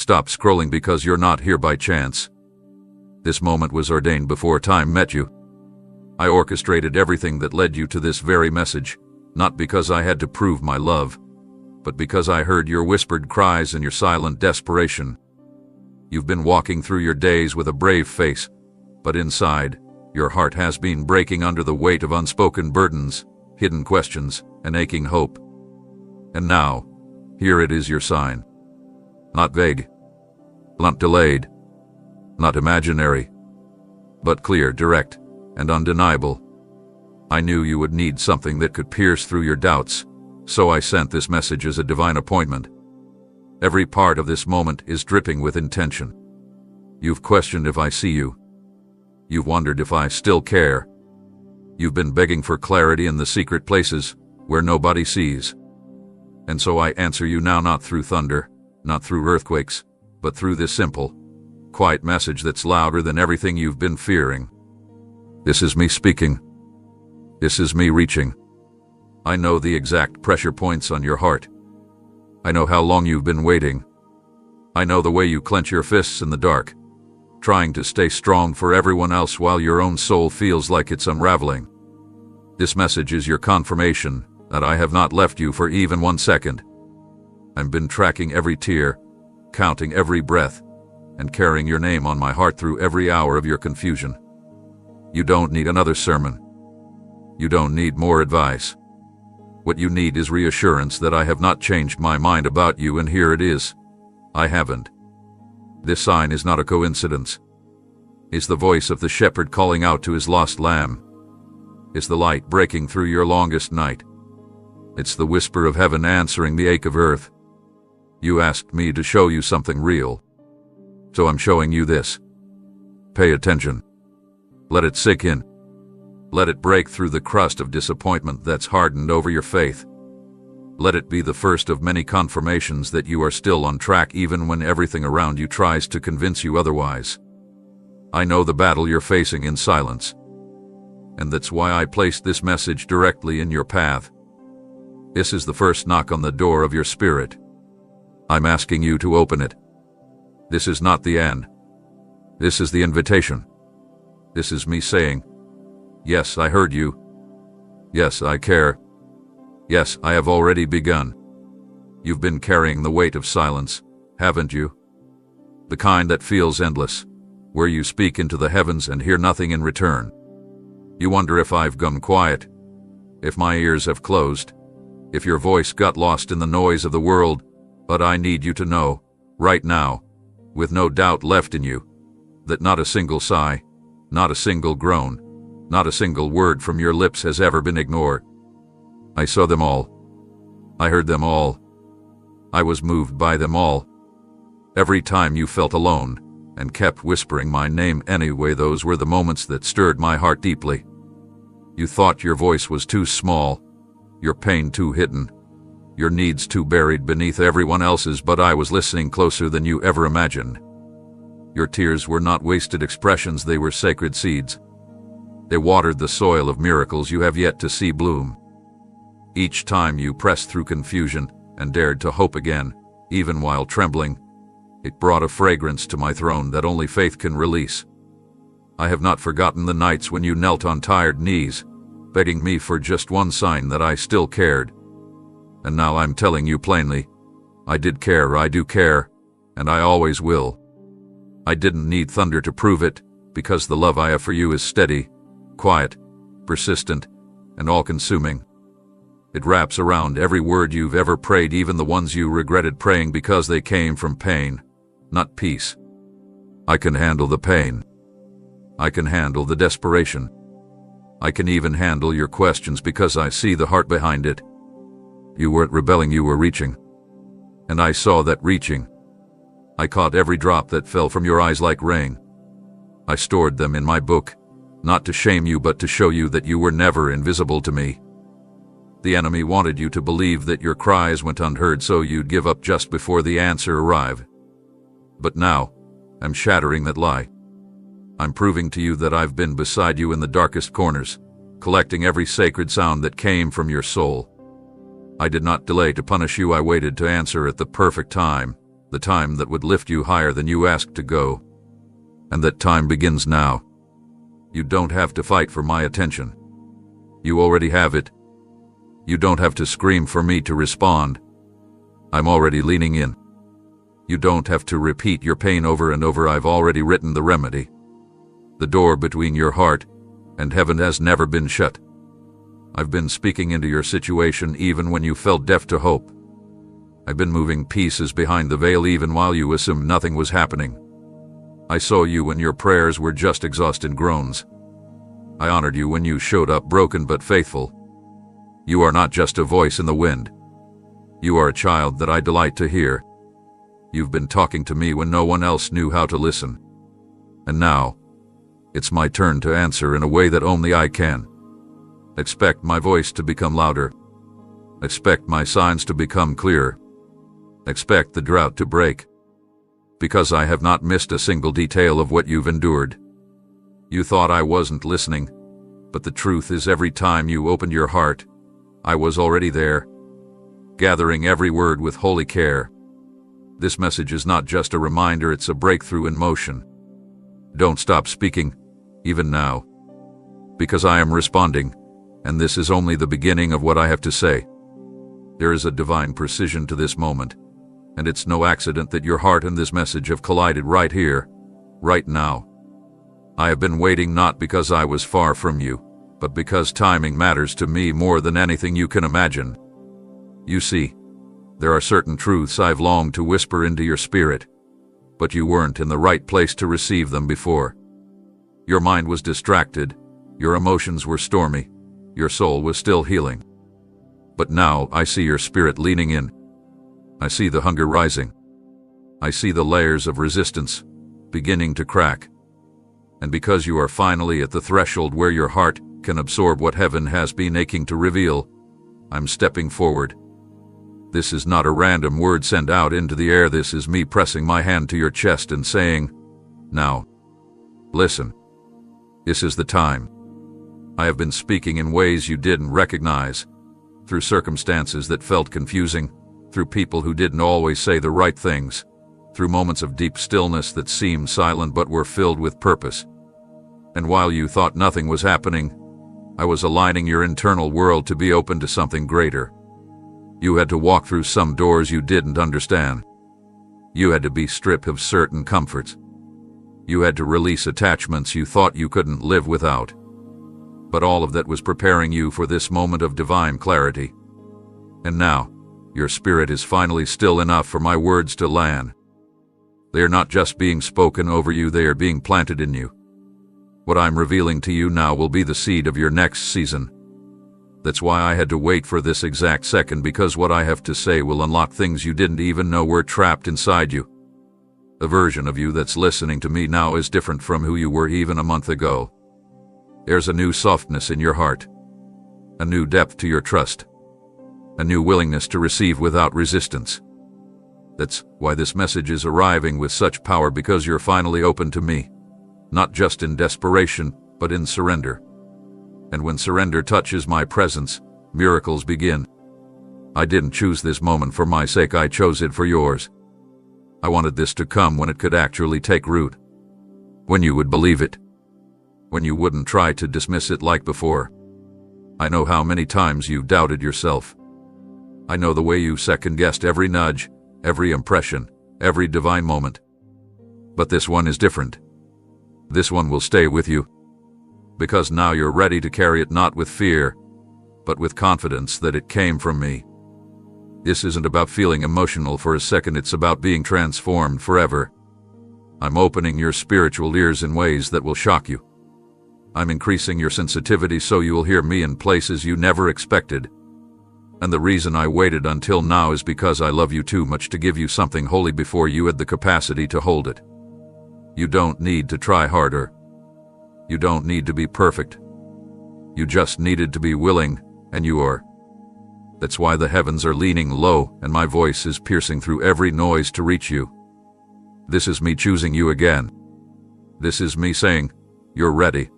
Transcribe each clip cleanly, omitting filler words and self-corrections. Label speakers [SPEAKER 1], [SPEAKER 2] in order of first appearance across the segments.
[SPEAKER 1] stop scrolling because you're not here by chance. This moment was ordained before time met you. I orchestrated everything that led you to this very message, not because I had to prove my love, but because I heard your whispered cries and your silent desperation. You've been walking through your days with a brave face, but inside, your heart has been breaking under the weight of unspoken burdens, hidden questions, and aching hope. And now, here it is, your sign. Not vague, not delayed, not imaginary, but clear, direct, and undeniable. I knew you would need something that could pierce through your doubts, so I sent this message as a divine appointment. Every part of this moment is dripping with intention. You've questioned if I see you. You've wondered if I still care. You've been begging for clarity in the secret places where nobody sees. And so I answer you now, not through thunder, not through earthquakes, but through this simple, quiet message that's louder than everything you've been fearing. This is me speaking. This is me reaching. I know the exact pressure points on your heart. I know how long you've been waiting. I know the way you clench your fists in the dark, trying to stay strong for everyone else while your own soul feels like it's unraveling. This message is your confirmation that I have not left you for even 1 second. I've been tracking every tear, counting every breath, and carrying your name on my heart through every hour of your confusion. You don't need another sermon. You don't need more advice. What you need is reassurance that I have not changed my mind about you, and here it is. I haven't. This sign is not a coincidence. It's the voice of the shepherd calling out to his lost lamb. It's the light breaking through your longest night. It's the whisper of heaven answering the ache of earth. You asked me to show you something real, so I'm showing you this. Pay attention. Let it sink in. Let it break through the crust of disappointment that's hardened over your faith. Let it be the first of many confirmations that you are still on track even when everything around you tries to convince you otherwise. I know the battle you're facing in silence, and that's why I placed this message directly in your path. This is the first knock on the door of your spirit. I'm asking you to open it. This is not the end. This is the invitation. This is me saying, yes, I heard you. Yes, I care. Yes, I have already begun. You've been carrying the weight of silence, haven't you? The kind that feels endless, where you speak into the heavens and hear nothing in return. You wonder if I've gone quiet, if my ears have closed, if your voice got lost in the noise of the world, but I need you to know, right now, with no doubt left in you, that not a single sigh, not a single groan, not a single word from your lips has ever been ignored. I saw them all. I heard them all. I was moved by them all. Every time you felt alone and kept whispering my name anyway, those were the moments that stirred my heart deeply. You thought your voice was too small, your pain too hidden, your needs too buried beneath everyone else's, but I was listening closer than you ever imagined. Your tears were not wasted expressions, they were sacred seeds. They watered the soil of miracles you have yet to see bloom. Each time you pressed through confusion and dared to hope again, even while trembling, it brought a fragrance to my throne that only faith can release. I have not forgotten the nights when you knelt on tired knees, begging me for just one sign that I still cared. And now I'm telling you plainly, I did care, I do care, and I always will. I didn't need thunder to prove it, because the love I have for you is steady, quiet, persistent, and all-consuming. It wraps around every word you've ever prayed, even the ones you regretted praying because they came from pain, not peace. I can handle the pain. I can handle the desperation. I can even handle your questions because I see the heart behind it. You weren't rebelling, you were reaching. And I saw that reaching. I caught every drop that fell from your eyes like rain. I stored them in my book, not to shame you but to show you that you were never invisible to me. The enemy wanted you to believe that your cries went unheard so you'd give up just before the answer arrived. But now, I'm shattering that lie. I'm proving to you that I've been beside you in the darkest corners, collecting every sacred sound that came from your soul. I did not delay to punish you, I waited to answer at the perfect time, the time that would lift you higher than you asked to go. And that time begins now. You don't have to fight for my attention. You already have it. You don't have to scream for me to respond. I'm already leaning in. You don't have to repeat your pain over and over. I've already written the remedy. The door between your heart and heaven has never been shut. I've been speaking into your situation even when you felt deaf to hope. I've been moving pieces behind the veil even while you assumed nothing was happening. I saw you when your prayers were just exhausted groans. I honored you when you showed up broken but faithful. You are not just a voice in the wind. You are a child that I delight to hear. You've been talking to me when no one else knew how to listen. And now, it's my turn to answer in a way that only I can. Expect my voice to become louder. Expect my signs to become clearer. Expect the drought to break. Because I have not missed a single detail of what you've endured. You thought I wasn't listening, but the truth is every time you opened your heart, I was already there, gathering every word with holy care. This message is not just a reminder, it's a breakthrough in motion. Don't stop speaking, even now, because I am responding, and this is only the beginning of what I have to say. There is a divine precision to this moment, and it's no accident that your heart and this message have collided right here, right now. I have been waiting not because I was far from you, but because timing matters to me more than anything you can imagine. You see, there are certain truths I've longed to whisper into your spirit, but you weren't in the right place to receive them before. Your mind was distracted, your emotions were stormy, your soul was still healing. But now I see your spirit leaning in. I see the hunger rising. I see the layers of resistance beginning to crack. And because you are finally at the threshold where your heart can absorb what heaven has been aching to reveal, I'm stepping forward. This is not a random word sent out into the air. This is me pressing my hand to your chest and saying, now, listen. This is the time. I have been speaking in ways you didn't recognize, through circumstances that felt confusing, through people who didn't always say the right things, through moments of deep stillness that seemed silent but were filled with purpose. And while you thought nothing was happening, I was aligning your internal world to be open to something greater. You had to walk through some doors you didn't understand. You had to be stripped of certain comforts. You had to release attachments you thought you couldn't live without. But all of that was preparing you for this moment of divine clarity. And now, your spirit is finally still enough for my words to land. They are not just being spoken over you, they are being planted in you. What I'm revealing to you now will be the seed of your next season. That's why I had to wait for this exact second, because what I have to say will unlock things you didn't even know were trapped inside you. The version of you that's listening to me now is different from who you were even a month ago. There's a new softness in your heart, a new depth to your trust, a new willingness to receive without resistance. That's why this message is arriving with such power, because you're finally open to me, not just in desperation, but in surrender. And when surrender touches my presence, miracles begin. I didn't choose this moment for my sake, I chose it for yours. I wanted this to come when it could actually take root, when you would believe it, when you wouldn't try to dismiss it like before. I know how many times you doubted yourself. I know the way you second-guessed every nudge, every impression, every divine moment. But this one is different. This one will stay with you, because now you're ready to carry it not with fear, but with confidence that it came from me. This isn't about feeling emotional for a second, it's about being transformed forever. I'm opening your spiritual ears in ways that will shock you. I'm increasing your sensitivity so you will hear me in places you never expected. And the reason I waited until now is because I love you too much to give you something holy before you had the capacity to hold it. You don't need to try harder. You don't need to be perfect. You just needed to be willing, and you are. That's why the heavens are leaning low and my voice is piercing through every noise to reach you. This is me choosing you again. This is me saying, you're ready.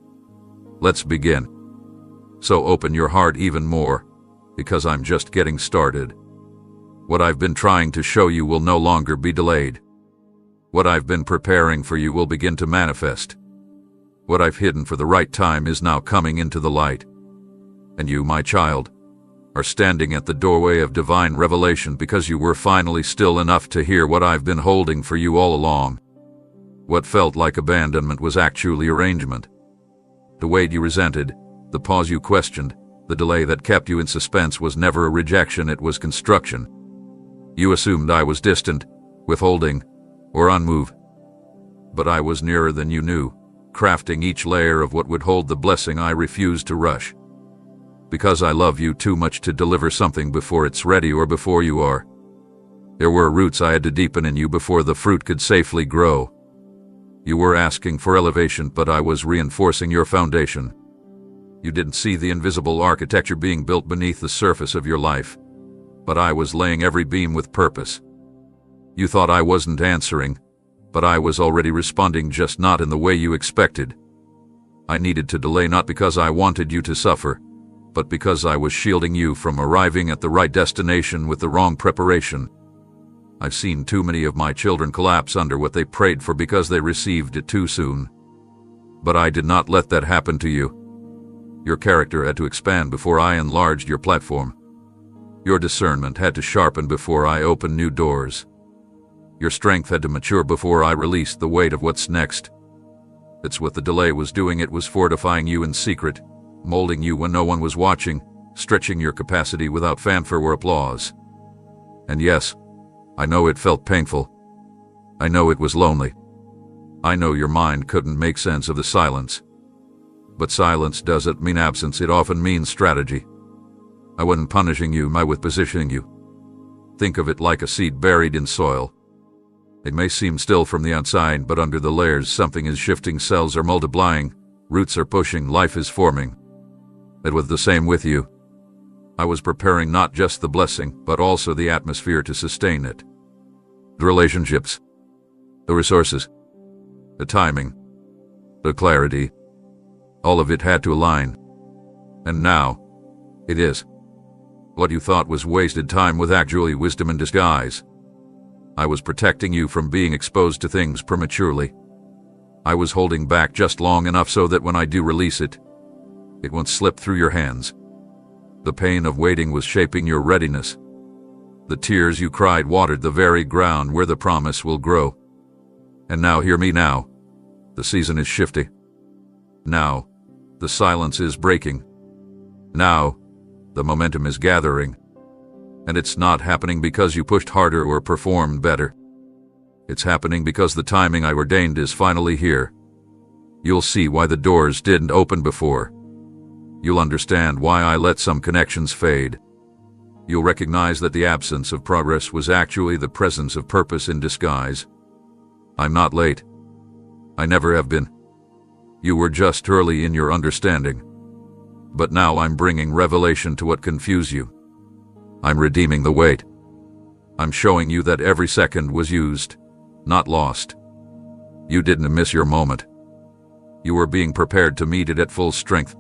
[SPEAKER 1] Let's begin. So open your heart even more, because I'm just getting started. What I've been trying to show you will no longer be delayed. What I've been preparing for you will begin to manifest. What I've hidden for the right time is now coming into the light. And you, my child, are standing at the doorway of divine revelation because you were finally still enough to hear what I've been holding for you all along. What felt like abandonment was actually arrangement. The weight you resented, the pause you questioned, the delay that kept you in suspense was never a rejection, it was construction. You assumed I was distant, withholding, or unmoved. But I was nearer than you knew, crafting each layer of what would hold the blessing I refused to rush. Because I love you too much to deliver something before it's ready or before you are. There were roots I had to deepen in you before the fruit could safely grow. You were asking for elevation, but I was reinforcing your foundation. You didn't see the invisible architecture being built beneath the surface of your life, but I was laying every beam with purpose. You thought I wasn't answering, but I was already responding, just not in the way you expected. I needed to delay not because I wanted you to suffer, but because I was shielding you from arriving at the right destination with the wrong preparation. I've seen too many of my children collapse under what they prayed for because they received it too soon. But I did not let that happen to you. Your character had to expand before I enlarged your platform. Your discernment had to sharpen before I opened new doors. Your strength had to mature before I released the weight of what's next. That's what the delay was doing. It was fortifying you in secret, molding you when no one was watching, stretching your capacity without fanfare or applause. And yes, I know it felt painful. I know it was lonely. I know your mind couldn't make sense of the silence. But silence doesn't mean absence, it often means strategy. I wasn't punishing you, I was positioning you. Think of it like a seed buried in soil. It may seem still from the outside, but under the layers something is shifting, cells are multiplying, roots are pushing, life is forming. It was the same with you. I was preparing not just the blessing, but also the atmosphere to sustain it. The relationships, the resources, the timing, the clarity, all of it had to align. And now, it is. What you thought was wasted time was actually wisdom in disguise. I was protecting you from being exposed to things prematurely. I was holding back just long enough so that when I do release it, it won't slip through your hands. The pain of waiting was shaping your readiness. The tears you cried watered the very ground where the promise will grow. And now, hear me now. The season is shifting. Now, the silence is breaking. Now, the momentum is gathering. And it's not happening because you pushed harder or performed better. It's happening because the timing I ordained is finally here. You'll see why the doors didn't open before. You'll understand why I let some connections fade. You'll recognize that the absence of progress was actually the presence of purpose in disguise. I'm not late. I never have been. You were just early in your understanding. But now I'm bringing revelation to what confused you. I'm redeeming the wait. I'm showing you that every second was used, not lost. You didn't miss your moment. You were being prepared to meet it at full strength.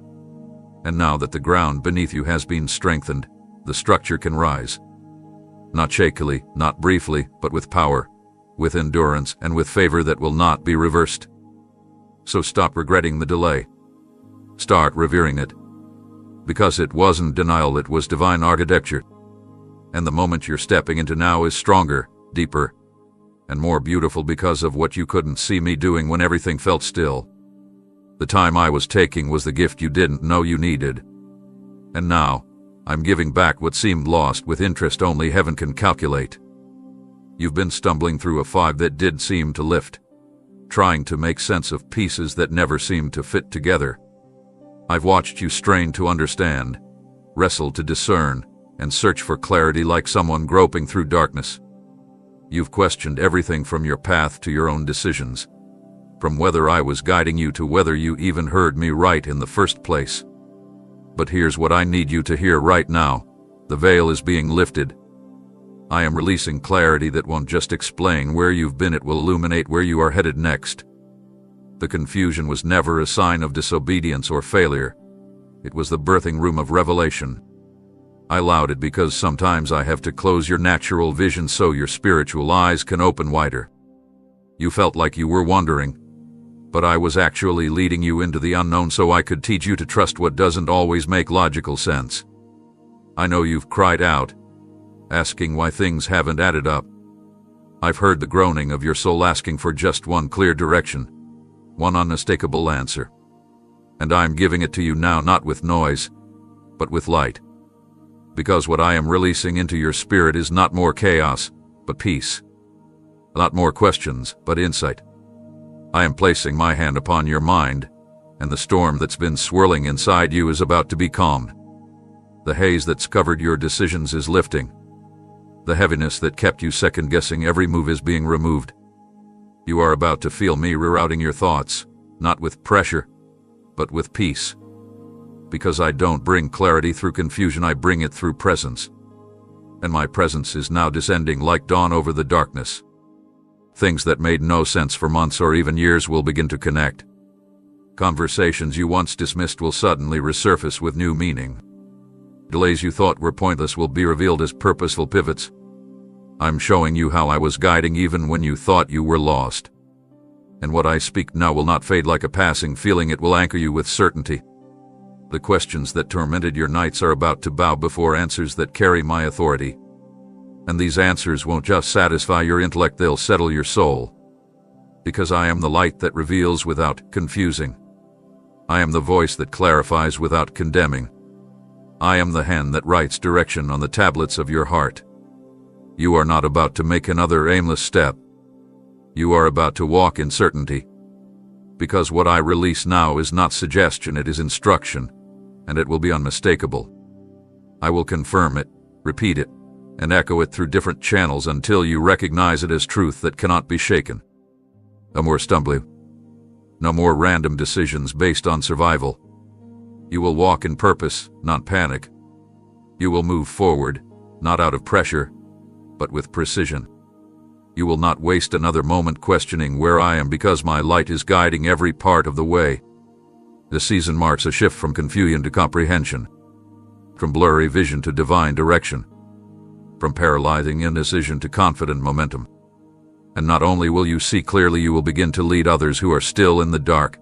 [SPEAKER 1] And now that the ground beneath you has been strengthened, the structure can rise. Not shakily, not briefly, but with power, with endurance, and with favor that will not be reversed. So stop regretting the delay. Start revering it. Because it wasn't denial, it was divine architecture. And the moment you're stepping into now is stronger, deeper, and more beautiful because of what you couldn't see me doing when everything felt still. The time I was taking was the gift you didn't know you needed. And now, I'm giving back what seemed lost with interest only heaven can calculate. You've been stumbling through a fog that did seem to lift, trying to make sense of pieces that never seemed to fit together. I've watched you strain to understand, wrestle to discern, and search for clarity like someone groping through darkness. You've questioned everything from your path to your own decisions, from whether I was guiding you to whether you even heard me right in the first place. But here's what I need you to hear right now. The veil is being lifted. I am releasing clarity that won't just explain where you've been, it will illuminate where you are headed next. The confusion was never a sign of disobedience or failure. It was the birthing room of revelation. I allowed it because sometimes I have to close your natural vision so your spiritual eyes can open wider. You felt like you were wandering, but I was actually leading you into the unknown so I could teach you to trust what doesn't always make logical sense. I know you've cried out, asking why things haven't added up. I've heard the groaning of your soul asking for just one clear direction, one unmistakable answer. And I'm giving it to you now, not with noise, but with light. Because what I am releasing into your spirit is not more chaos, but peace. Not more questions, but insight. I am placing my hand upon your mind, and the storm that's been swirling inside you is about to be calmed. The haze that's covered your decisions is lifting. The heaviness that kept you second-guessing every move is being removed. You are about to feel me rerouting your thoughts, not with pressure, but with peace. Because I don't bring clarity through confusion, I bring it through presence. And my presence is now descending like dawn over the darkness. Things that made no sense for months or even years will begin to connect. Conversations you once dismissed will suddenly resurface with new meaning. Delays you thought were pointless will be revealed as purposeful pivots. I'm showing you how I was guiding even when you thought you were lost. And what I speak now will not fade like a passing feeling, it will anchor you with certainty. The questions that tormented your nights are about to bow before answers that carry my authority. And these answers won't just satisfy your intellect, they'll settle your soul. Because I am the light that reveals without confusing. I am the voice that clarifies without condemning. I am the hand that writes direction on the tablets of your heart. You are not about to make another aimless step. You are about to walk in certainty. Because what I release now is not suggestion, it is instruction. And it will be unmistakable. I will confirm it, repeat it, and echo it through different channels until you recognize it as truth that cannot be shaken. No more stumbling. No more random decisions based on survival. You will walk in purpose, not panic. You will move forward, not out of pressure, but with precision. You will not waste another moment questioning where I am because my light is guiding every part of the way. This season marks a shift from confusion to comprehension, from blurry vision to divine direction, from paralyzing indecision to confident momentum. And not only will you see clearly, you will begin to lead others who are still in the dark.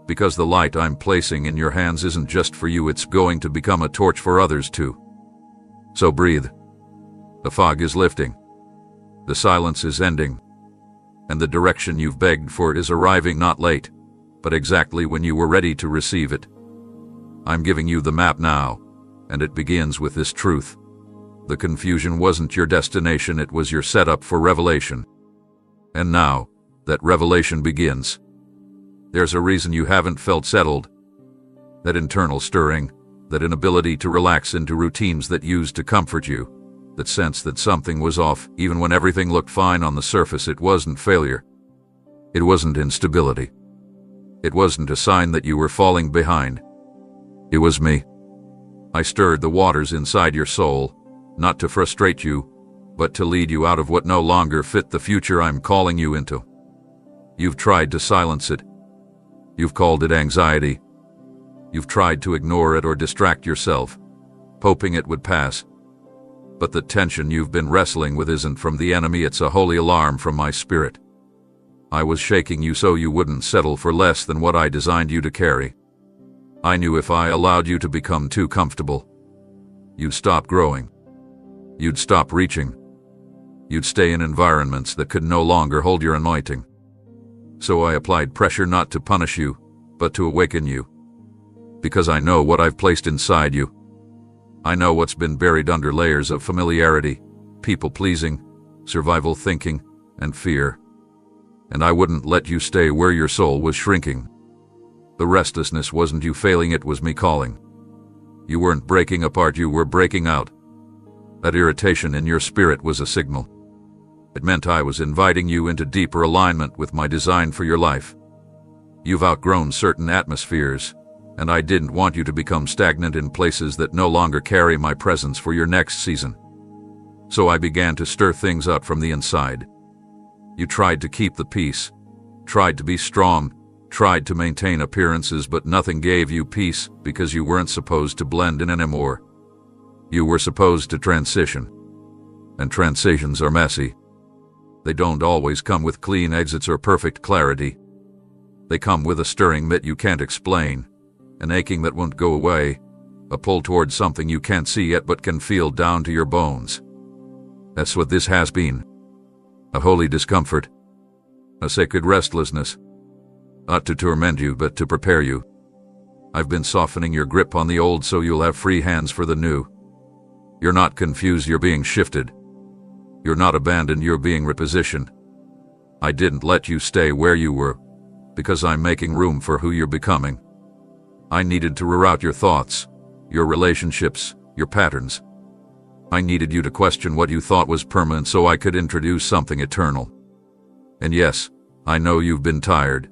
[SPEAKER 1] Because the light I'm placing in your hands isn't just for you, it's going to become a torch for others too. So breathe. The fog is lifting. The silence is ending. And the direction you've begged for is arriving, not late, but exactly when you were ready to receive it. I'm giving you the map now, and it begins with this truth. The confusion wasn't your destination, it was your setup for revelation. And now, that revelation begins. There's a reason you haven't felt settled. That internal stirring, that inability to relax into routines that used to comfort you, that sense that something was off, even when everything looked fine on the surface. It wasn't failure. It wasn't instability. It wasn't a sign that you were falling behind. It was me. I stirred the waters inside your soul, not to frustrate you, but to lead you out of what no longer fit the future I'm calling you into. You've tried to silence it. You've called it anxiety. You've tried to ignore it or distract yourself, hoping it would pass. But the tension you've been wrestling with isn't from the enemy, it's a holy alarm from my spirit. I was shaking you so you wouldn't settle for less than what I designed you to carry. I knew if I allowed you to become too comfortable, you'd stop growing. You'd stop reaching. You'd stay in environments that could no longer hold your anointing. So I applied pressure not to punish you, but to awaken you. Because I know what I've placed inside you. I know what's been buried under layers of familiarity, people-pleasing, survival thinking, and fear. And I wouldn't let you stay where your soul was shrinking. The restlessness wasn't you failing, it was me calling. You weren't breaking apart, you were breaking out. That irritation in your spirit was a signal. It meant I was inviting you into deeper alignment with my design for your life. You've outgrown certain atmospheres, and I didn't want you to become stagnant in places that no longer carry my presence for your next season. So I began to stir things up from the inside. You tried to keep the peace, tried to be strong, tried to maintain appearances, but nothing gave you peace because you weren't supposed to blend in anymore. You were supposed to transition. And transitions are messy. They don't always come with clean exits or perfect clarity. They come with a stirring that you can't explain, an aching that won't go away, a pull towards something you can't see yet but can feel down to your bones. That's what this has been. A holy discomfort. A sacred restlessness. Not to torment you, but to prepare you. I've been softening your grip on the old so you'll have free hands for the new. You're not confused, you're being shifted. You're not abandoned, you're being repositioned. I didn't let you stay where you were, because I'm making room for who you're becoming. I needed to reroute your thoughts, your relationships, your patterns. I needed you to question what you thought was permanent so I could introduce something eternal. And yes, I know you've been tired.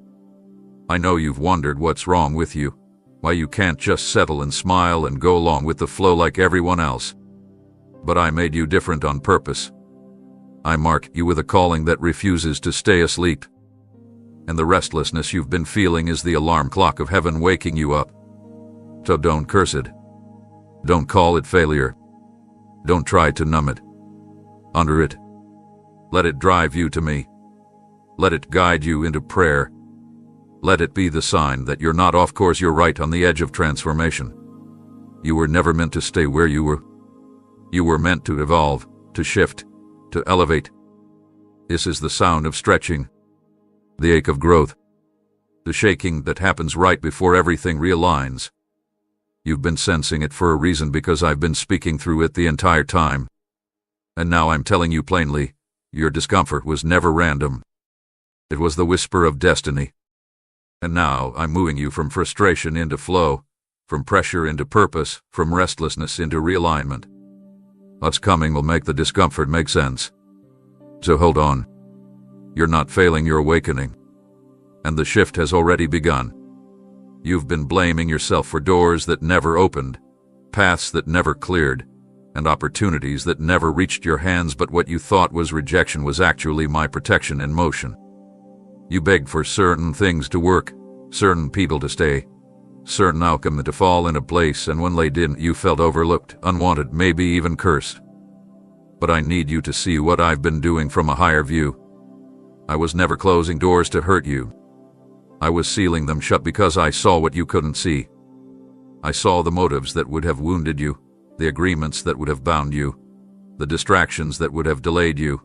[SPEAKER 1] I know you've wondered what's wrong with you, why you can't just settle and smile and go along with the flow like everyone else. But I made you different on purpose. I mark you with a calling that refuses to stay asleep. And the restlessness you've been feeling is the alarm clock of heaven waking you up. So don't curse it. Don't call it failure. Don't try to numb it. Honor it. Let it drive you to me. Let it guide you into prayer. Let it be the sign that you're not off course, you're right on the edge of transformation. You were never meant to stay where you were. You were meant to evolve, to shift, to elevate. This is the sound of stretching, the ache of growth, the shaking that happens right before everything realigns. You've been sensing it for a reason, because I've been speaking through it the entire time. And now I'm telling you plainly, your discomfort was never random. It was the whisper of destiny. And now I'm moving you from frustration into flow, from pressure into purpose, from restlessness into realignment. What's coming will make the discomfort make sense. So hold on. You're not failing, you're awakening. And the shift has already begun. You've been blaming yourself for doors that never opened, paths that never cleared, and opportunities that never reached your hands, but what you thought was rejection was actually my protection in motion. You begged for certain things to work, certain people to stay, certain outcome to fall into place, and when they didn't, you felt overlooked, unwanted, maybe even cursed. But I need you to see what I've been doing from a higher view. I was never closing doors to hurt you. I was sealing them shut because I saw what you couldn't see. I saw the motives that would have wounded you, the agreements that would have bound you, the distractions that would have delayed you,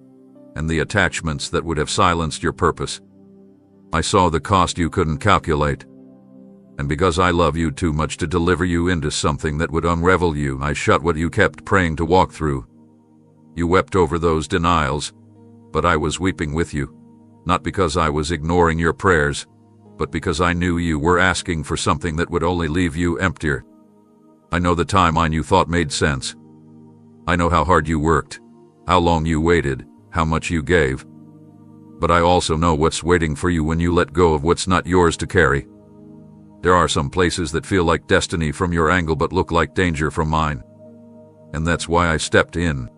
[SPEAKER 1] and the attachments that would have silenced your purpose. I saw the cost you couldn't calculate. And because I love you too much to deliver you into something that would unravel you, I shut what you kept praying to walk through. You wept over those denials, but I was weeping with you, not because I was ignoring your prayers, but because I knew you were asking for something that would only leave you emptier. I know the timeline you thought made sense. I know how hard you worked, how long you waited, how much you gave. But I also know what's waiting for you when you let go of what's not yours to carry. There are some places that feel like destiny from your angle but look like danger from mine. And that's why I stepped in.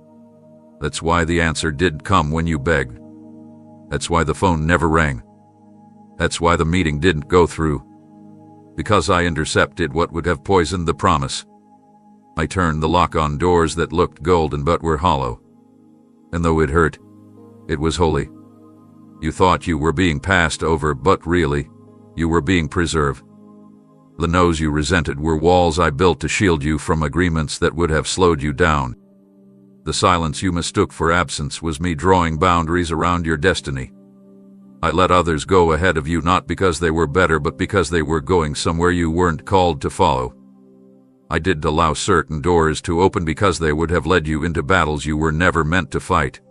[SPEAKER 1] That's why the answer did come when you begged. That's why the phone never rang. That's why the meeting didn't go through. Because I intercepted what would have poisoned the promise. I turned the lock on doors that looked golden but were hollow. And though it hurt, it was holy. You thought you were being passed over, but really, you were being preserved. The no's you resented were walls I built to shield you from agreements that would have slowed you down. The silence you mistook for absence was me drawing boundaries around your destiny. I let others go ahead of you not because they were better but because they were going somewhere you weren't called to follow. I didn't allow certain doors to open because they would have led you into battles you were never meant to fight.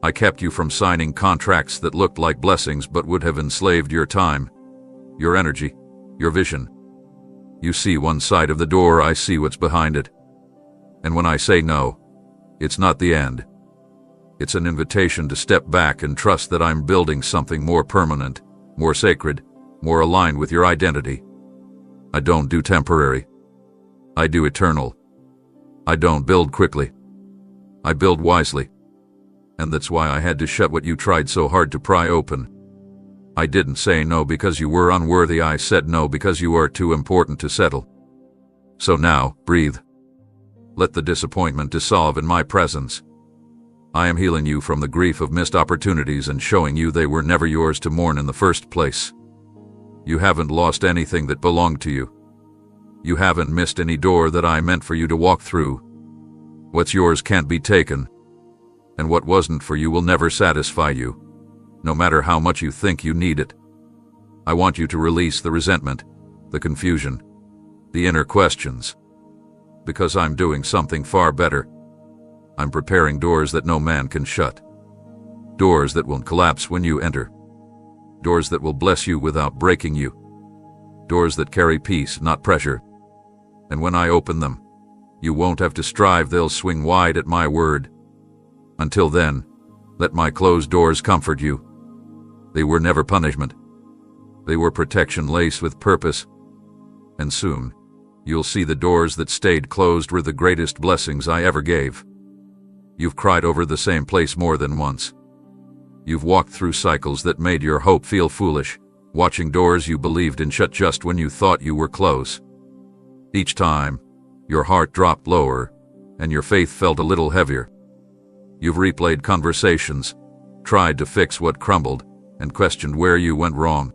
[SPEAKER 1] I kept you from signing contracts that looked like blessings but would have enslaved your time, your energy, your vision. You see one side of the door, I see what's behind it. And when I say no, it's not the end. It's an invitation to step back and trust that I'm building something more permanent, more sacred, more aligned with your identity. I don't do temporary. I do eternal. I don't build quickly. I build wisely. And that's why I had to shut what you tried so hard to pry open. I didn't say no because you were unworthy, I said no because you are too important to settle. So now, breathe. Let the disappointment dissolve in my presence. I am healing you from the grief of missed opportunities and showing you they were never yours to mourn in the first place. You haven't lost anything that belonged to you. You haven't missed any door that I meant for you to walk through. What's yours can't be taken, and what wasn't for you will never satisfy you, no matter how much you think you need it. I want you to release the resentment, the confusion, the inner questions, because I'm doing something far better. I'm preparing doors that no man can shut. Doors that won't collapse when you enter. Doors that will bless you without breaking you. Doors that carry peace, not pressure. And when I open them, you won't have to strive, they'll swing wide at my word. Until then, let my closed doors comfort you. They were never punishment. They were protection laced with purpose. And soon, you'll see the doors that stayed closed were the greatest blessings I ever gave. You've cried over the same place more than once. You've walked through cycles that made your hope feel foolish, watching doors you believed in shut just when you thought you were close. Each time, your heart dropped lower, and your faith felt a little heavier. You've replayed conversations, tried to fix what crumbled, and questioned where you went wrong.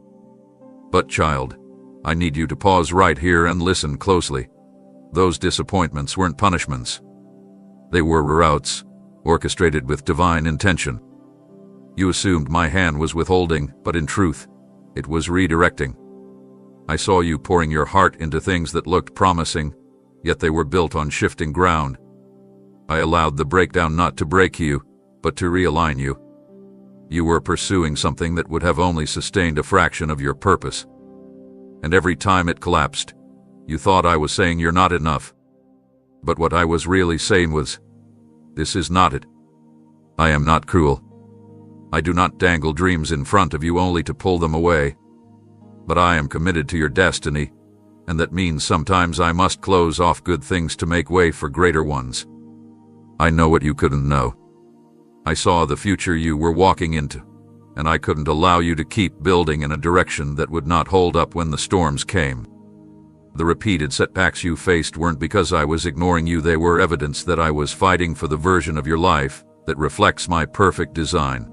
[SPEAKER 1] But child, I need you to pause right here and listen closely. Those disappointments weren't punishments. They were reroutes, orchestrated with divine intention. You assumed my hand was withholding, but in truth, it was redirecting. I saw you pouring your heart into things that looked promising, yet they were built on shifting ground. I allowed the breakdown not to break you, but to realign you. You were pursuing something that would have only sustained a fraction of your purpose. And every time it collapsed, you thought I was saying you're not enough. But what I was really saying was, this is not it. I am not cruel. I do not dangle dreams in front of you only to pull them away. But I am committed to your destiny, and that means sometimes I must close off good things to make way for greater ones. I know what you couldn't know. I saw the future you were walking into, and I couldn't allow you to keep building in a direction that would not hold up when the storms came. The repeated setbacks you faced weren't because I was ignoring you, they were evidence that I was fighting for the version of your life that reflects my perfect design.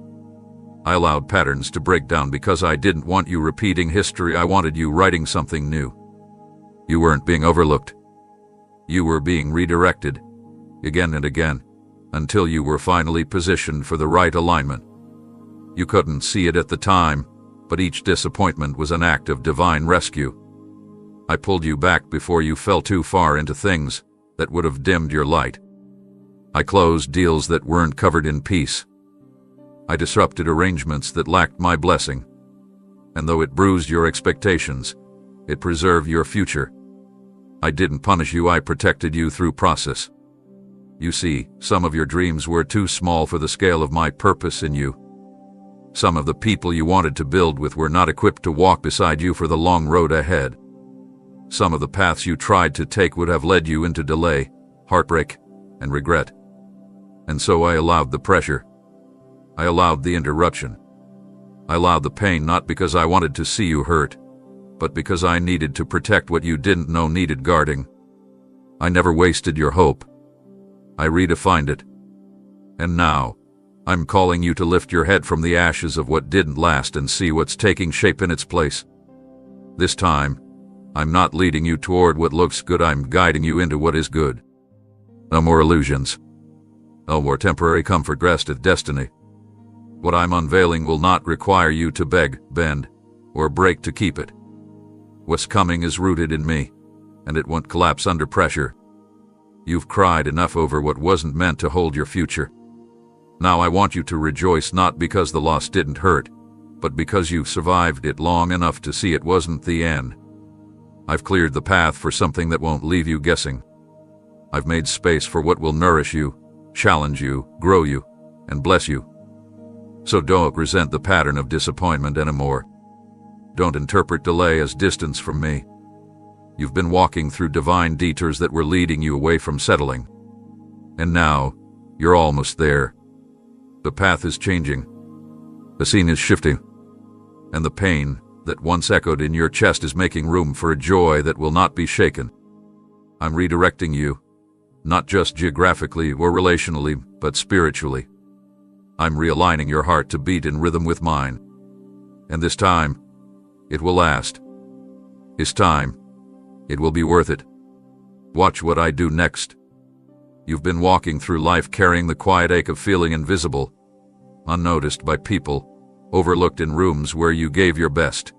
[SPEAKER 1] I allowed patterns to break down because I didn't want you repeating history, I wanted you writing something new. You weren't being overlooked. You were being redirected, again and again, until you were finally positioned for the right alignment. You couldn't see it at the time, but each disappointment was an act of divine rescue. I pulled you back before you fell too far into things that would have dimmed your light. I closed deals that weren't covered in peace. I disrupted arrangements that lacked my blessing. And though it bruised your expectations, it preserved your future. I didn't punish you, I protected you through process. You see, some of your dreams were too small for the scale of my purpose in you. Some of the people you wanted to build with were not equipped to walk beside you for the long road ahead. Some of the paths you tried to take would have led you into delay, heartbreak, and regret. And so I allowed the pressure. I allowed the interruption. I allowed the pain not because I wanted to see you hurt, but because I needed to protect what you didn't know needed guarding. I never wasted your hope. I redefined it. And now, I'm calling you to lift your head from the ashes of what didn't last and see what's taking shape in its place. This time, I'm not leading you toward what looks good, I'm guiding you into what is good. No more illusions. No more temporary comfort, rest of destiny. What I'm unveiling will not require you to beg, bend, or break to keep it. What's coming is rooted in me, and it won't collapse under pressure. You've cried enough over what wasn't meant to hold your future. Now I want you to rejoice, not because the loss didn't hurt, but because you've survived it long enough to see it wasn't the end. I've cleared the path for something that won't leave you guessing. I've made space for what will nourish you, challenge you, grow you, and bless you. So don't resent the pattern of disappointment anymore. Don't interpret delay as distance from me. You've been walking through divine detours that were leading you away from settling. And now, you're almost there. The path is changing. The scene is shifting. And the pain that once echoed in your chest is making room for a joy that will not be shaken. I'm redirecting you, not just geographically or relationally, but spiritually. I'm realigning your heart to beat in rhythm with mine. And this time, it will last. This time, it will be worth it. Watch what I do next. You've been walking through life carrying the quiet ache of feeling invisible, unnoticed by people, overlooked in rooms where you gave your best,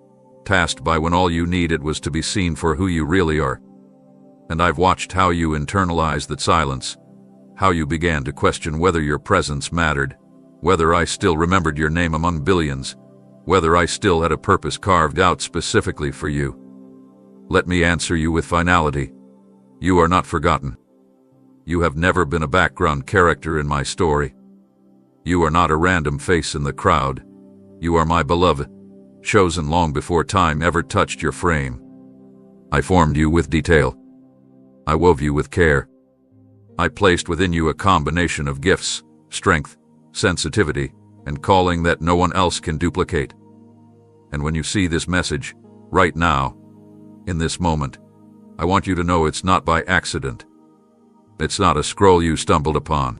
[SPEAKER 1] tasked by when all you needed was to be seen for who you really are. And I've watched how you internalized that silence, how you began to question whether your presence mattered, whether I still remembered your name among billions, whether I still had a purpose carved out specifically for you. Let me answer you with finality. You are not forgotten. You have never been a background character in my story. You are not a random face in the crowd. You are my beloved, chosen long before time ever touched your frame. I formed you with detail. I wove you with care. I placed within you a combination of gifts, strength, sensitivity, and calling that no one else can duplicate. And when you see this message, right now, in this moment, I want you to know it's not by accident. It's not a scroll you stumbled upon.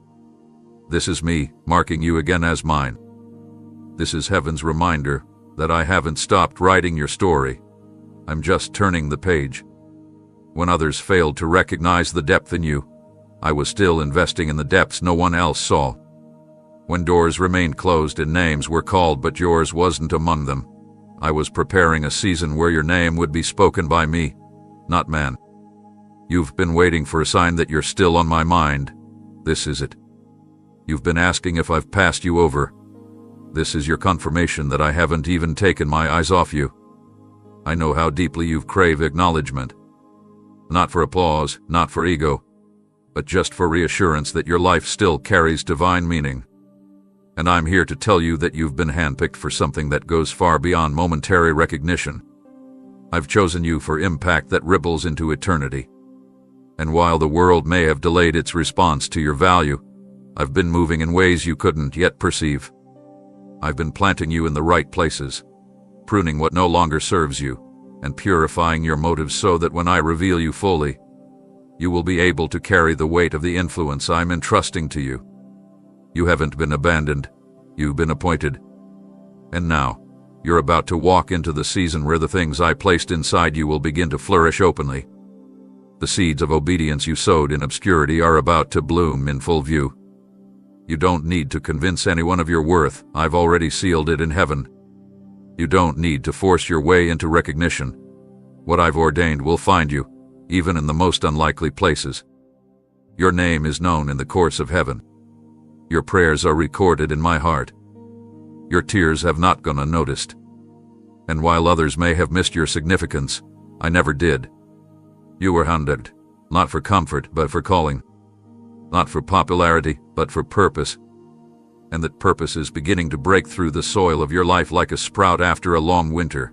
[SPEAKER 1] This is me, marking you again as mine. This is heaven's reminder that I haven't stopped writing your story. I'm just turning the page. When others failed to recognize the depth in you, I was still investing in the depths no one else saw. When doors remained closed and names were called but yours wasn't among them, I was preparing a season where your name would be spoken by me, not man. You've been waiting for a sign that you're still on my mind. This is it. You've been asking if I've passed you over. This is your confirmation that I haven't even taken my eyes off you. I know how deeply you've craved acknowledgement. Not for applause, not for ego, but just for reassurance that your life still carries divine meaning. And I'm here to tell you that you've been handpicked for something that goes far beyond momentary recognition. I've chosen you for impact that ripples into eternity. And while the world may have delayed its response to your value, I've been moving in ways you couldn't yet perceive. I've been planting you in the right places, pruning what no longer serves you, and purifying your motives so that when I reveal you fully, you will be able to carry the weight of the influence I'm entrusting to you. You haven't been abandoned, you've been appointed. And now, you're about to walk into the season where the things I placed inside you will begin to flourish openly. The seeds of obedience you sowed in obscurity are about to bloom in full view. You don't need to convince anyone of your worth, I've already sealed it in heaven. You don't need to force your way into recognition. What I've ordained will find you, even in the most unlikely places. Your name is known in the courts of heaven. Your prayers are recorded in my heart. Your tears have not gone unnoticed. And while others may have missed your significance, I never did. You were handpicked, not for comfort, but for calling. Not for popularity, but for purpose. And that purpose is beginning to break through the soil of your life like a sprout after a long winter.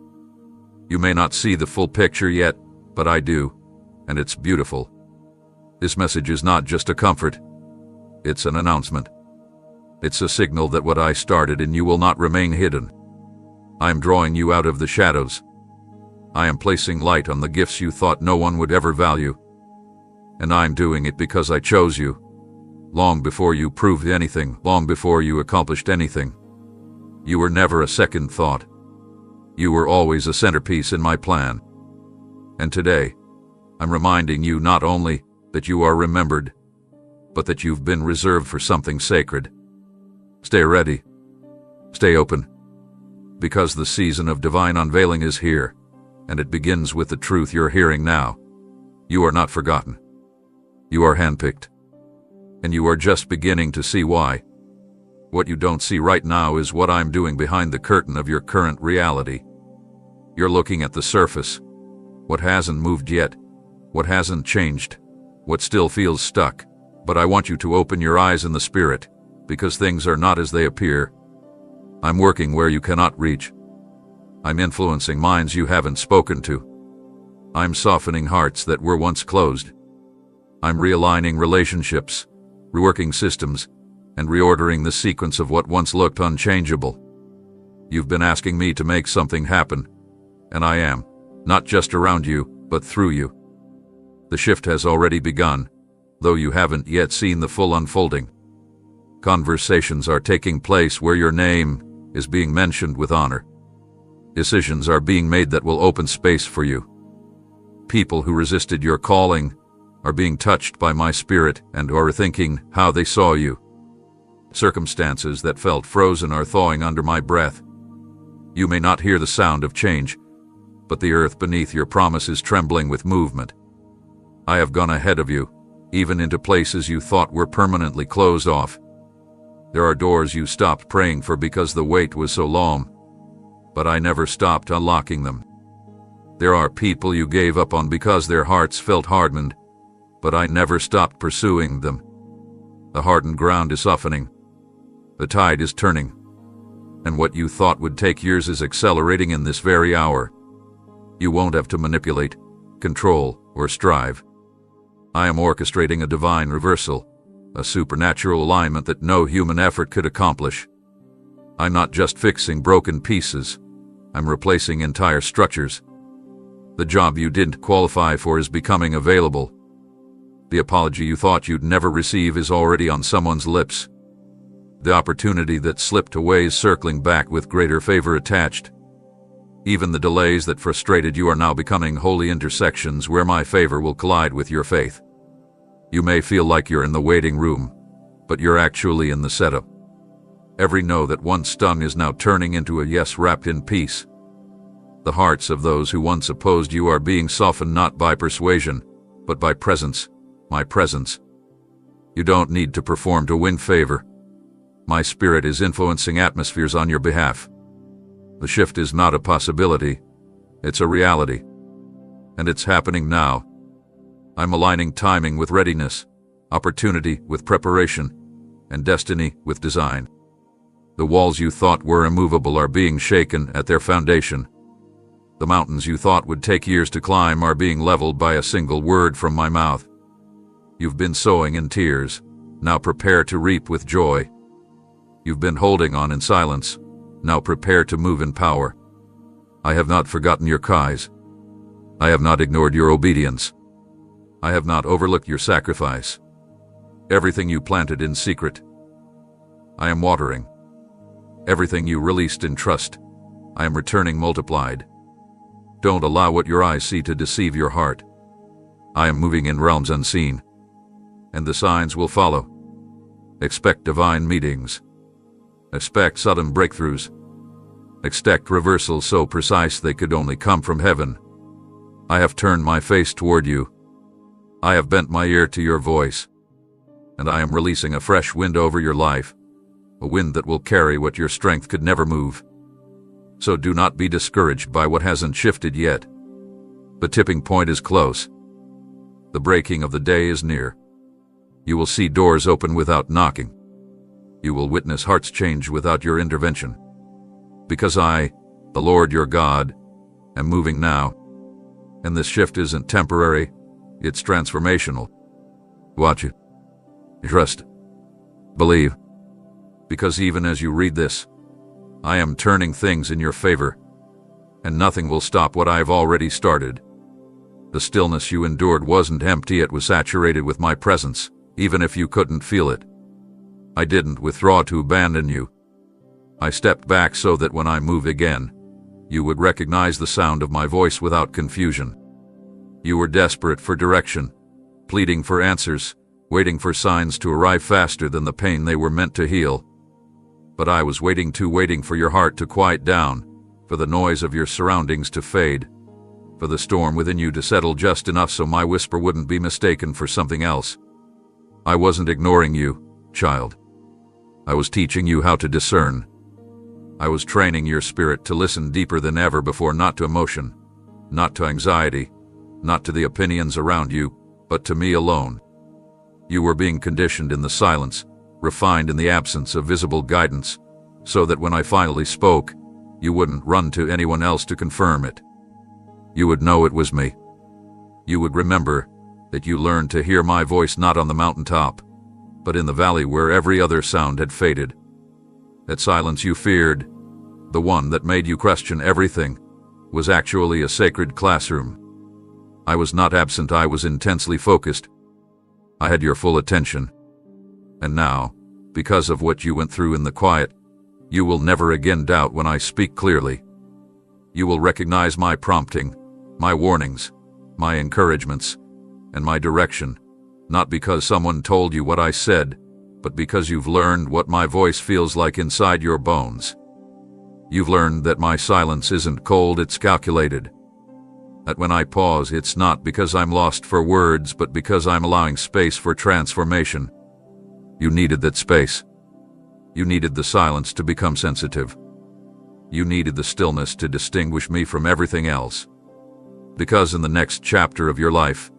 [SPEAKER 1] You may not see the full picture yet, but I do, and it's beautiful. This message is not just a comfort. It's an announcement. It's a signal that what I started in you will not remain hidden. I am drawing you out of the shadows. I am placing light on the gifts you thought no one would ever value. And I'm doing it because I chose you. Long before you proved anything, long before you accomplished anything. You were never a second thought. You were always a centerpiece in my plan. And today, I'm reminding you not only that you are remembered, but that you've been reserved for something sacred. Stay ready. Stay open. Because the season of divine unveiling is here, and it begins with the truth you're hearing now. You are not forgotten. You are handpicked. And you are just beginning to see why. What you don't see right now is what I'm doing behind the curtain of your current reality. You're looking at the surface. What hasn't moved yet. What hasn't changed. What still feels stuck. But I want you to open your eyes in the spirit, because things are not as they appear. I'm working where you cannot reach. I'm influencing minds you haven't spoken to. I'm softening hearts that were once closed. I'm realigning relationships, reworking systems, and reordering the sequence of what once looked unchangeable. You've been asking me to make something happen, and I am, not just around you, but through you. The shift has already begun, though you haven't yet seen the full unfolding. Conversations are taking place where your name is being mentioned with honor. Decisions are being made that will open space for you. People who resisted your calling are being touched by my spirit and are rethinking how they saw you. Circumstances that felt frozen are thawing under my breath. You may not hear the sound of change, but the earth beneath your promise is trembling with movement. I have gone ahead of you, even into places you thought were permanently closed off. There are doors you stopped praying for because the wait was so long, but I never stopped unlocking them. There are people you gave up on because their hearts felt hardened, but I never stopped pursuing them. The hardened ground is softening. The tide is turning. And what you thought would take years is accelerating in this very hour. You won't have to manipulate, control, or strive. I am orchestrating a divine reversal, a supernatural alignment that no human effort could accomplish. I'm not just fixing broken pieces. I'm replacing entire structures. The job you didn't qualify for is becoming available. The apology you thought you'd never receive is already on someone's lips. The opportunity that slipped away is circling back with greater favor attached. Even the delays that frustrated you are now becoming holy intersections where my favor will collide with your faith. You may feel like you're in the waiting room, but you're actually in the setup. Every no that once stung is now turning into a yes wrapped in peace. The hearts of those who once opposed you are being softened not by persuasion, but by presence, my presence. You don't need to perform to win favor. My spirit is influencing atmospheres on your behalf. The shift is not a possibility, it's a reality. And it's happening now. I'm aligning timing with readiness, opportunity with preparation, and destiny with design. The walls you thought were immovable are being shaken at their foundation. The mountains you thought would take years to climb are being leveled by a single word from my mouth. You've been sowing in tears, now prepare to reap with joy. You've been holding on in silence, now prepare to move in power. I have not forgotten your cries. I have not ignored your obedience. I have not overlooked your sacrifice. Everything you planted in secret, I am watering. Everything you released in trust, I am returning multiplied. Don't allow what your eyes see to deceive your heart. I am moving in realms unseen, and the signs will follow. Expect divine meetings. Expect sudden breakthroughs. Expect reversals so precise they could only come from heaven. I have turned my face toward you. I have bent my ear to your voice. And I am releasing a fresh wind over your life, a wind that will carry what your strength could never move. So do not be discouraged by what hasn't shifted yet. The tipping point is close. The breaking of the day is near. You will see doors open without knocking. You will witness hearts change without your intervention. Because I, the Lord your God, am moving now. And this shift isn't temporary, it's transformational. Watch it. Trust. Believe. Because even as you read this, I am turning things in your favor, and nothing will stop what I have already started. The stillness you endured wasn't empty, it was saturated with my presence, even if you couldn't feel it. I didn't withdraw to abandon you. I stepped back so that when I move again, you would recognize the sound of my voice without confusion. You were desperate for direction, pleading for answers, waiting for signs to arrive faster than the pain they were meant to heal. But I was waiting for your heart to quiet down, for the noise of your surroundings to fade, for the storm within you to settle just enough so my whisper wouldn't be mistaken for something else. I wasn't ignoring you, child. I was teaching you how to discern. I was training your spirit to listen deeper than ever before, not to emotion, not to anxiety, not to the opinions around you, but to me alone. You were being conditioned in the silence, refined in the absence of visible guidance, so that when I finally spoke, you wouldn't run to anyone else to confirm it. You would know it was me. You would remember that you learned to hear my voice not on the mountaintop, but in the valley where every other sound had faded. That silence you feared, the one that made you question everything, was actually a sacred classroom. I was not absent, I was intensely focused. I had your full attention. And now, because of what you went through in the quiet, you will never again doubt when I speak clearly. You will recognize my prompting, my warnings, my encouragements, and my direction, not because someone told you what I said, but because you've learned what my voice feels like inside your bones. You've learned that my silence isn't cold, it's calculated. That when I pause, it's not because I'm lost for words, but because I'm allowing space for transformation. You needed that space. You needed the silence to become sensitive. You needed the stillness to distinguish me from everything else. Because in the next chapter of your life,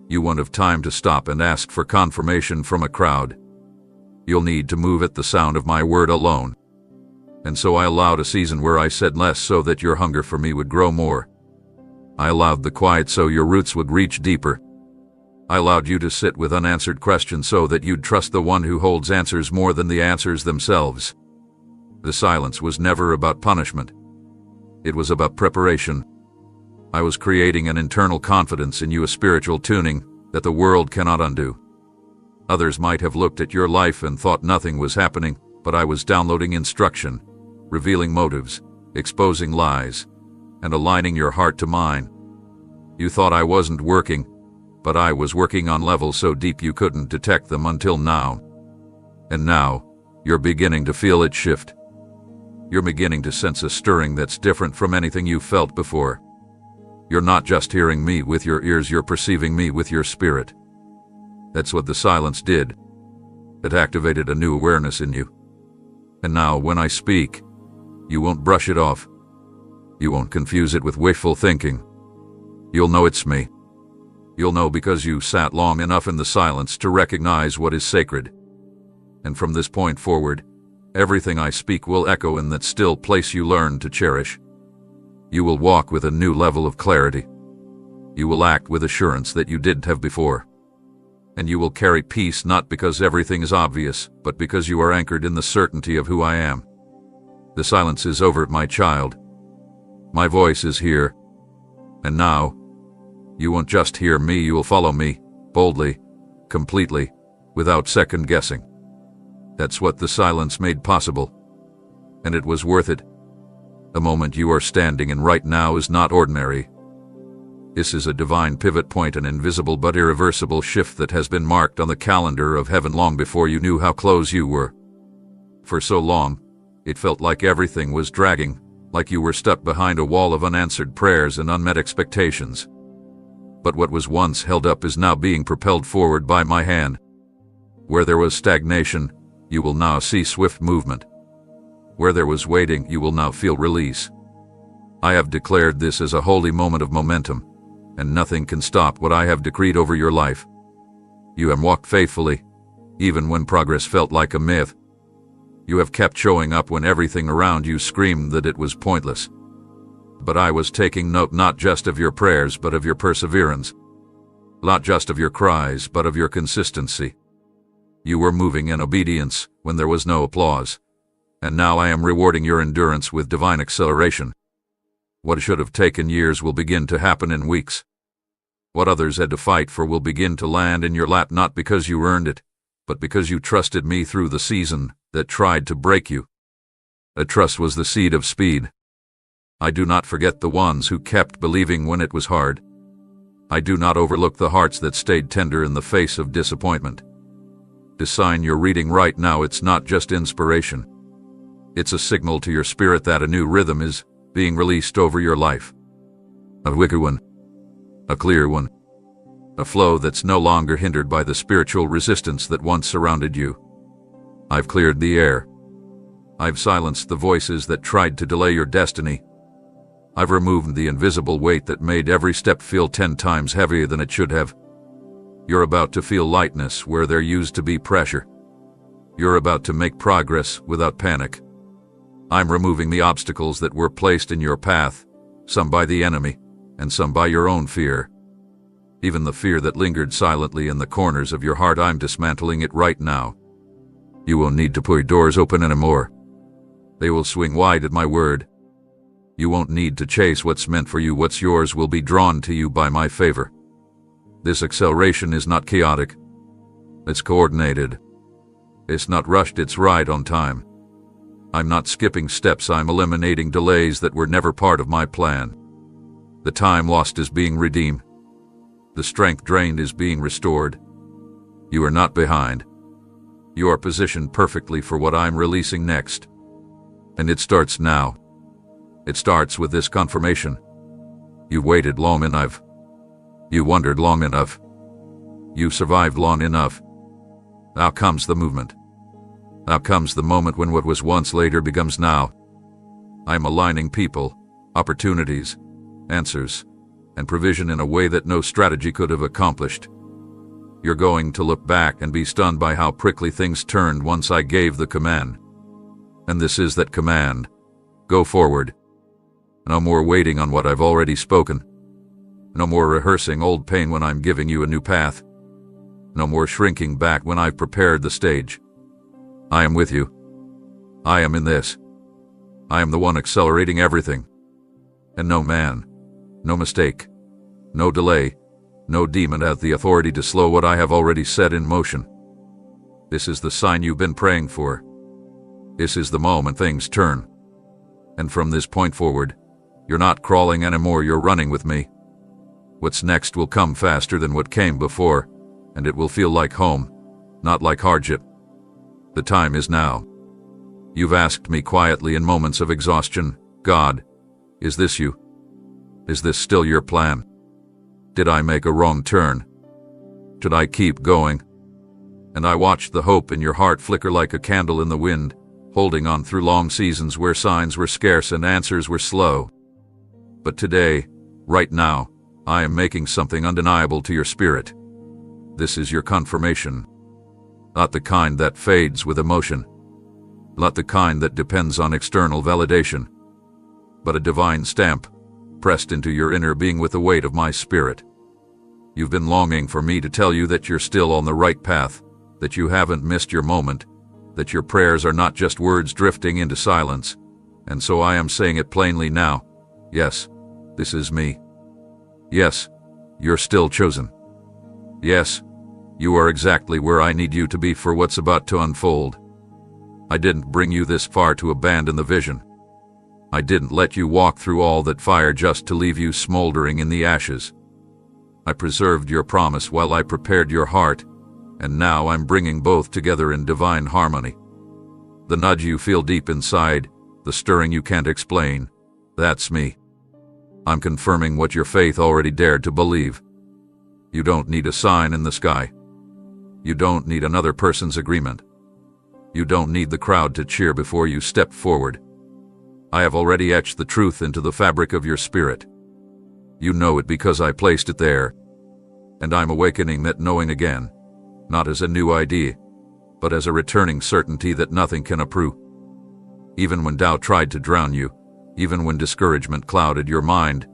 [SPEAKER 1] you won't have time to stop and ask for confirmation from a crowd. You'll need to move at the sound of my word alone. And so I allowed a season where I said less so that your hunger for me would grow more. I allowed the quiet so your roots would reach deeper. I allowed you to sit with unanswered questions so that you'd trust the one who holds answers more than the answers themselves. The silence was never about punishment. It was about preparation. I was creating an internal confidence in you, a spiritual tuning that the world cannot undo. Others might have looked at your life and thought nothing was happening, but I was downloading instruction, revealing motives, exposing lies, and aligning your heart to mine. You thought I wasn't working, but I was working on levels so deep you couldn't detect them until now. And now, you're beginning to feel it shift. You're beginning to sense a stirring that's different from anything you felt before. You're not just hearing me with your ears, you're perceiving me with your spirit. That's what the silence did. It activated a new awareness in you. And now, when I speak, you won't brush it off. You won't confuse it with wishful thinking. You'll know it's me. You'll know because you sat long enough in the silence to recognize what is sacred. And from this point forward, everything I speak will echo in that still place you learned to cherish. You will walk with a new level of clarity. You will act with assurance that you didn't have before. And you will carry peace not because everything is obvious, but because you are anchored in the certainty of who I am. The silence is over, my child. My voice is here. And now, you won't just hear me, you will follow me, boldly, completely, without second guessing. That's what the silence made possible. And it was worth it. The moment you are standing in right now is not ordinary. This is a divine pivot point, an invisible but irreversible shift that has been marked on the calendar of heaven long before you knew how close you were. For so long, it felt like everything was dragging, like you were stuck behind a wall of unanswered prayers and unmet expectations. But what was once held up is now being propelled forward by my hand. Where there was stagnation, you will now see swift movement. Where there was waiting, you will now feel release. I have declared this as a holy moment of momentum, and nothing can stop what I have decreed over your life. You have walked faithfully, even when progress felt like a myth. You have kept showing up when everything around you screamed that it was pointless. But I was taking note not just of your prayers, but of your perseverance. Not just of your cries, but of your consistency. You were moving in obedience when there was no applause. And now I am rewarding your endurance with divine acceleration. What should have taken years will begin to happen in weeks. What others had to fight for will begin to land in your lap, not because you earned it, but because you trusted me through the season that tried to break you. That trust was the seed of speed. I do not forget the ones who kept believing when it was hard. I do not overlook the hearts that stayed tender in the face of disappointment. The sign you're reading right now, it's not just inspiration. It's a signal to your spirit that a new rhythm is being released over your life. A wicked one. A clear one. A flow that's no longer hindered by the spiritual resistance that once surrounded you. I've cleared the air. I've silenced the voices that tried to delay your destiny. I've removed the invisible weight that made every step feel 10 times heavier than it should have. You're about to feel lightness where there used to be pressure. You're about to make progress without panic. I'm removing the obstacles that were placed in your path, some by the enemy, and some by your own fear. Even the fear that lingered silently in the corners of your heart, I'm dismantling it right now. You won't need to pull your doors open anymore. They will swing wide at my word. You won't need to chase what's meant for you. What's yours will be drawn to you by my favor. This acceleration is not chaotic. It's coordinated. It's not rushed, it's right on time. I'm not skipping steps, I'm eliminating delays that were never part of my plan. The time lost is being redeemed. The strength drained is being restored. You are not behind. You are positioned perfectly for what I'm releasing next. And it starts now. It starts with this confirmation. You waited long enough. You wondered long enough. You survived long enough. Now comes the movement. Now comes the moment when what was once later becomes now. I'm aligning people, opportunities, answers, and provision in a way that no strategy could have accomplished. You're going to look back and be stunned by how quickly things turned once I gave the command. And this is that command. Go forward. No more waiting on what I've already spoken. No more rehearsing old pain when I'm giving you a new path. No more shrinking back when I've prepared the stage. I am with you. I am in this. I am the one accelerating everything. And no man, no mistake, no delay, no demon has the authority to slow what I have already set in motion. This is the sign you've been praying for. This is the moment things turn. And from this point forward, you're not crawling anymore, you're running with me. What's next will come faster than what came before, and it will feel like home, not like hardship. The time is now. You've asked me quietly in moments of exhaustion, God, is this you? Is this still your plan? Did I make a wrong turn? Should I keep going? And I watched the hope in your heart flicker like a candle in the wind, holding on through long seasons where signs were scarce and answers were slow. But today, right now, I am making something undeniable to your spirit. This is your confirmation. Not the kind that fades with emotion. Not the kind that depends on external validation. But a divine stamp, pressed into your inner being with the weight of my spirit. You've been longing for me to tell you that you're still on the right path, that you haven't missed your moment, that your prayers are not just words drifting into silence. And so I am saying it plainly now. Yes, this is me. Yes, you're still chosen. Yes, you are exactly where I need you to be for what's about to unfold. I didn't bring you this far to abandon the vision. I didn't let you walk through all that fire just to leave you smoldering in the ashes. I preserved your promise while I prepared your heart, and now I'm bringing both together in divine harmony. The nudge you feel deep inside, the stirring you can't explain, that's me. I'm confirming what your faith already dared to believe. You don't need a sign in the sky. You don't need another person's agreement. You don't need the crowd to cheer before you step forward. I have already etched the truth into the fabric of your spirit. You know it because I placed it there. And I'm awakening that knowing again, not as a new idea, but as a returning certainty that nothing can uproot. Even when doubt tried to drown you, even when discouragement clouded your mind,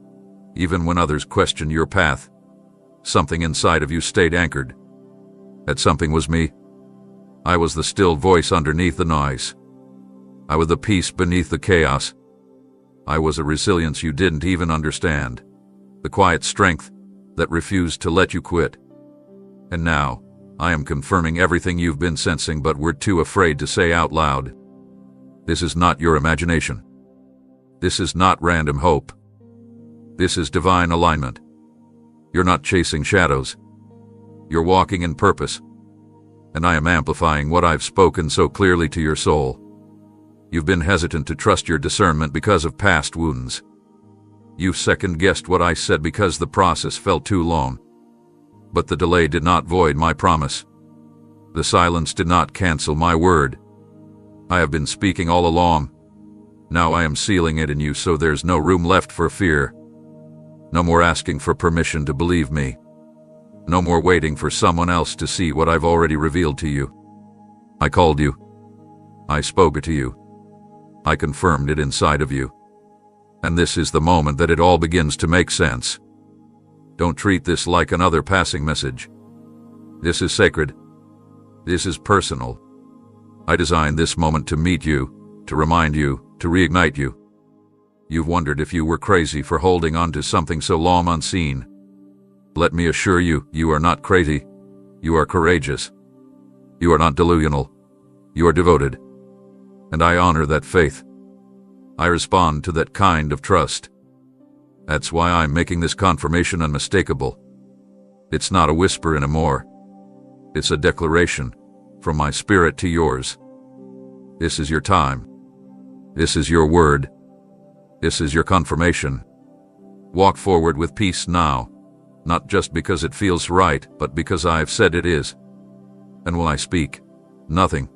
[SPEAKER 1] even when others questioned your path, something inside of you stayed anchored. That something was me. I was the still voice underneath the noise. I was the peace beneath the chaos. I was a resilience you didn't even understand. The quiet strength that refused to let you quit. And now, I am confirming everything you've been sensing but were too afraid to say out loud. This is not your imagination. This is not random hope. This is divine alignment. You're not chasing shadows. You're walking in purpose. And I am amplifying what I've spoken so clearly to your soul. You've been hesitant to trust your discernment because of past wounds. You've second-guessed what I said because the process felt too long. But the delay did not void my promise. The silence did not cancel my word. I have been speaking all along. Now I am sealing it in you so there's no room left for fear. No more asking for permission to believe me. No more waiting for someone else to see what I've already revealed to you. I called you. I spoke it to you. I confirmed it inside of you. And this is the moment that it all begins to make sense. Don't treat this like another passing message. This is sacred. This is personal. I designed this moment to meet you, to remind you, to reignite you. You've wondered if you were crazy for holding on to something so long unseen. Let me assure you, you are not crazy. You are courageous. You are not delusional. You are devoted. And I honor that faith. I respond to that kind of trust. That's why I'm making this confirmation unmistakable. It's not a whisper anymore. It's a declaration from my spirit to yours. This is your time. This is your word. This is your confirmation. Walk forward with peace now, not just because it feels right, but because I've said it is. And when I speak, nothing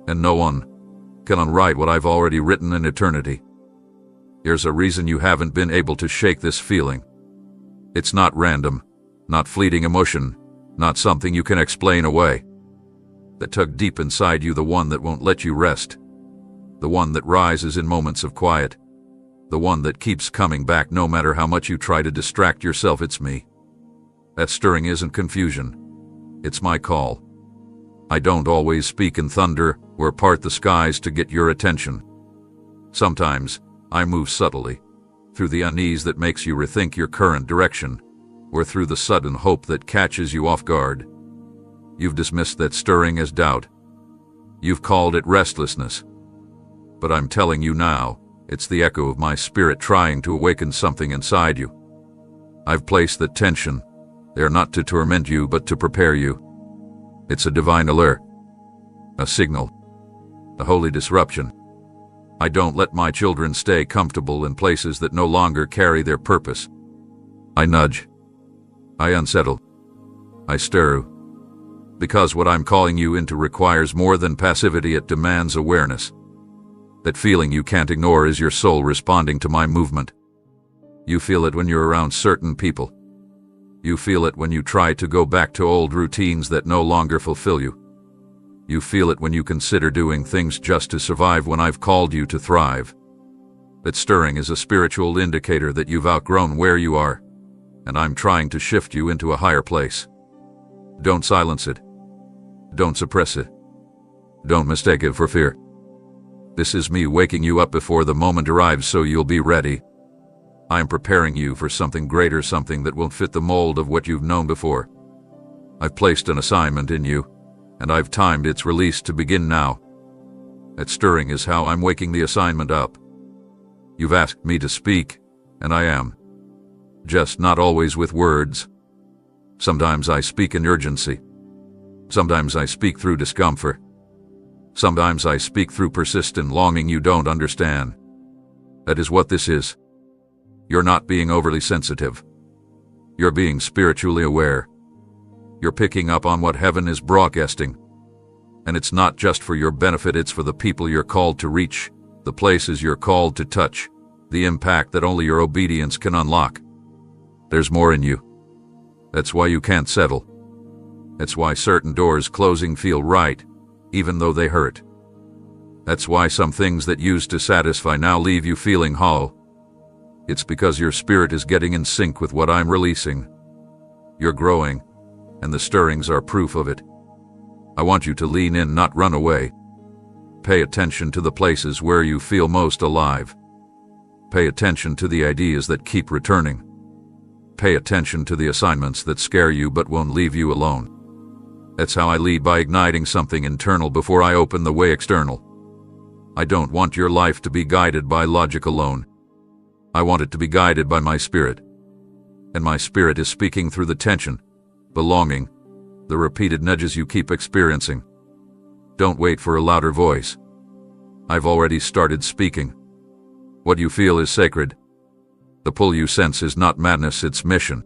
[SPEAKER 1] and no one can unwrite what I've already written in eternity. There's a reason you haven't been able to shake this feeling. It's not random, not fleeting emotion, not something you can explain away. The tug deep inside you, the one that won't let you rest, the one that rises in moments of quiet, the one that keeps coming back no matter how much you try to distract yourself. It's me. That stirring isn't confusion. It's my call. I don't always speak in thunder or part the skies to get your attention. Sometimes I move subtly, through the unease that makes you rethink your current direction, or through the sudden hope that catches you off guard. You've dismissed that stirring as doubt. You've called it restlessness. But I'm telling you now, it's the echo of my spirit trying to awaken something inside you. I've placed that tension there not to torment you, but to prepare you. It's a divine alert, a signal, a holy disruption. I don't let my children stay comfortable in places that no longer carry their purpose. I nudge. I unsettle. I stir. Because what I'm calling you into requires more than passivity. It demands awareness. That feeling you can't ignore is your soul responding to my movement. You feel it when you're around certain people. You feel it when you try to go back to old routines that no longer fulfill you. You feel it when you consider doing things just to survive when I've called you to thrive. That stirring is a spiritual indicator that you've outgrown where you are, and I'm trying to shift you into a higher place. Don't silence it. Don't suppress it. Don't mistake it for fear. This is me waking you up before the moment arrives so you'll be ready. I am preparing you for something greater, something that won't fit the mold of what you've known before. I've placed an assignment in you, and I've timed its release to begin now. That stirring is how I'm waking the assignment up. You've asked me to speak, and I am. Just not always with words. Sometimes I speak in urgency. Sometimes I speak through discomfort. Sometimes I speak through persistent longing you don't understand. That is what this is. You're not being overly sensitive. You're being spiritually aware. You're picking up on what heaven is broadcasting. And it's not just for your benefit, it's for the people you're called to reach, the places you're called to touch, the impact that only your obedience can unlock. There's more in you. That's why you can't settle. That's why certain doors closing feel right, even though they hurt. That's why some things that used to satisfy now leave you feeling hollow. It's because your spirit is getting in sync with what I'm releasing. You're growing, and the stirrings are proof of it. I want you to lean in, not run away. Pay attention to the places where you feel most alive. Pay attention to the ideas that keep returning. Pay attention to the assignments that scare you but won't leave you alone. That's how I lead, by igniting something internal before I open the way external. I don't want your life to be guided by logic alone. I want it to be guided by my spirit. And my spirit is speaking through the tension, belonging, the repeated nudges you keep experiencing. Don't wait for a louder voice. I've already started speaking. What you feel is sacred. The pull you sense is not madness, it's mission.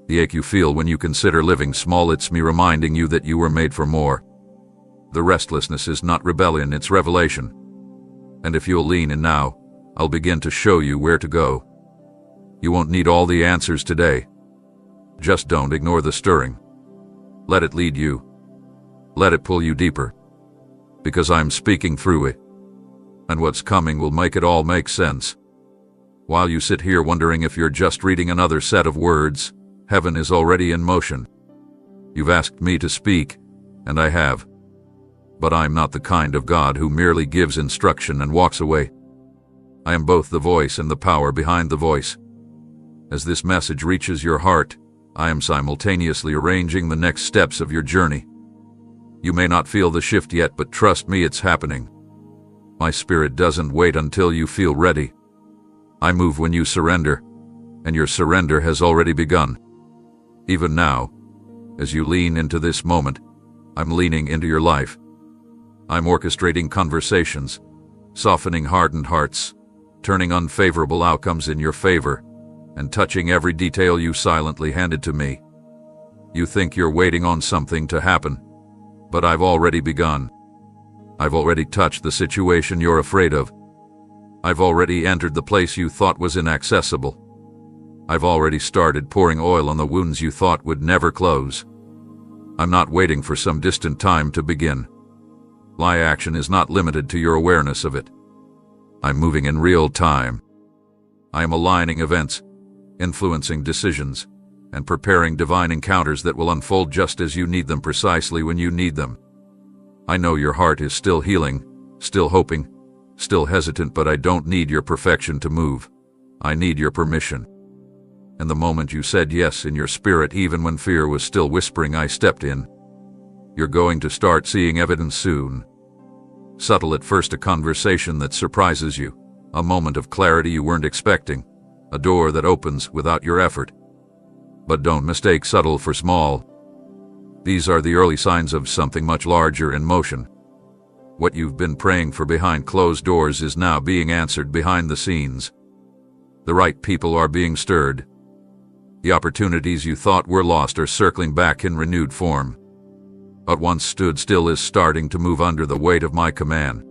[SPEAKER 1] The ache you feel when you consider living small, it's me reminding you that you were made for more. The restlessness is not rebellion, it's revelation. And if you'll lean in now, I'll begin to show you where to go. You won't need all the answers today. Just don't ignore the stirring. Let it lead you. Let it pull you deeper. Because I'm speaking through it. And what's coming will make it all make sense. While you sit here wondering if you're just reading another set of words, heaven is already in motion. You've asked me to speak, and I have. But I'm not the kind of God who merely gives instruction and walks away. I am both the voice and the power behind the voice. As this message reaches your heart, I am simultaneously arranging the next steps of your journey. You may not feel the shift yet, but trust me, it's happening. My spirit doesn't wait until you feel ready. I move when you surrender, and your surrender has already begun. Even now, as you lean into this moment, I'm leaning into your life. I'm orchestrating conversations, softening hardened hearts, turning unfavorable outcomes in your favor, and touching every detail you silently handed to me. You think you're waiting on something to happen, but I've already begun. I've already touched the situation you're afraid of. I've already entered the place you thought was inaccessible. I've already started pouring oil on the wounds you thought would never close. I'm not waiting for some distant time to begin. My action is not limited to your awareness of it. I'm moving in real time. I am aligning events, influencing decisions, and preparing divine encounters that will unfold just as you need them, precisely when you need them. I know your heart is still healing, still hoping, still hesitant, but I don't need your perfection to move. I need your permission. And the moment you said yes in your spirit, even when fear was still whispering, I stepped in. You're going to start seeing evidence soon. Subtle at first, a conversation that surprises you, a moment of clarity you weren't expecting, a door that opens without your effort. But don't mistake subtle for small. These are the early signs of something much larger in motion. What you've been praying for behind closed doors is now being answered behind the scenes. The right people are being stirred. The opportunities you thought were lost are circling back in renewed form. What once stood still is starting to move under the weight of my command.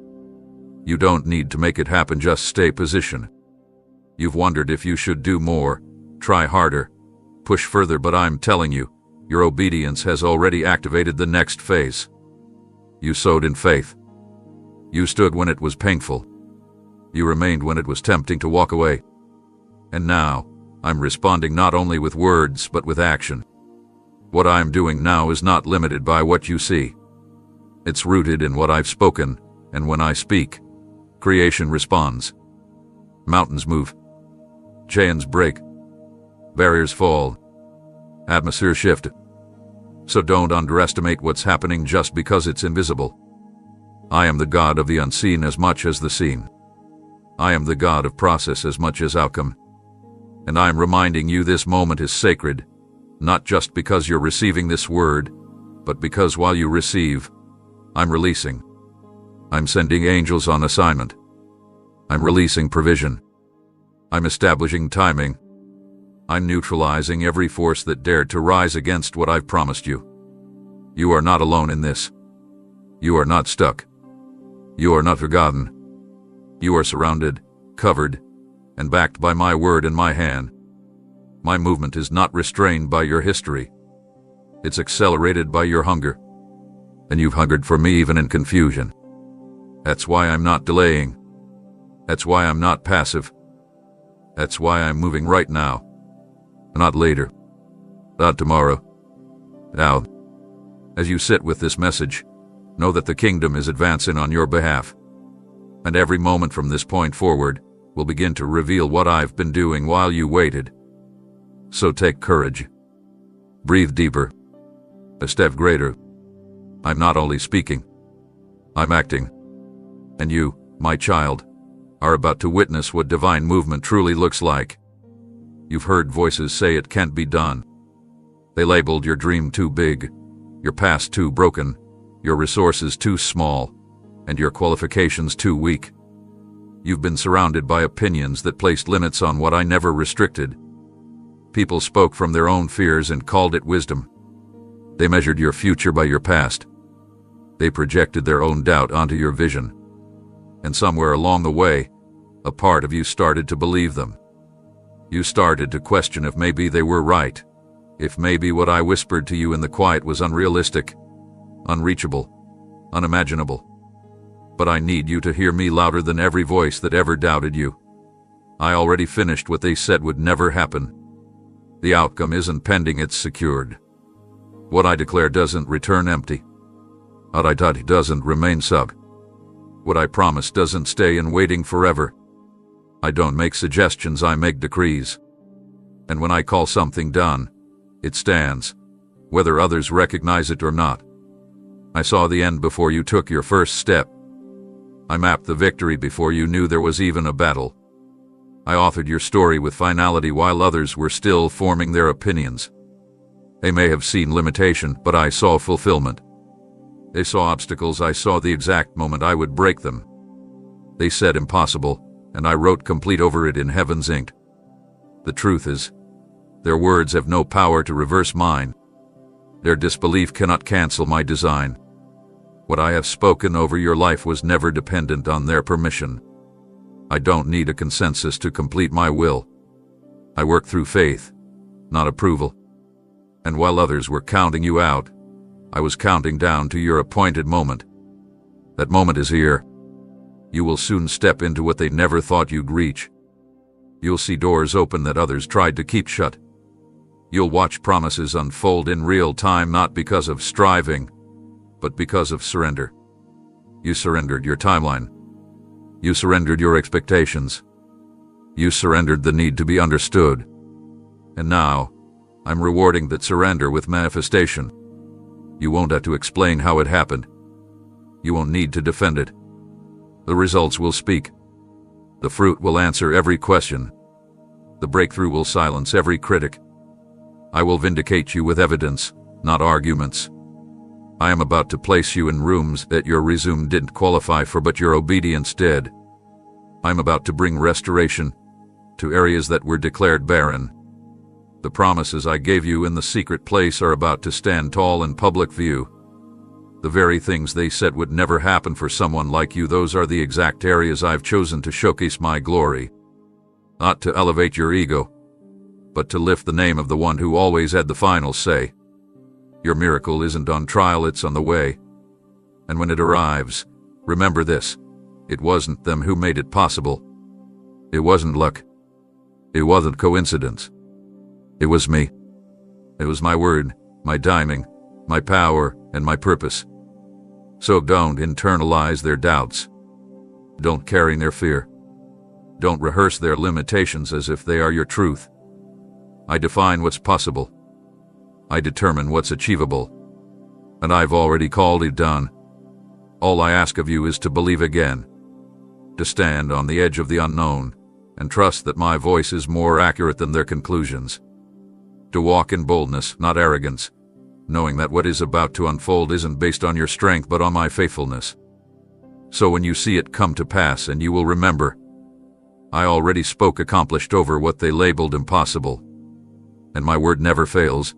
[SPEAKER 1] You don't need to make it happen, just stay positioned. You've wondered if you should do more, try harder, push further, but I'm telling you, your obedience has already activated the next phase. You sowed in faith. You stood when it was painful. You remained when it was tempting to walk away. And now, I'm responding not only with words but with action. What I'm doing now is not limited by what you see. It's rooted in what I've spoken, and when I speak, creation responds. Mountains move. Chains break. Barriers fall. Atmospheres shift. So don't underestimate what's happening just because it's invisible. I am the God of the unseen as much as the seen. I am the God of process as much as outcome. And I'm reminding you this moment is sacred, not just because you're receiving this word, but because while you receive, I'm releasing. I'm sending angels on assignment. I'm releasing provision. I'm establishing timing. I'm neutralizing every force that dared to rise against what I've promised you. You are not alone in this. You are not stuck. You are not forgotten. You are surrounded, covered, and backed by my word in my hand. My movement is not restrained by your history. It's accelerated by your hunger. And you've hungered for me even in confusion. That's why I'm not delaying. That's why I'm not passive. That's why I'm moving right now. Not later. Not tomorrow. Now, as you sit with this message, know that the kingdom is advancing on your behalf. And every moment from this point forward will begin to reveal what I've been doing while you waited. So take courage. Breathe deeper. A step greater. I'm not only speaking, I'm acting. And you, my child, are about to witness what divine movement truly looks like. You've heard voices say it can't be done. They labeled your dream too big, your past too broken, your resources too small, and your qualifications too weak. You've been surrounded by opinions that placed limits on what I never restricted. People spoke from their own fears and called it wisdom. They measured your future by your past. They projected their own doubt onto your vision. And somewhere along the way, a part of you started to believe them. You started to question if maybe they were right, if maybe what I whispered to you in the quiet was unrealistic, unreachable, unimaginable. But I need you to hear me louder than every voice that ever doubted you. I already finished what they said would never happen. The outcome isn't pending, it's secured. What I declare doesn't return empty. What I taught doesn't remain sub. What I promise doesn't stay in waiting forever. I don't make suggestions, I make decrees. And when I call something done, it stands, whether others recognize it or not. I saw the end before you took your first step. I mapped the victory before you knew there was even a battle. I authored your story with finality while others were still forming their opinions. They may have seen limitation, but I saw fulfillment. They saw obstacles, I saw the exact moment I would break them. They said impossible, and I wrote complete over it in heaven's ink. The truth is, their words have no power to reverse mine. Their disbelief cannot cancel my design. What I have spoken over your life was never dependent on their permission. I don't need a consensus to complete my will. I work through faith, not approval. And while others were counting you out, I was counting down to your appointed moment. That moment is here. You will soon step into what they never thought you'd reach. You'll see doors open that others tried to keep shut. You'll watch promises unfold in real time, not because of striving, but because of surrender. You surrendered your timeline. You surrendered your expectations. You surrendered the need to be understood. And now, I'm rewarding that surrender with manifestation. You won't have to explain how it happened. You won't need to defend it. The results will speak. The fruit will answer every question. The breakthrough will silence every critic. I will vindicate you with evidence, not arguments. I am about to place you in rooms that your resume didn't qualify for, but your obedience did. I'm about to bring restoration to areas that were declared barren. The promises I gave you in the secret place are about to stand tall in public view. The very things they said would never happen for someone like you, those are the exact areas I've chosen to showcase my glory. Not to elevate your ego, but to lift the name of the one who always had the final say. Your miracle isn't on trial, it's on the way. And when it arrives, remember this: it wasn't them who made it possible. It wasn't luck. It wasn't coincidence. It was me. It was my word, my timing, my power, and my purpose. So don't internalize their doubts. Don't carry their fear. Don't rehearse their limitations as if they are your truth. I define what's possible. I determine what's achievable. And I've already called it done. All I ask of you is to believe again, to stand on the edge of the unknown, and trust that my voice is more accurate than their conclusions. To walk in boldness, not arrogance, knowing that what is about to unfold isn't based on your strength but on my faithfulness. So when you see it come to pass, and you will remember, I already spoke accomplished over what they labeled impossible. And my word never fails.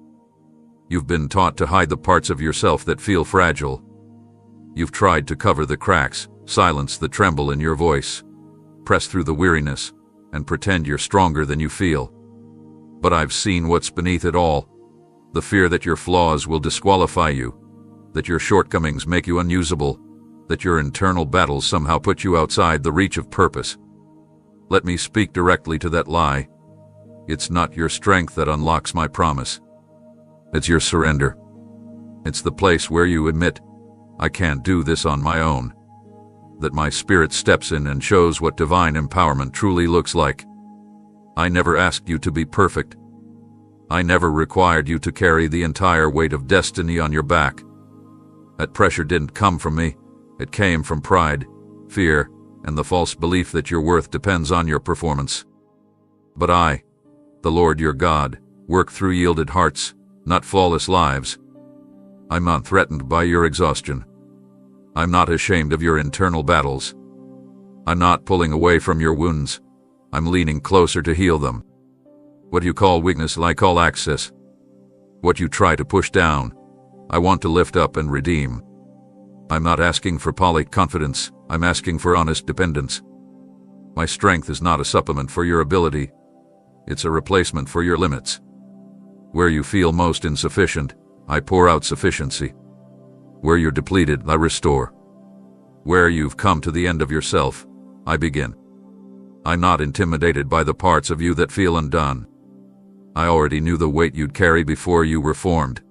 [SPEAKER 1] You've been taught to hide the parts of yourself that feel fragile. You've tried to cover the cracks, silence the tremble in your voice, press through the weariness, and pretend you're stronger than you feel. But I've seen what's beneath it all. The fear that your flaws will disqualify you, that your shortcomings make you unusable, that your internal battles somehow put you outside the reach of purpose. Let me speak directly to that lie. It's not your strength that unlocks my promise. It's your surrender. It's the place where you admit, I can't do this on my own. That my spirit steps in and shows what divine empowerment truly looks like. I never asked you to be perfect. I never required you to carry the entire weight of destiny on your back. That pressure didn't come from me. It came from pride, fear, and the false belief that your worth depends on your performance. But I, the Lord your God, work through yielded hearts, not flawless lives. I'm not threatened by your exhaustion. I'm not ashamed of your internal battles. I'm not pulling away from your wounds. I'm leaning closer to heal them. What you call weakness, I call access. What you try to push down, I want to lift up and redeem. I'm not asking for polished confidence, I'm asking for honest dependence. My strength is not a supplement for your ability. It's a replacement for your limits. Where you feel most insufficient, I pour out sufficiency. Where you're depleted, I restore. Where you've come to the end of yourself, I begin. I'm not intimidated by the parts of you that feel undone. I already knew the weight you'd carry before you were formed.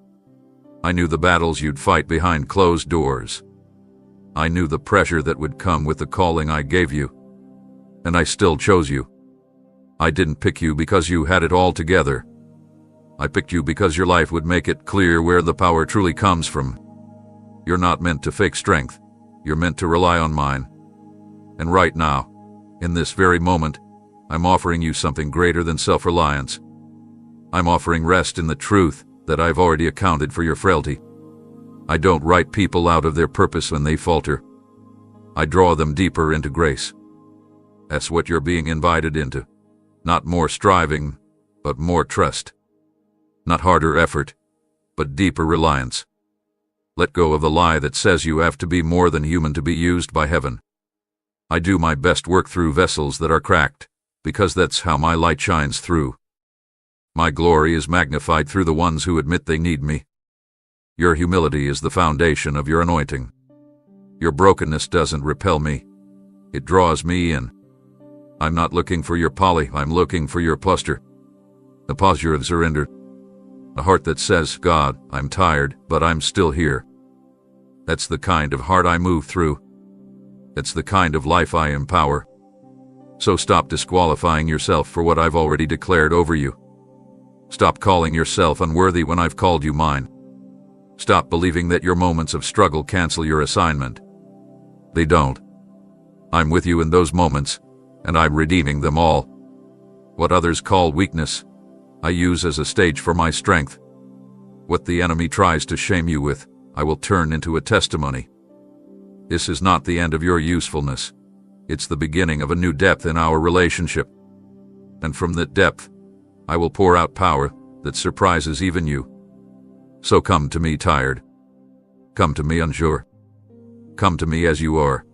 [SPEAKER 1] I knew the battles you'd fight behind closed doors. I knew the pressure that would come with the calling I gave you. And I still chose you. I didn't pick you because you had it all together. I picked you because your life would make it clear where the power truly comes from. You're not meant to fake strength. You're meant to rely on mine. And right now, in this very moment, I'm offering you something greater than self-reliance. I'm offering rest in the truth that I've already accounted for your frailty. I don't write people out of their purpose when they falter. I draw them deeper into grace. That's what you're being invited into. Not more striving, but more trust. Not harder effort, but deeper reliance. Let go of the lie that says you have to be more than human to be used by heaven. I do my best work through vessels that are cracked, because that's how my light shines through. My glory is magnified through the ones who admit they need me. Your humility is the foundation of your anointing. Your brokenness doesn't repel me. It draws me in. I'm not looking for your poly, I'm looking for your posture. The posture of surrender. A heart that says, God, I'm tired, but I'm still here. That's the kind of heart I move through. That's the kind of life I empower. So stop disqualifying yourself for what I've already declared over you. Stop calling yourself unworthy when I've called you mine. Stop believing that your moments of struggle cancel your assignment. They don't. I'm with you in those moments, and I'm redeeming them all. What others call weakness, I use as a stage for my strength. What the enemy tries to shame you with, I will turn into a testimony. This is not the end of your usefulness. It's the beginning of a new depth in our relationship. And from that depth, I will pour out power that surprises even you. So come to me tired. Come to me unsure. Come to me as you are.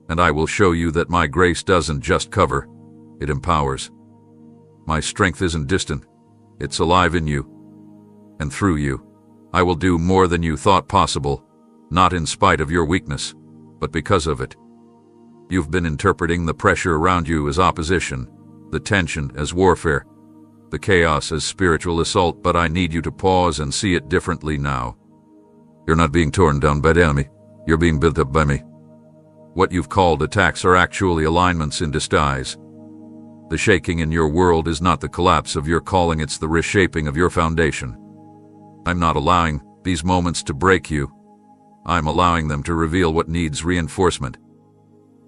[SPEAKER 1] And I will show you that my grace doesn't just cover, it empowers. My strength isn't distant, it's alive in you. And through you, I will do more than you thought possible, not in spite of your weakness, but because of it. You've been interpreting the pressure around you as opposition, the tension as warfare, the chaos as spiritual assault, but I need you to pause and see it differently now. You're not being torn down by the enemy, you're being built up by me. What you've called attacks are actually alignments in disguise. The shaking in your world is not the collapse of your calling, it's the reshaping of your foundation. I'm not allowing these moments to break you. I'm allowing them to reveal what needs reinforcement.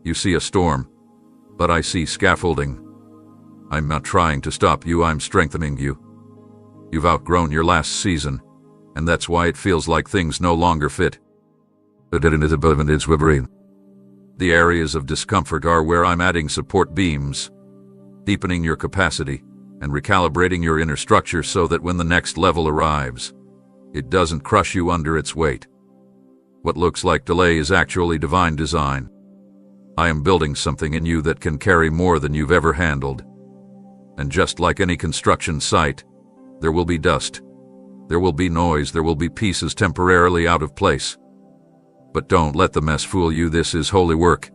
[SPEAKER 1] You see a storm, but I see scaffolding. I'm not trying to stop you, I'm strengthening you. You've outgrown your last season, and that's why it feels like things no longer fit. The areas of discomfort are where I'm adding support beams, deepening your capacity, and recalibrating your inner structure so that when the next level arrives, it doesn't crush you under its weight. What looks like delay is actually divine design. I am building something in you that can carry more than you've ever handled. And just like any construction site, there will be dust. There will be noise, there will be pieces temporarily out of place. But don't let the mess fool you, this is holy work.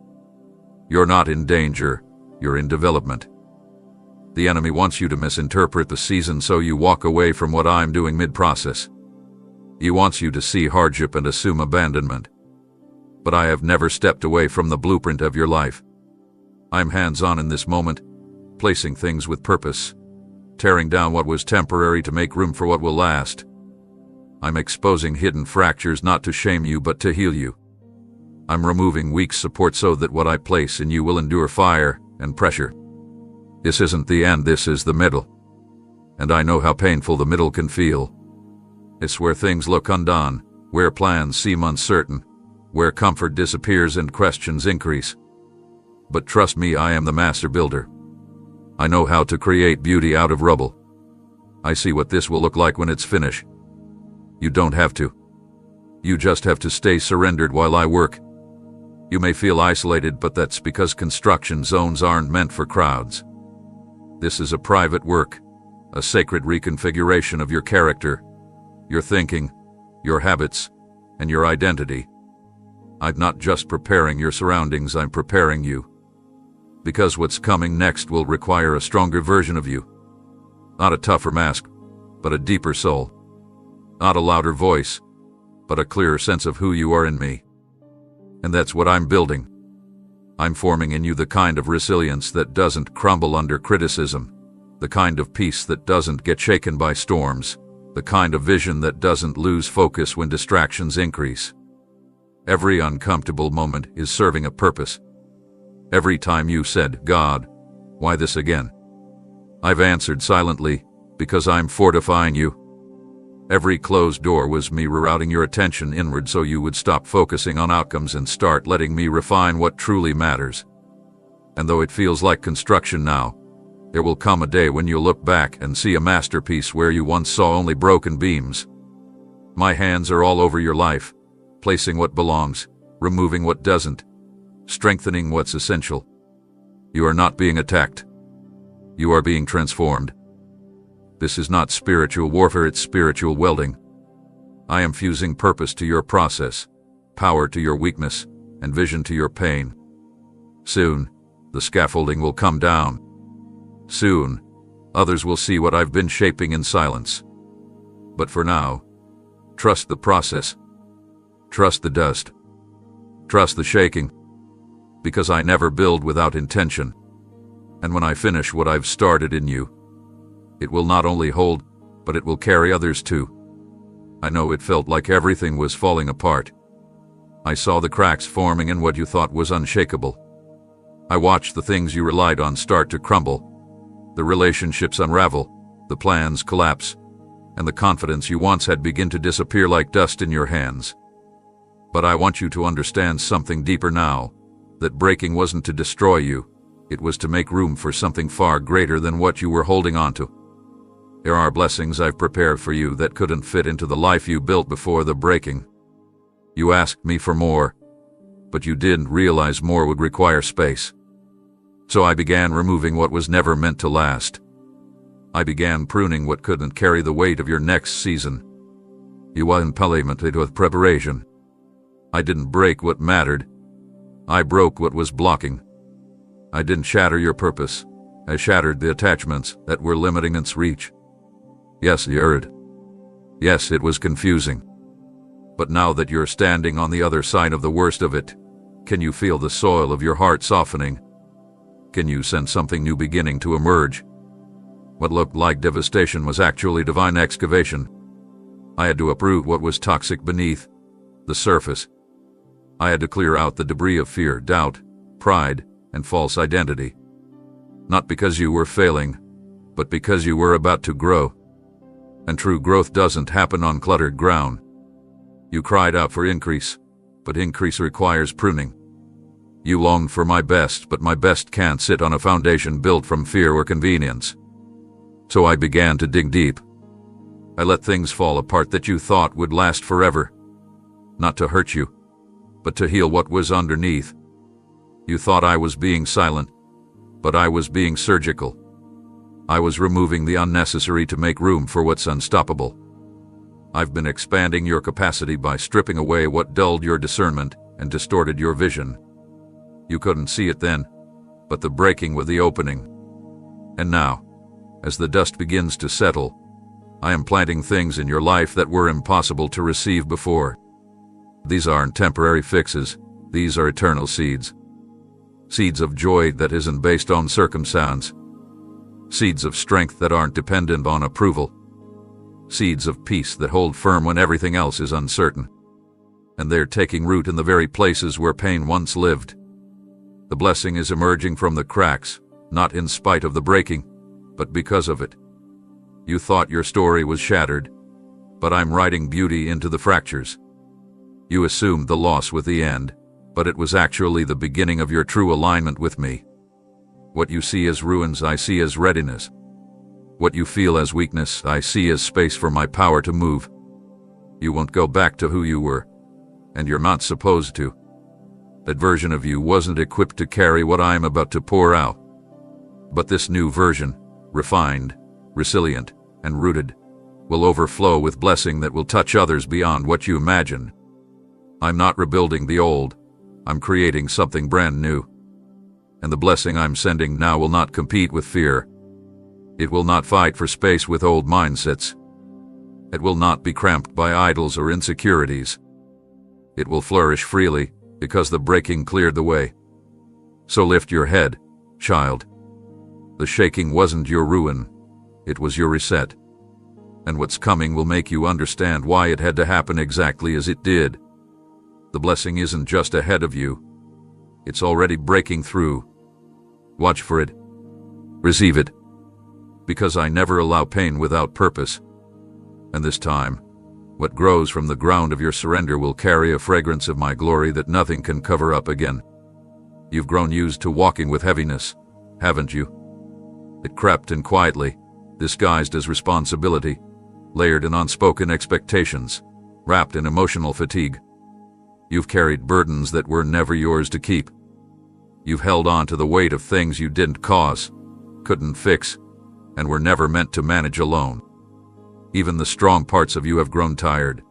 [SPEAKER 1] You're not in danger, you're in development. The enemy wants you to misinterpret the season so you walk away from what I'm doing mid-process. He wants you to see hardship and assume abandonment. But I have never stepped away from the blueprint of your life. I'm hands-on in this moment, placing things with purpose, tearing down what was temporary to make room for what will last. I'm exposing hidden fractures not to shame you but to heal you. I'm removing weak support so that what I place in you will endure fire and pressure. This isn't the end, this is the middle. And I know how painful the middle can feel. It's where things look undone, where plans seem uncertain, where comfort disappears and questions increase. But trust me, I am the master builder. I know how to create beauty out of rubble. I see what this will look like when it's finished. You don't have to. You just have to stay surrendered while I work. You may feel isolated, but that's because construction zones aren't meant for crowds. This is a private work, a sacred reconfiguration of your character, your thinking, your habits, and your identity. I'm not just preparing your surroundings, I'm preparing you. Because what's coming next will require a stronger version of you. Not a tougher mask, but a deeper soul. Not a louder voice, but a clearer sense of who you are in me. And that's what I'm building. I'm forming in you the kind of resilience that doesn't crumble under criticism, the kind of peace that doesn't get shaken by storms, the kind of vision that doesn't lose focus when distractions increase. Every uncomfortable moment is serving a purpose. Every time you said, "God, why this again?" I've answered silently, "Because I'm fortifying you." Every closed door was me rerouting your attention inward so you would stop focusing on outcomes and start letting me refine what truly matters. And though it feels like construction now, there will come a day when you'll look back and see a masterpiece where you once saw only broken beams. My hands are all over your life, placing what belongs, removing what doesn't, strengthening what's essential. You are not being attacked. You are being transformed. This is not spiritual warfare, it's spiritual welding. I am fusing purpose to your process, power to your weakness, and vision to your pain. Soon, the scaffolding will come down. Soon, others will see what I've been shaping in silence. But for now, trust the process. Trust the dust. Trust the shaking. Because I never build without intention. And when I finish what I've started in you, it will not only hold, but it will carry others too. I know it felt like everything was falling apart. I saw the cracks forming in what you thought was unshakable. I watched the things you relied on start to crumble, the relationships unravel, the plans collapse, and the confidence you once had begin to disappear like dust in your hands. But I want you to understand something deeper now, that breaking wasn't to destroy you, it was to make room for something far greater than what you were holding on to. There are blessings I've prepared for you that couldn't fit into the life you built before the breaking. You asked me for more, but you didn't realize more would require space. So I began removing what was never meant to last. I began pruning what couldn't carry the weight of your next season. You were implemented with preparation. I didn't break what mattered. I broke what was blocking. I didn't shatter your purpose. I shattered the attachments that were limiting its reach. Yes, you heard. Yes, it was confusing. But now that you're standing on the other side of the worst of it, can you feel the soil of your heart softening? Can you sense something new beginning to emerge? What looked like devastation was actually divine excavation. I had to uproot what was toxic beneath the surface. I had to clear out the debris of fear, doubt, pride, and false identity. Not because you were failing, but because you were about to grow. And true growth doesn't happen on cluttered ground. You cried out for increase, but increase requires pruning. You longed for my best, but my best can't sit on a foundation built from fear or convenience. So I began to dig deep. I let things fall apart that you thought would last forever. Not to hurt you, but to heal what was underneath. You thought I was being silent, but I was being surgical. I was removing the unnecessary to make room for what's unstoppable. I've been expanding your capacity by stripping away what dulled your discernment and distorted your vision. You couldn't see it then, but the breaking was the opening. And now, as the dust begins to settle, I am planting things in your life that were impossible to receive before. These aren't temporary fixes, these are eternal seeds. Seeds of joy that isn't based on circumstance. Seeds of strength that aren't dependent on approval. Seeds of peace that hold firm when everything else is uncertain. And they're taking root in the very places where pain once lived. The blessing is emerging from the cracks, not in spite of the breaking, but because of it. You thought your story was shattered, but I'm writing beauty into the fractures. You assumed the loss was the end, but it was actually the beginning of your true alignment with me. What you see as ruins, I see as readiness. What you feel as weakness, I see as space for my power to move. You won't go back to who you were, and you're not supposed to. That version of you wasn't equipped to carry what I'm about to pour out. But this new version, refined, resilient, and rooted, will overflow with blessing that will touch others beyond what you imagine. I'm not rebuilding the old, I'm creating something brand new. And the blessing I'm sending now will not compete with fear. It will not fight for space with old mindsets. It will not be cramped by idols or insecurities. It will flourish freely, because the breaking cleared the way. So lift your head, child. The shaking wasn't your ruin, it was your reset. And what's coming will make you understand why it had to happen exactly as it did. The blessing isn't just ahead of you. It's already breaking through. Watch for it. Receive it. Because I never allow pain without purpose. And this time, what grows from the ground of your surrender will carry a fragrance of my glory that nothing can cover up again. You've grown used to walking with heaviness, haven't you? It crept in quietly, disguised as responsibility, layered in unspoken expectations, wrapped in emotional fatigue. You've carried burdens that were never yours to keep. You've held on to the weight of things you didn't cause, couldn't fix, and were never meant to manage alone. Even the strong parts of you have grown tired.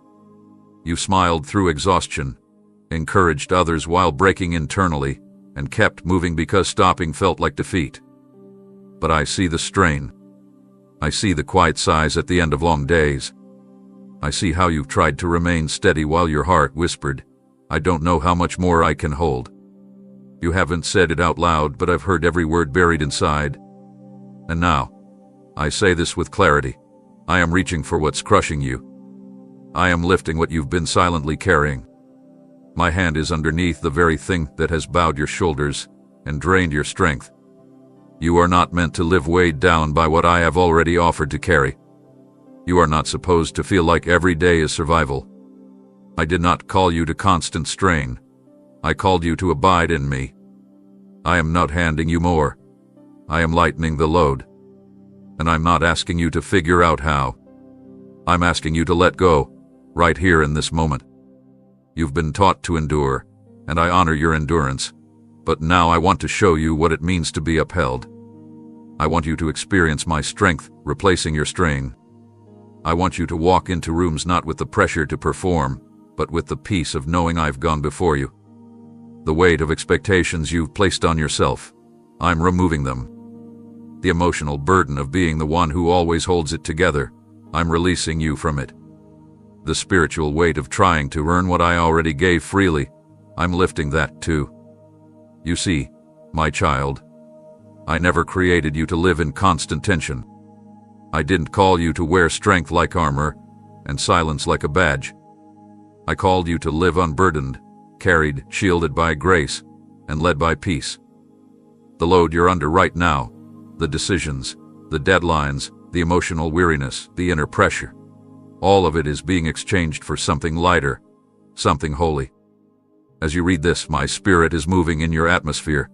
[SPEAKER 1] You smiled through exhaustion, encouraged others while breaking internally, and kept moving because stopping felt like defeat. But I see the strain. I see the quiet sighs at the end of long days. I see how you've tried to remain steady while your heart whispered, "I don't know how much more I can hold." You haven't said it out loud, but I've heard every word buried inside. And now, I say this with clarity. I am reaching for what's crushing you. I am lifting what you've been silently carrying. My hand is underneath the very thing that has bowed your shoulders and drained your strength. You are not meant to live weighed down by what I have already offered to carry. You are not supposed to feel like every day is survival. I did not call you to constant strain. I called you to abide in me. I am not handing you more. I am lightening the load. And I'm not asking you to figure out how. I'm asking you to let go, right here in this moment. You've been taught to endure, and I honor your endurance. But now I want to show you what it means to be upheld. I want you to experience my strength replacing your strain. I want you to walk into rooms not with the pressure to perform, but with the peace of knowing I've gone before you. The weight of expectations you've placed on yourself, I'm removing them. The emotional burden of being the one who always holds it together, I'm releasing you from it. The spiritual weight of trying to earn what I already gave freely, I'm lifting that too. You see, my child, I never created you to live in constant tension. I didn't call you to wear strength like armor and silence like a badge. I called you to live unburdened, carried, shielded by grace, and led by peace. The load you're under right now, the decisions, the deadlines, the emotional weariness, the inner pressure, all of it is being exchanged for something lighter, something holy. As you read this, my spirit is moving in your atmosphere.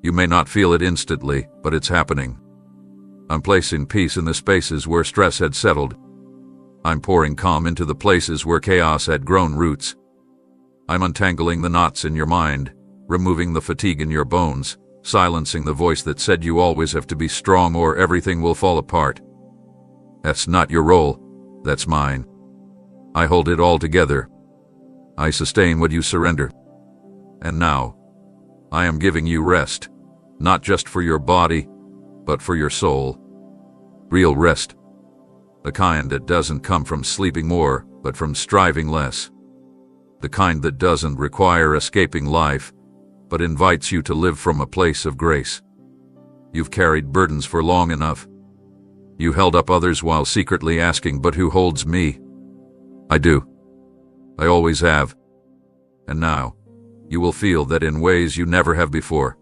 [SPEAKER 1] You may not feel it instantly, but it's happening. I'm placing peace in the spaces where stress had settled. I'm pouring calm into the places where chaos had grown roots. I'm untangling the knots in your mind, removing the fatigue in your bones, silencing the voice that said you always have to be strong or everything will fall apart. That's not your role, that's mine. I hold it all together. I sustain what you surrender. And now, I am giving you rest, not just for your body, but for your soul. Real rest. The kind that doesn't come from sleeping more, but from striving less. The kind that doesn't require escaping life, but invites you to live from a place of grace. You've carried burdens for long enough. You held up others while secretly asking, but who holds me? I do. I always have. And now, you will feel that in ways you never have before.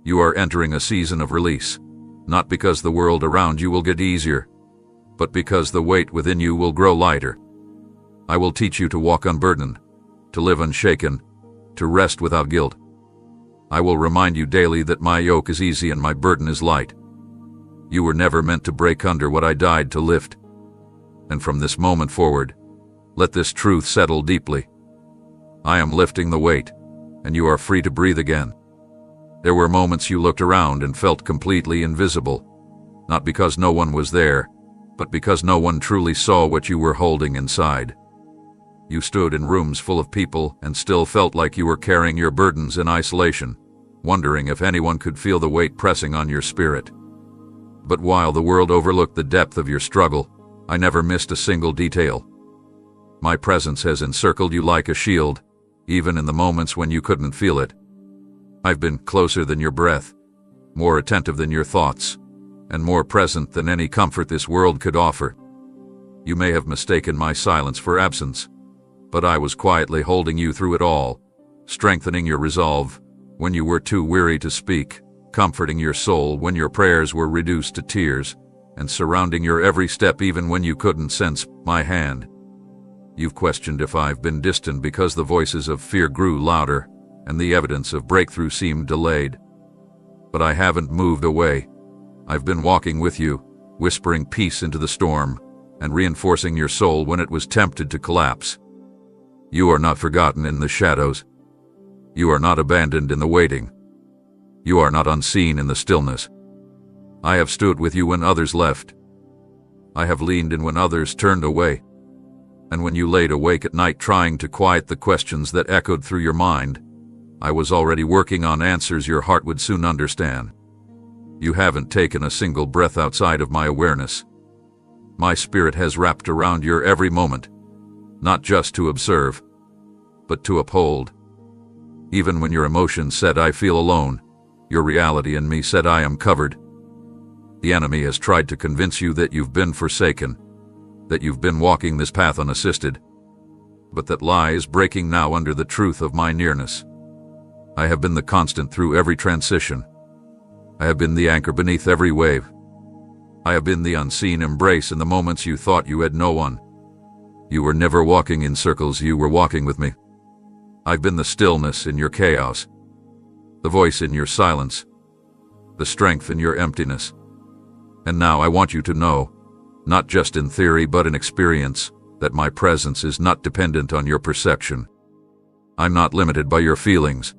[SPEAKER 1] You are entering a season of release, not because the world around you will get easier, but because the weight within you will grow lighter. I will teach you to walk unburdened, to live unshaken, to rest without guilt. I will remind you daily that my yoke is easy and my burden is light. You were never meant to break under what I died to lift. And from this moment forward, let this truth settle deeply. I am lifting the weight, and you are free to breathe again. There were moments you looked around and felt completely invisible, not because no one was there, but because no one truly saw what you were holding inside. You stood in rooms full of people and still felt like you were carrying your burdens in isolation, wondering if anyone could feel the weight pressing on your spirit. But while the world overlooked the depth of your struggle, I never missed a single detail. My presence has encircled you like a shield, even in the moments when you couldn't feel it. I've been closer than your breath, more attentive than your thoughts, and more present than any comfort this world could offer. You may have mistaken my silence for absence, But I was quietly holding you through it all, strengthening your resolve when you were too weary to speak, comforting your soul when your prayers were reduced to tears, and surrounding your every step even when you couldn't sense my hand. You've questioned if I've been distant because the voices of fear grew louder and the evidence of breakthrough seemed delayed. But I haven't moved away. I've been walking with you, whispering peace into the storm and reinforcing your soul when it was tempted to collapse. You are not forgotten in the shadows. You are not abandoned in the waiting. You are not unseen in the stillness. I have stood with you when others left. I have leaned in when others turned away. And when you laid awake at night trying to quiet the questions that echoed through your mind, I was already working on answers your heart would soon understand. You haven't taken a single breath outside of my awareness. My spirit has wrapped around your every moment, not just to observe, but to uphold. Even when your emotions said I feel alone, your reality in me said I am covered. The enemy has tried to convince you that you've been forsaken, that you've been walking this path unassisted, but that lie is breaking now under the truth of my nearness. I have been the constant through every transition. I have been the anchor beneath every wave. I have been the unseen embrace in the moments you thought you had no one. You were never walking in circles, you were walking with me. I've been the stillness in your chaos, the voice in your silence, the strength in your emptiness. And now I want you to know, not just in theory but in experience, that my presence is not dependent on your perception. I'm not limited by your feelings.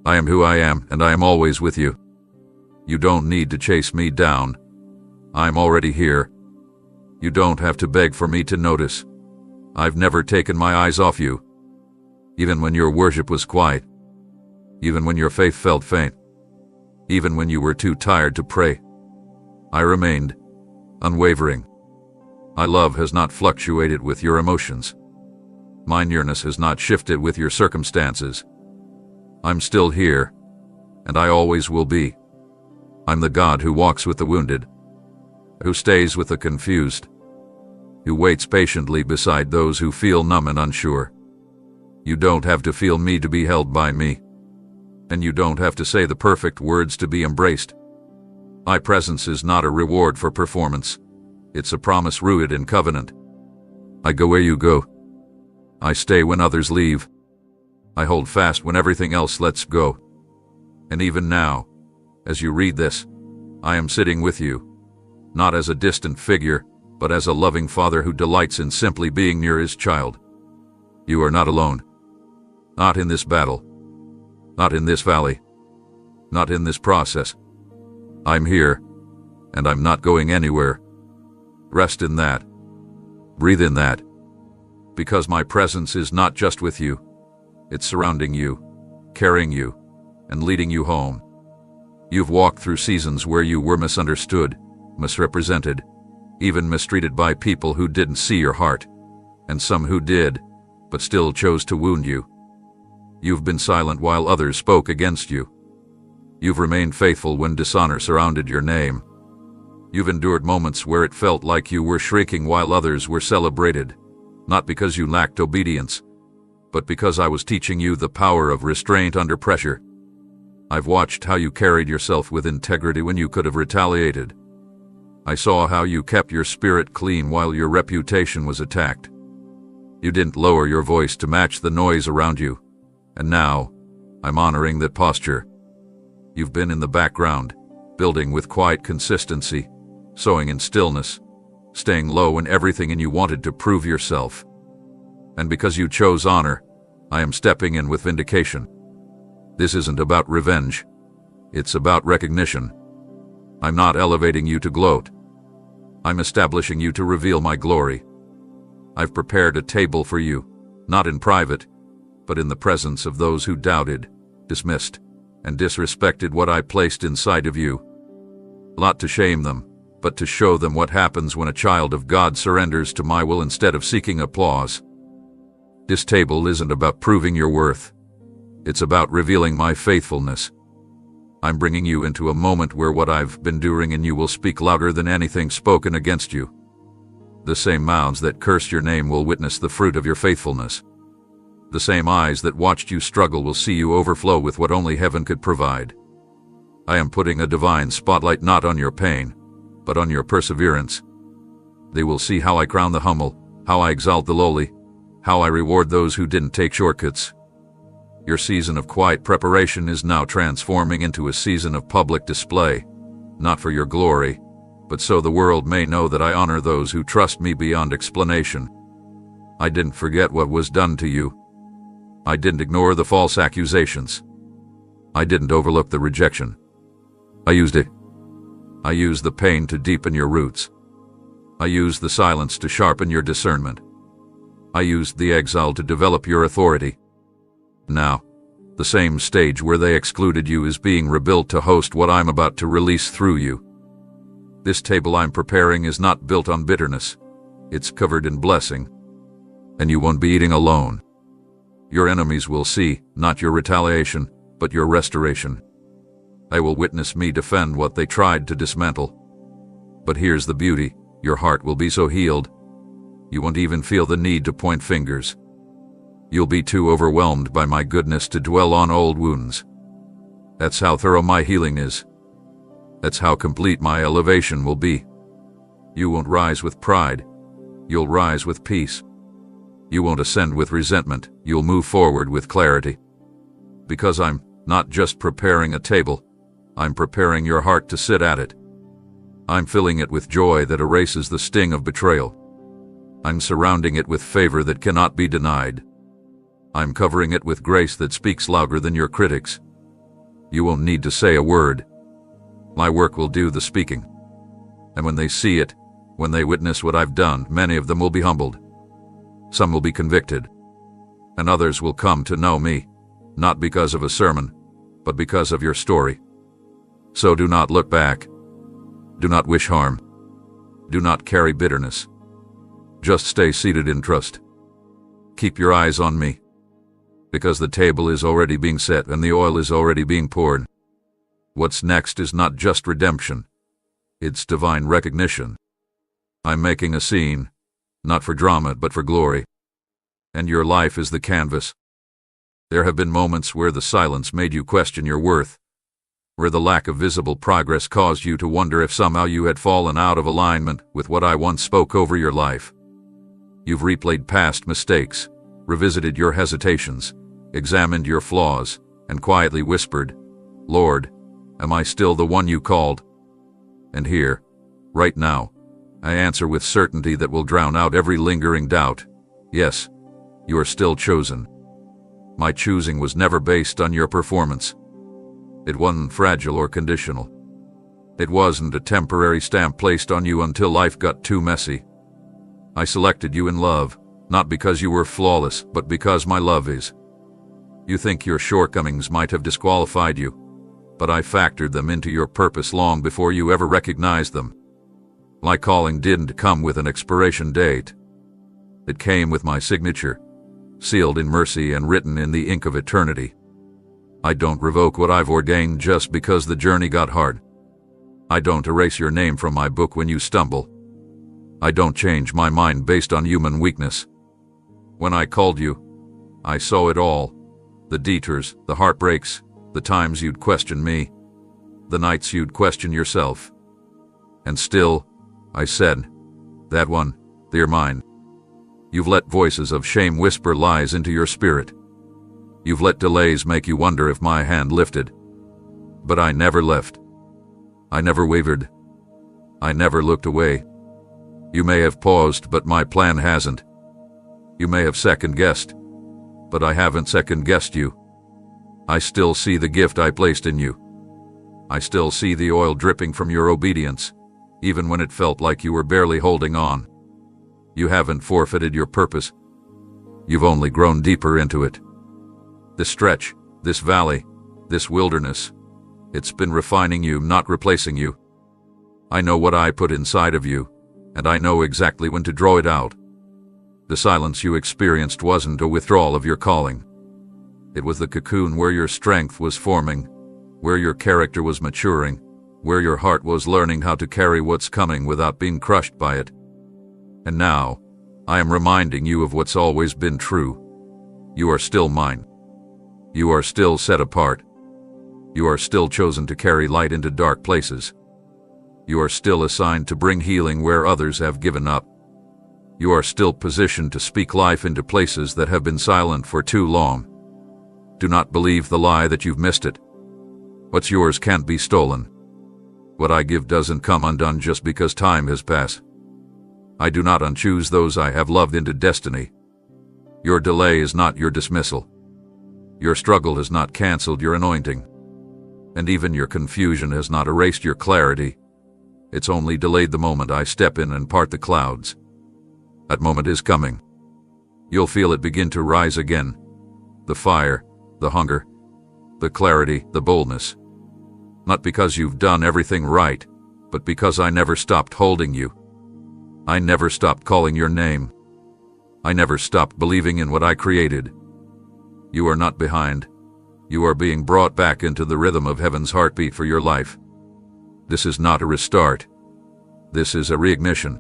[SPEAKER 1] I am who I am, and I am always with you. You don't need to chase me down. I'm already here. You don't have to beg for me to notice. I've never taken my eyes off you. Even when your worship was quiet. Even when your faith felt faint. Even when you were too tired to pray. I remained unwavering. My love has not fluctuated with your emotions. My nearness has not shifted with your circumstances. I'm still here, and I always will be. I'm the God who walks with the wounded, who stays with the confused, who waits patiently beside those who feel numb and unsure. You don't have to feel me to be held by me, and you don't have to say the perfect words to be embraced. My presence is not a reward for performance. It's a promise rooted in covenant. I go where you go. I stay when others leave. I hold fast when everything else lets go. And even now, as you read this, I am sitting with you, not as a distant figure, but as a loving father who delights in simply being near his child. You are not alone. Not in this battle. Not in this valley. Not in this process. I'm here, and I'm not going anywhere. Rest in that. Breathe in that. Because my presence is not just with you. It's surrounding you, carrying you, and leading you home. You've walked through seasons where you were misunderstood, misrepresented, even mistreated by people who didn't see your heart, and some who did, but still chose to wound you. You've been silent while others spoke against you. You've remained faithful when dishonor surrounded your name. You've endured moments where it felt like you were shrinking while others were celebrated, not because you lacked obedience, but because I was teaching you the power of restraint under pressure. I've watched how you carried yourself with integrity when you could have retaliated. I saw how you kept your spirit clean while your reputation was attacked. You didn't lower your voice to match the noise around you, and now I'm honoring that posture. You've been in the background, building with quiet consistency, sowing in stillness, staying low in everything, and you wanted to prove yourself. And because you chose honor, I am stepping in with vindication. This isn't about revenge. It's about recognition. I'm not elevating you to gloat. I'm establishing you to reveal my glory. I've prepared a table for you, not in private, but in the presence of those who doubted, dismissed, and disrespected what I placed inside of you. Not to shame them, but to show them what happens when a child of God surrenders to my will instead of seeking applause. This table isn't about proving your worth. It's about revealing my faithfulness. I'm bringing you into a moment where what I've been doing in you will speak louder than anything spoken against you. The same mouths that curse your name will witness the fruit of your faithfulness. The same eyes that watched you struggle will see you overflow with what only heaven could provide. I am putting a divine spotlight not on your pain, but on your perseverance. They will see how I crown the humble, how I exalt the lowly, how I reward those who didn't take shortcuts. Your season of quiet preparation is now transforming into a season of public display, not for your glory, but so the world may know that I honor those who trust me beyond explanation. I didn't forget what was done to you. I didn't ignore the false accusations. I didn't overlook the rejection. I used it. I used the pain to deepen your roots. I used the silence to sharpen your discernment. I used the exile to develop your authority. Now, the same stage where they excluded you is being rebuilt to host what I'm about to release through you. This table I'm preparing is not built on bitterness. It's covered in blessing. And you won't be eating alone. Your enemies will see, not your retaliation, but your restoration. They will witness me defend what they tried to dismantle. But here's the beauty, your heart will be so healed, you won't even feel the need to point fingers. You'll be too overwhelmed by my goodness to dwell on old wounds. That's how thorough my healing is. That's how complete my elevation will be. You won't rise with pride. You'll rise with peace. You won't ascend with resentment. You'll move forward with clarity. Because I'm not just preparing a table, I'm preparing your heart to sit at it. I'm filling it with joy that erases the sting of betrayal. I'm surrounding it with favor that cannot be denied. I'm covering it with grace that speaks louder than your critics. You won't need to say a word. My work will do the speaking. And when they see it, when they witness what I've done, many of them will be humbled. Some will be convicted. And others will come to know me, not because of a sermon, but because of your story. So do not look back. Do not wish harm. Do not carry bitterness. Just stay seated in trust. Keep your eyes on me. Because the table is already being set and the oil is already being poured. What's next is not just redemption. It's divine recognition. I'm making a scene, not for drama but for glory. And your life is the canvas. There have been moments where the silence made you question your worth, where the lack of visible progress caused you to wonder if somehow you had fallen out of alignment with what I once spoke over your life. You've replayed past mistakes, revisited your hesitations, examined your flaws, and quietly whispered, "Lord, am I still the one you called?" And here, right now, I answer with certainty that will drown out every lingering doubt. Yes, you are still chosen. My choosing was never based on your performance. It wasn't fragile or conditional. It wasn't a temporary stamp placed on you until life got too messy. I selected you in love, not because you were flawless, but because my love is. You think your shortcomings might have disqualified you, but I factored them into your purpose long before you ever recognized them. My calling didn't come with an expiration date. It came with my signature, sealed in mercy and written in the ink of eternity. I don't revoke what I've ordained just because the journey got hard. I don't erase your name from my book when you stumble. I don't change my mind based on human weakness. When I called you, I saw it all. The detours, the heartbreaks, the times you'd question me, the nights you'd question yourself. And still, I said, "That one, they're mine." You've let voices of shame whisper lies into your spirit. You've let delays make you wonder if my hand lifted. But I never left. I never wavered. I never looked away. You may have paused, but my plan hasn't. You may have second-guessed, but I haven't second-guessed you. I still see the gift I placed in you. I still see the oil dripping from your obedience, even when it felt like you were barely holding on. You haven't forfeited your purpose. You've only grown deeper into it. This stretch, this valley, this wilderness, it's been refining you, not replacing you. I know what I put inside of you, and I know exactly when to draw it out. The silence you experienced wasn't a withdrawal of your calling. It was the cocoon where your strength was forming, where your character was maturing, where your heart was learning how to carry what's coming without being crushed by it. And now, I am reminding you of what's always been true. You are still mine. You are still set apart. You are still chosen to carry light into dark places. You are still assigned to bring healing where others have given up. You are still positioned to speak life into places that have been silent for too long. Do not believe the lie that you've missed it. What's yours can't be stolen. What I give doesn't come undone just because time has passed. I do not unchoose those I have loved into destiny. Your delay is not your dismissal. Your struggle has not canceled your anointing. And even your confusion has not erased your clarity. It's only delayed the moment I step in and part the clouds. That moment is coming. You'll feel it begin to rise again. The fire, the hunger, the clarity, the boldness. Not because you've done everything right, but because I never stopped holding you. I never stopped calling your name. I never stopped believing in what I created. You are not behind. You are being brought back into the rhythm of heaven's heartbeat for your life. This is not a restart. This is a reignition.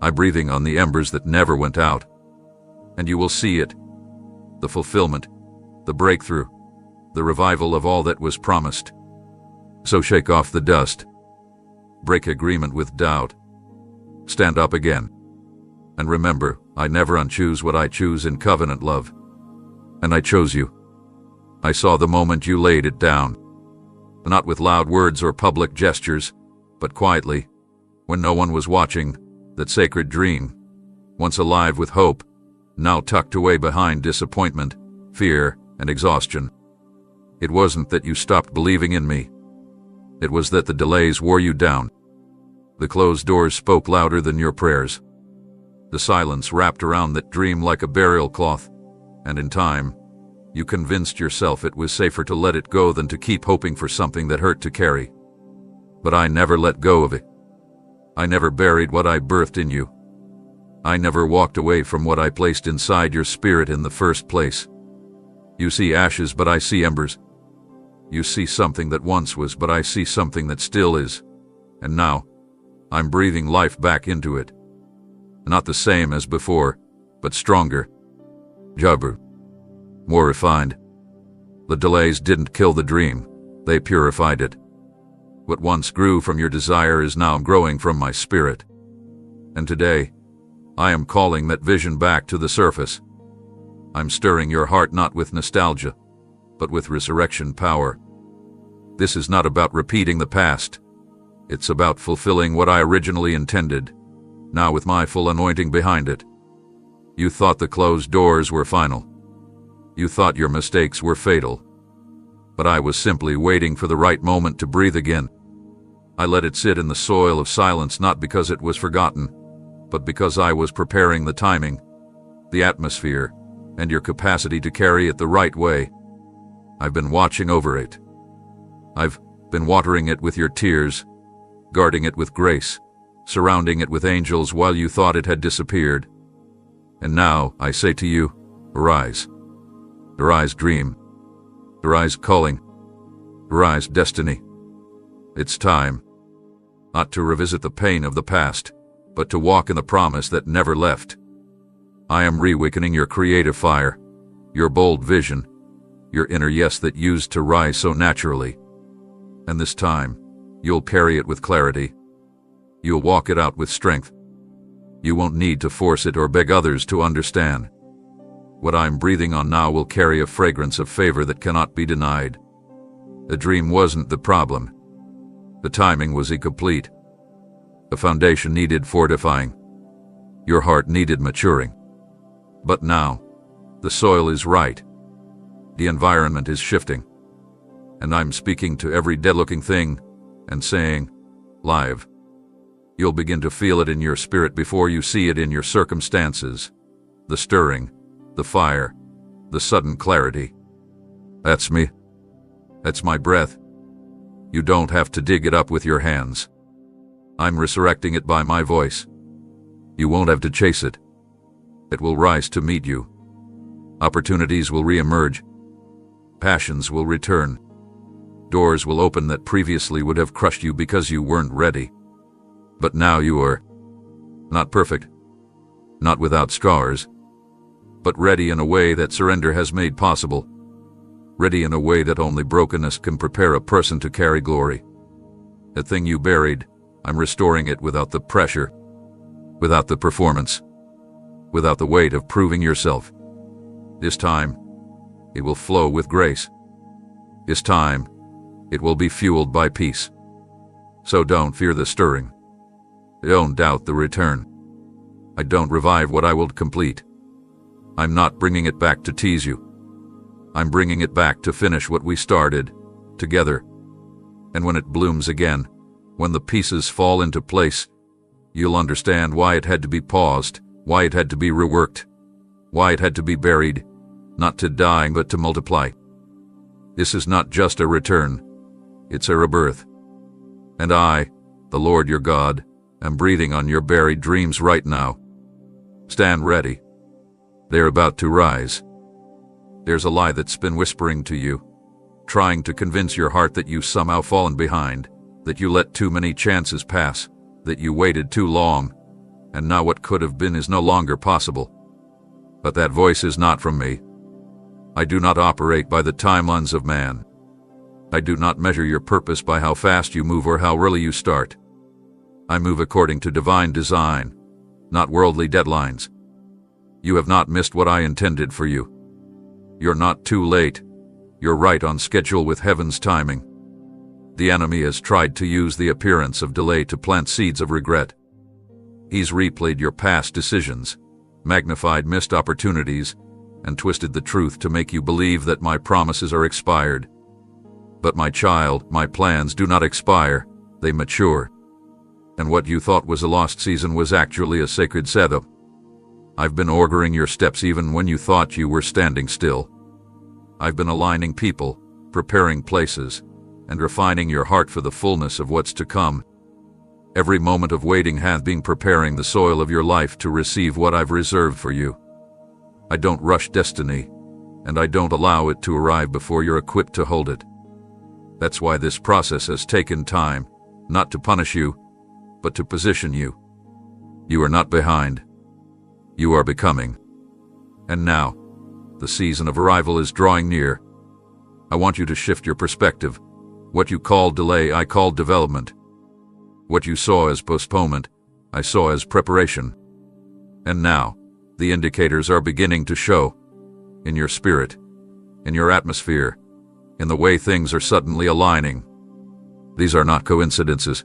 [SPEAKER 1] I'm breathing on the embers that never went out. And you will see it. The fulfillment, the breakthrough, the revival of all that was promised. So shake off the dust. Break agreement with doubt. Stand up again. And remember, I never unchoose what I choose in covenant love. And I chose you. I saw the moment you laid it down. Not with loud words or public gestures, but quietly, when no one was watching, that sacred dream, once alive with hope, now tucked away behind disappointment, fear, and exhaustion. It wasn't that you stopped believing in me. It was that the delays wore you down. The closed doors spoke louder than your prayers. The silence wrapped around that dream like a burial cloth, and in time, you convinced yourself it was safer to let it go than to keep hoping for something that hurt to carry. But I never let go of it. I never buried what I birthed in you. I never walked away from what I placed inside your spirit in the first place. You see ashes, but I see embers. You see something that once was, but I see something that still is. And now, I'm breathing life back into it. Not the same as before, but stronger. Jabber. More refined. The delays didn't kill the dream, they purified it. What once grew from your desire is now growing from my spirit. And today, I am calling that vision back to the surface. I'm stirring your heart not with nostalgia, but with resurrection power. This is not about repeating the past. It's about fulfilling what I originally intended, now with my full anointing behind it. You thought the closed doors were final. You thought your mistakes were fatal. But I was simply waiting for the right moment to breathe again. I let it sit in the soil of silence not because it was forgotten, but because I was preparing the timing, the atmosphere, and your capacity to carry it the right way. I've been watching over it. I've been watering it with your tears, guarding it with grace, surrounding it with angels while you thought it had disappeared. And now I say to you, arise. Arise, dream. Arise, calling. Arise, destiny. It's time, not to revisit the pain of the past, but to walk in the promise that never left. I am reawakening your creative fire, your bold vision, your inner yes that used to rise so naturally. And this time, you'll carry it with clarity. You'll walk it out with strength. You won't need to force it or beg others to understand. What I'm breathing on now will carry a fragrance of favor that cannot be denied. The dream wasn't the problem. The timing was incomplete. The foundation needed fortifying. Your heart needed maturing. But now, the soil is right. The environment is shifting. And I'm speaking to every dead-looking thing and saying, live. You'll begin to feel it in your spirit before you see it in your circumstances. The stirring, the fire, the sudden clarity. That's me. That's my breath. You don't have to dig it up with your hands. I'm resurrecting it by my voice. You won't have to chase it. It will rise to meet you. Opportunities will reemerge. Passions will return. Doors will open that previously would have crushed you because you weren't ready. But now you are not perfect, not without scars, but ready in a way that surrender has made possible, ready in a way that only brokenness can prepare a person to carry glory. The thing you buried, I'm restoring it without the pressure, without the performance, without the weight of proving yourself. This time, it will flow with grace. This time, it will be fueled by peace. So don't fear the stirring. Don't doubt the return. I don't revive what I will complete. I'm not bringing it back to tease you. I'm bringing it back to finish what we started, together. And when it blooms again, when the pieces fall into place, you'll understand why it had to be paused, why it had to be reworked, why it had to be buried, not to die but to multiply. This is not just a return, it's a rebirth. And I, the Lord your God, am breathing on your buried dreams right now. Stand ready. They're about to rise. There's a lie that's been whispering to you, trying to convince your heart that you've somehow fallen behind, that you let too many chances pass, that you waited too long, and now what could have been is no longer possible. But that voice is not from me. I do not operate by the timelines of man. I do not measure your purpose by how fast you move or how early you start. I move according to divine design, not worldly deadlines. You have not missed what I intended for you. You're not too late. You're right on schedule with heaven's timing. The enemy has tried to use the appearance of delay to plant seeds of regret. He's replayed your past decisions, magnified missed opportunities, and twisted the truth to make you believe that my promises are expired. But my child, my plans do not expire, they mature. And what you thought was a lost season was actually a sacred setup. I've been ordering your steps even when you thought you were standing still. I've been aligning people, preparing places, and refining your heart for the fullness of what's to come. Every moment of waiting hath been preparing the soil of your life to receive what I've reserved for you. I don't rush destiny, and I don't allow it to arrive before you're equipped to hold it. That's why this process has taken time, not to punish you, but to position you. You are not behind. You are becoming. And now, the season of arrival is drawing near. I want you to shift your perspective. What you call delay, I call development. What you saw as postponement, I saw as preparation. And now, the indicators are beginning to show. In your spirit, in your atmosphere, in the way things are suddenly aligning. These are not coincidences.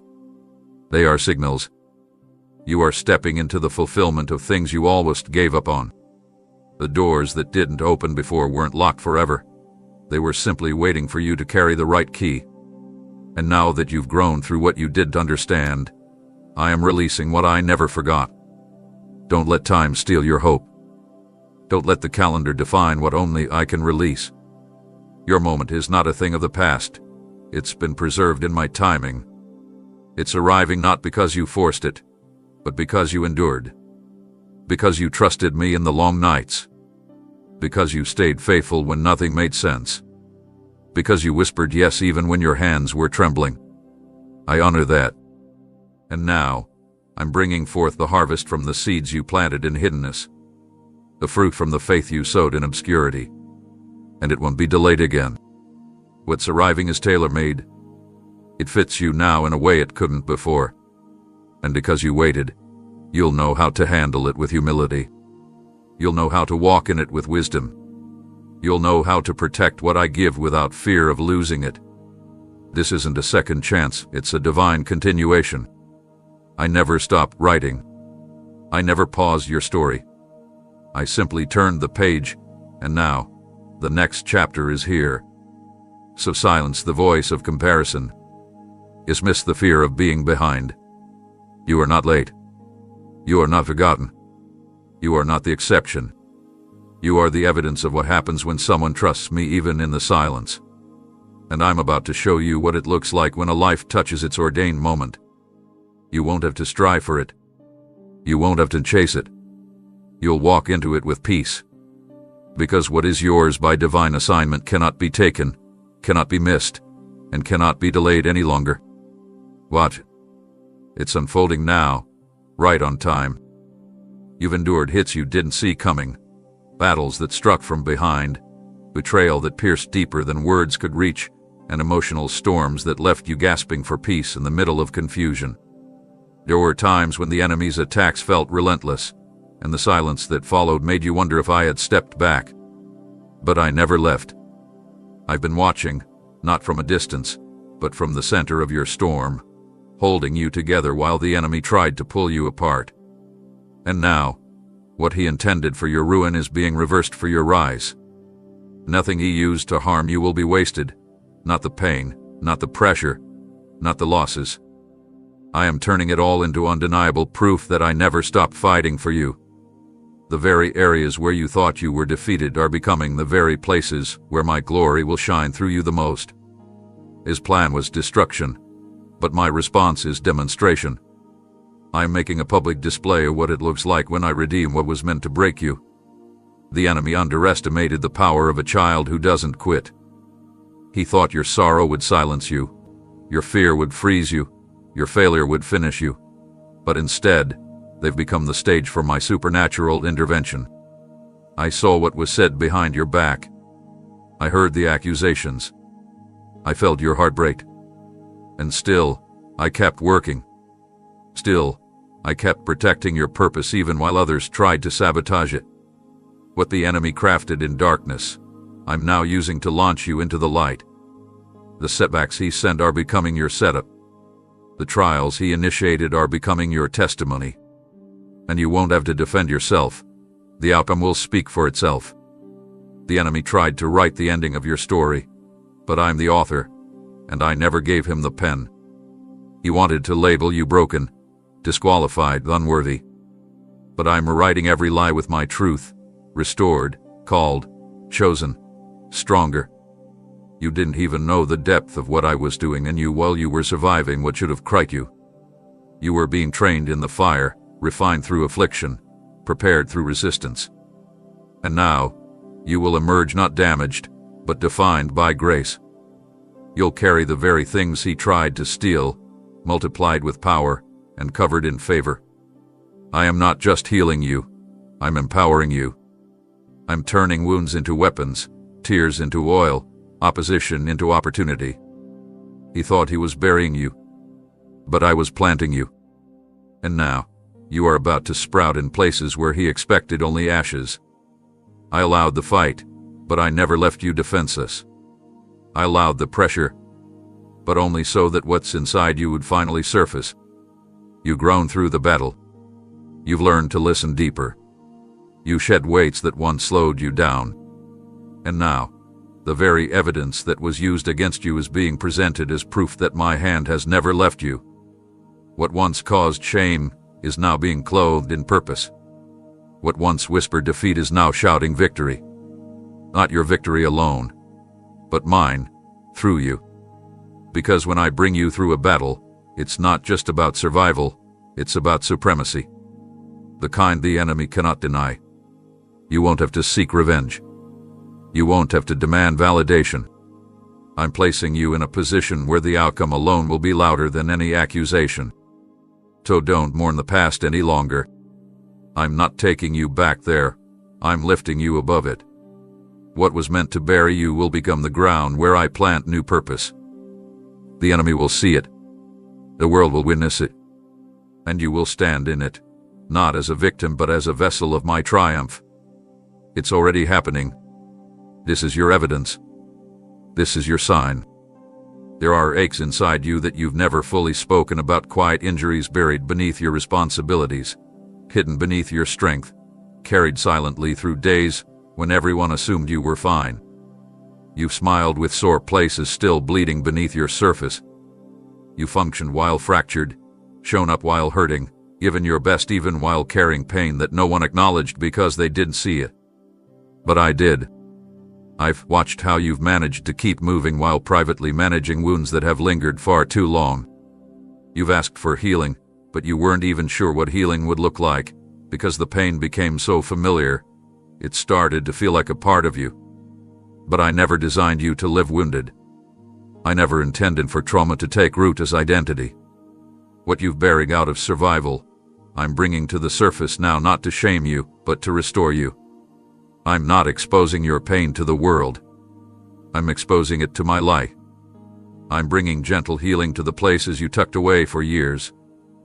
[SPEAKER 1] They are signals. You are stepping into the fulfillment of things you almost gave up on. The doors that didn't open before weren't locked forever. They were simply waiting for you to carry the right key. And now that you've grown through what you didn't understand, I am releasing what I never forgot. Don't let time steal your hope. Don't let the calendar define what only I can release. Your moment is not a thing of the past. It's been preserved in my timing. It's arriving not because you forced it, but because you endured. Because you trusted me in the long nights. Because you stayed faithful when nothing made sense. Because you whispered yes even when your hands were trembling. I honor that. And now, I'm bringing forth the harvest from the seeds you planted in hiddenness. The fruit from the faith you sowed in obscurity. And it won't be delayed again. What's arriving is tailor-made. It fits you now in a way it couldn't before. And because you waited, you'll know how to handle it with humility. You'll know how to walk in it with wisdom. You'll know how to protect what I give without fear of losing it. This isn't a second chance, it's a divine continuation. I never stopped writing. I never paused your story. I simply turned the page, and now, the next chapter is here. So silence the voice of comparison. Dismiss the fear of being behind. You are not late. You are not forgotten. You are not the exception. You are the evidence of what happens when someone trusts me even in the silence. And I'm about to show you what it looks like when a life touches its ordained moment. You won't have to strive for it. You won't have to chase it. You'll walk into it with peace. Because what is yours by divine assignment cannot be taken, cannot be missed, and cannot be delayed any longer. Watch it. It's unfolding now, right on time. You've endured hits you didn't see coming, battles that struck from behind, betrayal that pierced deeper than words could reach, and emotional storms that left you gasping for peace in the middle of confusion. There were times when the enemy's attacks felt relentless, and the silence that followed made you wonder if I had stepped back. But I never left. I've been watching, not from a distance, but from the center of your storm, holding you together while the enemy tried to pull you apart. And now, what he intended for your ruin is being reversed for your rise. Nothing he used to harm you will be wasted. Not the pain, not the pressure, not the losses. I am turning it all into undeniable proof that I never stopped fighting for you. The very areas where you thought you were defeated are becoming the very places where my glory will shine through you the most. His plan was destruction, but my response is demonstration. I am making a public display of what it looks like when I redeem what was meant to break you. The enemy underestimated the power of a child who doesn't quit. He thought your sorrow would silence you, your fear would freeze you, your failure would finish you. But instead, they've become the stage for my supernatural intervention. I saw what was said behind your back. I heard the accusations. I felt your heartbreak. And still, I kept working. Still, I kept protecting your purpose even while others tried to sabotage it. What the enemy crafted in darkness, I'm now using to launch you into the light. The setbacks he sent are becoming your setup. The trials he initiated are becoming your testimony. And you won't have to defend yourself. The outcome will speak for itself. The enemy tried to write the ending of your story, but I'm the author, and I never gave him the pen. He wanted to label you broken, disqualified, unworthy. But I'm rewriting every lie with my truth, restored, called, chosen, stronger. You didn't even know the depth of what I was doing in you while you were surviving what should have crushed you. You were being trained in the fire, refined through affliction, prepared through resistance. And now, you will emerge not damaged, but defined by grace. You'll carry the very things he tried to steal, multiplied with power, and covered in favor. I am not just healing you, I'm empowering you. I'm turning wounds into weapons, tears into oil, opposition into opportunity. He thought he was burying you, but I was planting you. And now, you are about to sprout in places where he expected only ashes. I allowed the fight, but I never left you defenseless. I allowed the pressure, but only so that what's inside you would finally surface. You've grown through the battle. You've learned to listen deeper. You shed weights that once slowed you down. And now, the very evidence that was used against you is being presented as proof that my hand has never left you. What once caused shame is now being clothed in purpose. What once whispered defeat is now shouting victory. Not your victory alone, but mine, through you. Because when I bring you through a battle, it's not just about survival, it's about supremacy. The kind the enemy cannot deny. You won't have to seek revenge. You won't have to demand validation. I'm placing you in a position where the outcome alone will be louder than any accusation. So don't mourn the past any longer. I'm not taking you back there, I'm lifting you above it. What was meant to bury you will become the ground where I plant new purpose. The enemy will see it. The world will witness it. And you will stand in it, not as a victim but as a vessel of my triumph. It's already happening. This is your evidence. This is your sign. There are aches inside you that you've never fully spoken about, quiet injuries buried beneath your responsibilities, hidden beneath your strength, carried silently through days when everyone assumed you were fine. You've smiled with sore places still bleeding beneath your surface. You functioned while fractured, shown up while hurting, given your best even while carrying pain that no one acknowledged because they didn't see it. But I did. I've watched how you've managed to keep moving while privately managing wounds that have lingered far too long. You've asked for healing, but you weren't even sure what healing would look like, because the pain became so familiar, it started to feel like a part of you. But I never designed you to live wounded. I never intended for trauma to take root as identity. What you've buried out of survival, I'm bringing to the surface now not to shame you, but to restore you. I'm not exposing your pain to the world. I'm exposing it to my light. I'm bringing gentle healing to the places you tucked away for years,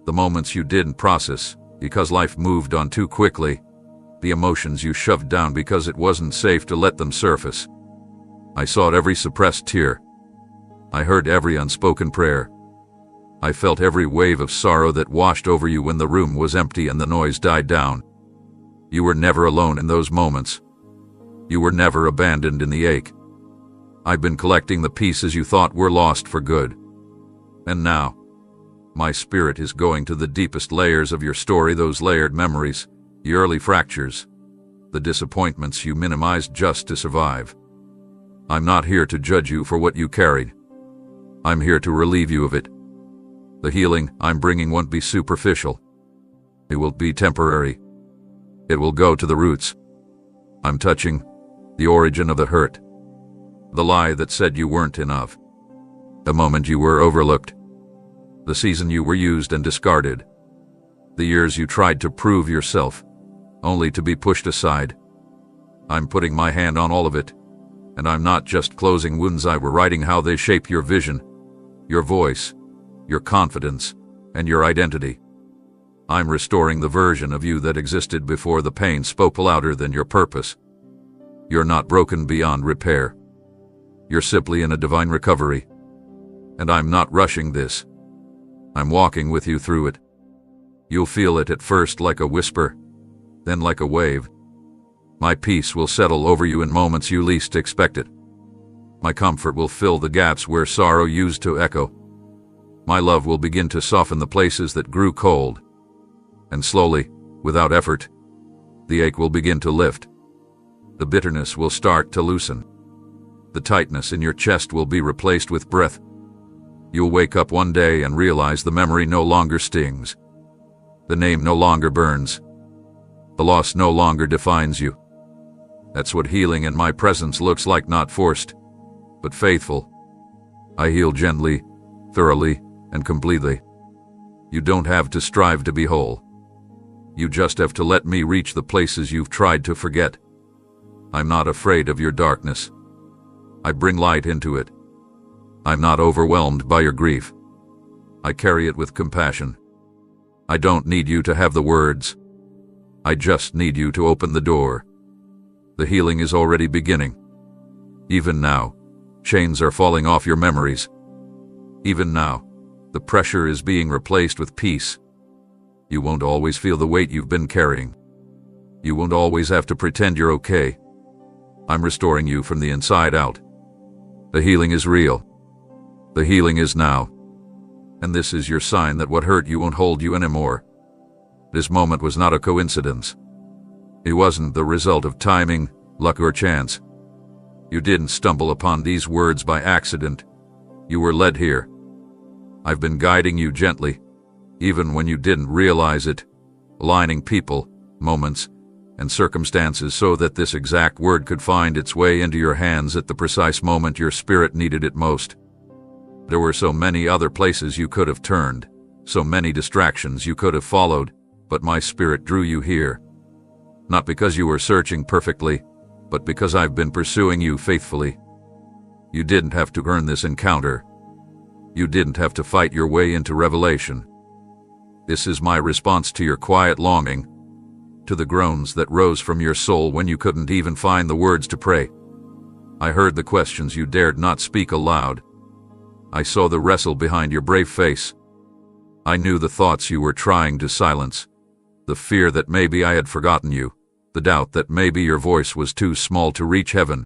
[SPEAKER 1] the moments you didn't process because life moved on too quickly, the emotions you shoved down because it wasn't safe to let them surface. I saw every suppressed tear. I heard every unspoken prayer. I felt every wave of sorrow that washed over you when the room was empty and the noise died down. You were never alone in those moments. You were never abandoned in the ache. I've been collecting the pieces you thought were lost for good. And now, my spirit is going to the deepest layers of your story, those layered memories, the early fractures, the disappointments you minimized just to survive. I'm not here to judge you for what you carried. I'm here to relieve you of it. The healing I'm bringing won't be superficial. It will be temporary. It will go to the roots. I'm touching the origin of the hurt. The lie that said you weren't enough. The moment you were overlooked. The season you were used and discarded. The years you tried to prove yourself, only to be pushed aside. I'm putting my hand on all of it, and I'm not just closing wounds. I'm rewriting how they shape your vision, your voice, your confidence, and your identity. I'm restoring the version of you that existed before the pain spoke louder than your purpose. You're not broken beyond repair. You're simply in a divine recovery. And I'm not rushing this. I'm walking with you through it. You'll feel it at first like a whisper, then like a wave. My peace will settle over you in moments you least expect it. My comfort will fill the gaps where sorrow used to echo. My love will begin to soften the places that grew cold. And slowly, without effort, the ache will begin to lift. The bitterness will start to loosen. The tightness in your chest will be replaced with breath. You'll wake up one day and realize the memory no longer stings. The name no longer burns. The loss no longer defines you. That's what healing in my presence looks like, not forced, but faithful. I heal gently, thoroughly, and completely. You don't have to strive to be whole. You just have to let me reach the places you've tried to forget. I'm not afraid of your darkness. I bring light into it. I'm not overwhelmed by your grief. I carry it with compassion. I don't need you to have the words. I just need you to open the door. The healing is already beginning. Even now, chains are falling off your memories. Even now, the pressure is being replaced with peace. You won't always feel the weight you've been carrying. You won't always have to pretend you're okay. I'm restoring you from the inside out. The healing is real. The healing is now. And this is your sign that what hurt you won't hold you anymore. This moment was not a coincidence. It wasn't the result of timing, luck, or chance. You didn't stumble upon these words by accident. You were led here. I've been guiding you gently, even when you didn't realize it, aligning people, moments, and circumstances so that this exact word could find its way into your hands at the precise moment your spirit needed it most. There were so many other places you could have turned, so many distractions you could have followed, but my spirit drew you here. Not because you were searching perfectly, but because I've been pursuing you faithfully. You didn't have to earn this encounter. You didn't have to fight your way into revelation. This is my response to your quiet longing, to the groans that rose from your soul when you couldn't even find the words to pray. I heard the questions you dared not speak aloud. I saw the wrestle behind your brave face. I knew the thoughts you were trying to silence, the fear that maybe I had forgotten you, the doubt that maybe your voice was too small to reach heaven.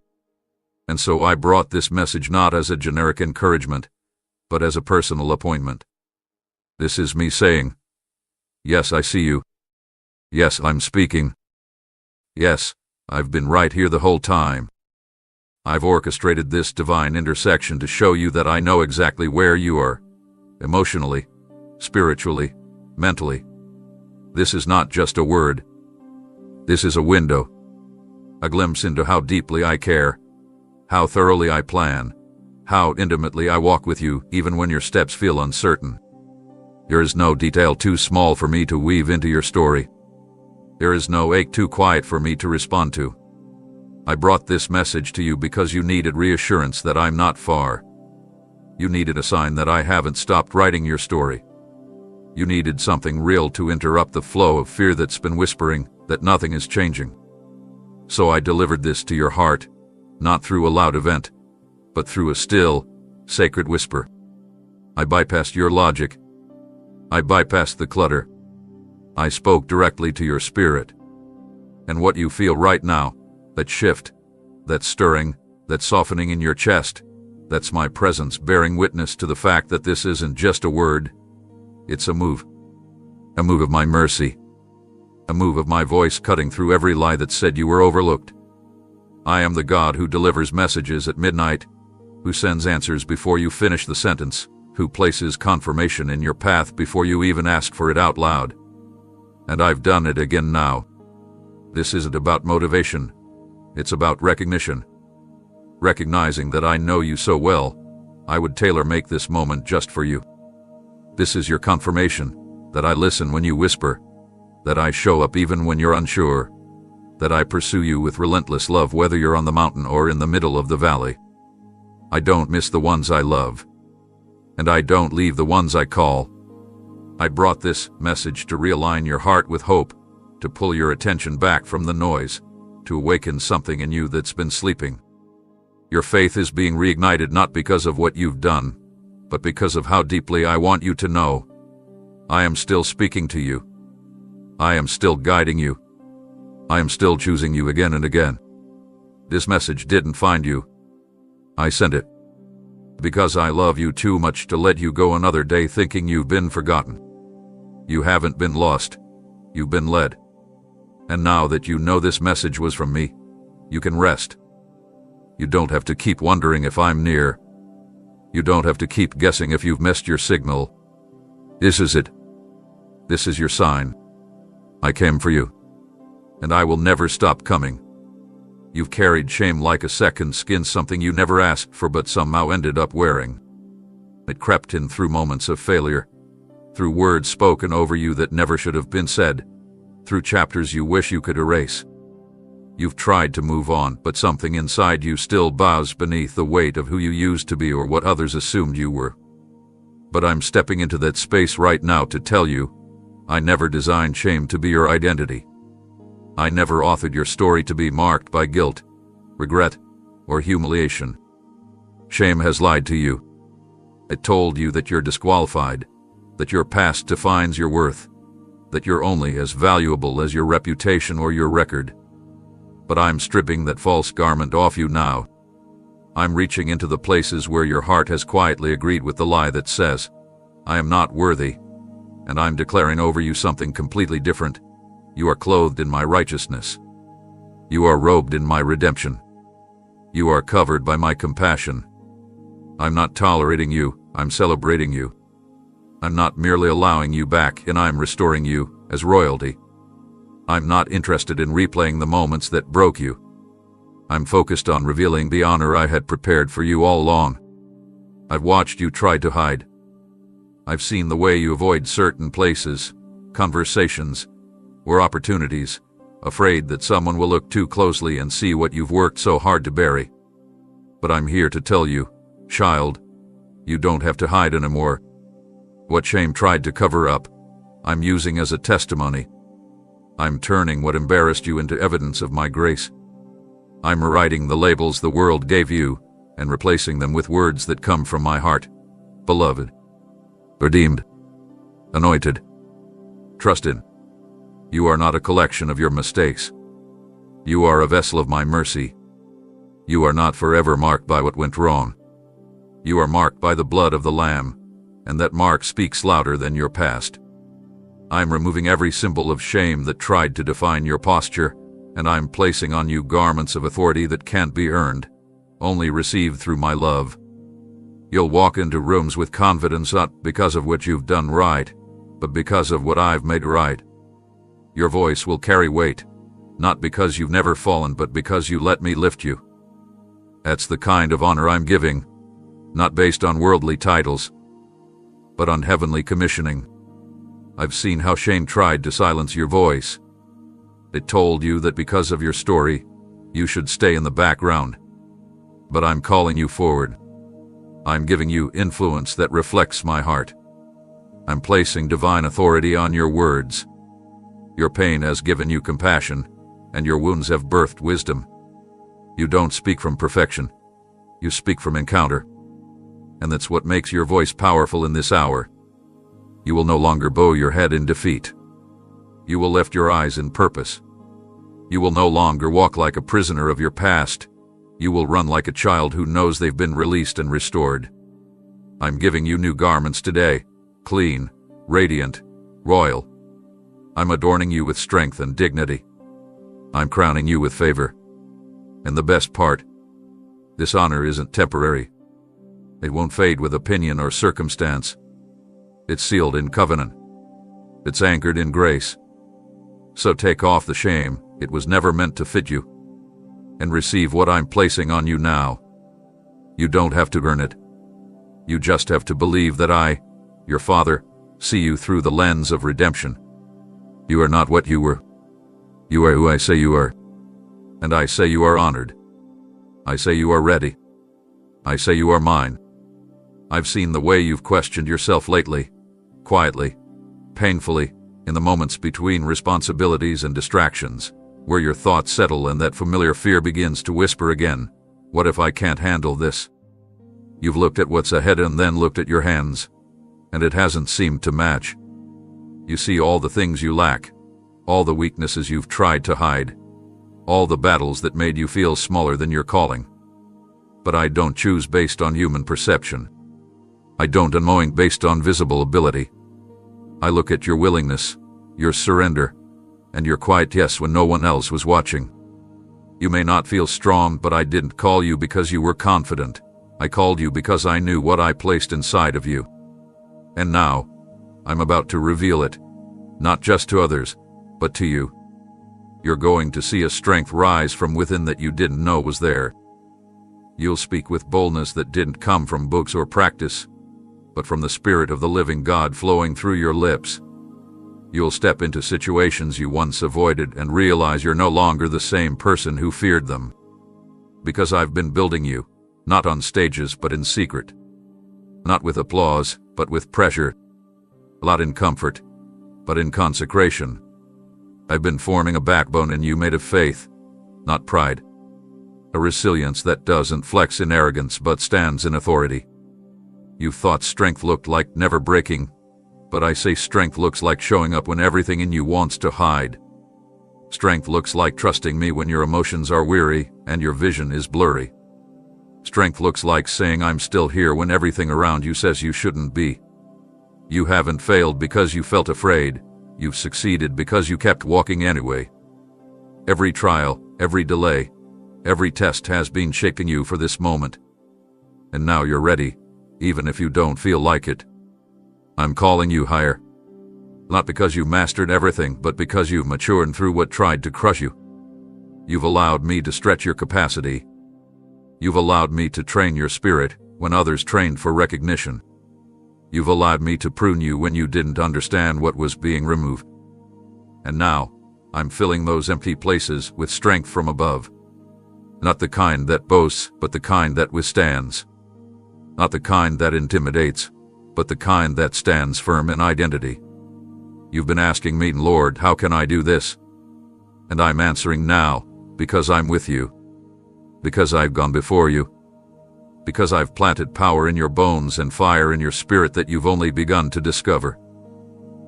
[SPEAKER 1] And so I brought this message not as a generic encouragement, but as a personal appointment. This is me saying, yes, I see you. Yes, I'm speaking. Yes, I've been right here the whole time. I've orchestrated this divine intersection to show you that I know exactly where you are, emotionally, spiritually, mentally. This is not just a word. This is a window, a glimpse into how deeply I care, how thoroughly I plan, how intimately I walk with you even when your steps feel uncertain. There is no detail too small for me to weave into your story. There is no ache too quiet for me to respond to. I brought this message to you because you needed reassurance that I'm not far. You needed a sign that I haven't stopped writing your story. You needed something real to interrupt the flow of fear that's been whispering that nothing is changing. So I delivered this to your heart, not through a loud event, but through a still, sacred whisper. I bypassed your logic. I bypassed the clutter. I spoke directly to your spirit. And what you feel right now, that shift, that stirring, that softening in your chest, that's my presence bearing witness to the fact that this isn't just a word. It's a move of my mercy, a move of my voice cutting through every lie that said you were overlooked. I am the God who delivers messages at midnight, who sends answers before you finish the sentence, who places confirmation in your path before you even ask for it out loud. And I've done it again now. This isn't about motivation. It's about recognition. Recognizing that I know you so well, I would tailor-make this moment just for you. This is your confirmation, that I listen when you whisper, that I show up even when you're unsure, that I pursue you with relentless love whether you're on the mountain or in the middle of the valley. I don't miss the ones I love, and I don't leave the ones I call. I brought this message to realign your heart with hope, to pull your attention back from the noise, to awaken something in you that's been sleeping. Your faith is being reignited not because of what you've done, but because of how deeply I want you to know. I am still speaking to you. I am still guiding you. I am still choosing you again and again. This message didn't find you. I sent it. Because I love you too much to let you go another day thinking you've been forgotten. You haven't been lost. You've been led. And now that you know this message was from me, you can rest. You don't have to keep wondering if I'm near. You don't have to keep guessing if you've missed your signal. This is it. This is your sign. I came for you. And I will never stop coming. You've carried shame like a second skin, something you never asked for but somehow ended up wearing. It crept in through moments of failure, through words spoken over you that never should have been said, through chapters you wish you could erase. You've tried to move on, but something inside you still bows beneath the weight of who you used to be or what others assumed you were. But I'm stepping into that space right now to tell you, I never designed shame to be your identity. I never authored your story to be marked by guilt, regret, or humiliation. Shame has lied to you. It told you that you're disqualified, that your past defines your worth, that you're only as valuable as your reputation or your record. But I'm stripping that false garment off you now. I'm reaching into the places where your heart has quietly agreed with the lie that says, I am not worthy, and I'm declaring over you something completely different. You are clothed in my righteousness. You are robed in my redemption. You are covered by my compassion. I'm not tolerating you, I'm celebrating you. I'm not merely allowing you back, and I'm restoring you as royalty. I'm not interested in replaying the moments that broke you. I'm focused on revealing the honor I had prepared for you all along. I've watched you try to hide. I've seen the way you avoid certain places, conversations, or opportunities, afraid that someone will look too closely and see what you've worked so hard to bury. But I'm here to tell you, child, you don't have to hide anymore. What shame tried to cover up, I'm using as a testimony. I'm turning what embarrassed you into evidence of my grace. I'm rewriting the labels the world gave you and replacing them with words that come from my heart. Beloved, redeemed, anointed, trusted. You are not a collection of your mistakes. You are a vessel of my mercy. You are not forever marked by what went wrong. You are marked by the blood of the Lamb, and that mark speaks louder than your past. I'm removing every symbol of shame that tried to define your posture, and I'm placing on you garments of authority that can't be earned, only received through my love. You'll walk into rooms with confidence not because of what you've done right, but because of what I've made right. Your voice will carry weight, not because you've never fallen, but because you let me lift you. That's the kind of honor I'm giving, not based on worldly titles, but on heavenly commissioning. I've seen how shame tried to silence your voice. It told you that because of your story, you should stay in the background. But I'm calling you forward. I'm giving you influence that reflects my heart. I'm placing divine authority on your words. Your pain has given you compassion, and your wounds have birthed wisdom. You don't speak from perfection. You speak from encounter. And that's what makes your voice powerful in this hour. You will no longer bow your head in defeat. You will lift your eyes in purpose. You will no longer walk like a prisoner of your past. You will run like a child who knows they've been released and restored. I'm giving you new garments today, clean, radiant, royal. I'm adorning you with strength and dignity. I'm crowning you with favor. And the best part, this honor isn't temporary. It won't fade with opinion or circumstance. It's sealed in covenant. It's anchored in grace. So take off the shame, it was never meant to fit you, and receive what I'm placing on you now. You don't have to earn it. You just have to believe that I, your Father, see you through the lens of redemption. You are not what you were. You are who I say you are. And I say you are honored. I say you are ready. I say you are mine. I've seen the way you've questioned yourself lately, quietly, painfully, in the moments between responsibilities and distractions, where your thoughts settle and that familiar fear begins to whisper again, what if I can't handle this? You've looked at what's ahead and then looked at your hands, and it hasn't seemed to match. You see all the things you lack, all the weaknesses you've tried to hide, all the battles that made you feel smaller than your calling. But I don't choose based on human perception. I don't anoint based on visible ability. I look at your willingness, your surrender, and your quiet yes when no one else was watching. You may not feel strong, but I didn't call you because you were confident. I called you because I knew what I placed inside of you. And now, I'm about to reveal it, not just to others, but to you. You're going to see a strength rise from within that you didn't know was there. You'll speak with boldness that didn't come from books or practice, but from the Spirit of the living God flowing through your lips. You'll step into situations you once avoided and realize you're no longer the same person who feared them. Because I've been building you, not on stages but in secret. Not with applause, but with pressure. Not in comfort, but in consecration. I've been forming a backbone in you made of faith, not pride. A resilience that doesn't flex in arrogance but stands in authority. You thought strength looked like never breaking, but I say strength looks like showing up when everything in you wants to hide. Strength looks like trusting me when your emotions are weary and your vision is blurry. Strength looks like saying I'm still here when everything around you says you shouldn't be. You haven't failed because you felt afraid. You've succeeded because you kept walking anyway. Every trial, every delay, every test has been shaping you for this moment. And now you're ready, even if you don't feel like it. I'm calling you higher. Not because you've mastered everything, but because you've matured through what tried to crush you. You've allowed me to stretch your capacity. You've allowed me to train your spirit when others trained for recognition. You've allowed me to prune you when you didn't understand what was being removed. And now, I'm filling those empty places with strength from above. Not the kind that boasts, but the kind that withstands. Not the kind that intimidates, but the kind that stands firm in identity. You've been asking me, Lord, how can I do this? And I'm answering now, because I'm with you. Because I've gone before you. Because I've planted power in your bones and fire in your spirit that you've only begun to discover.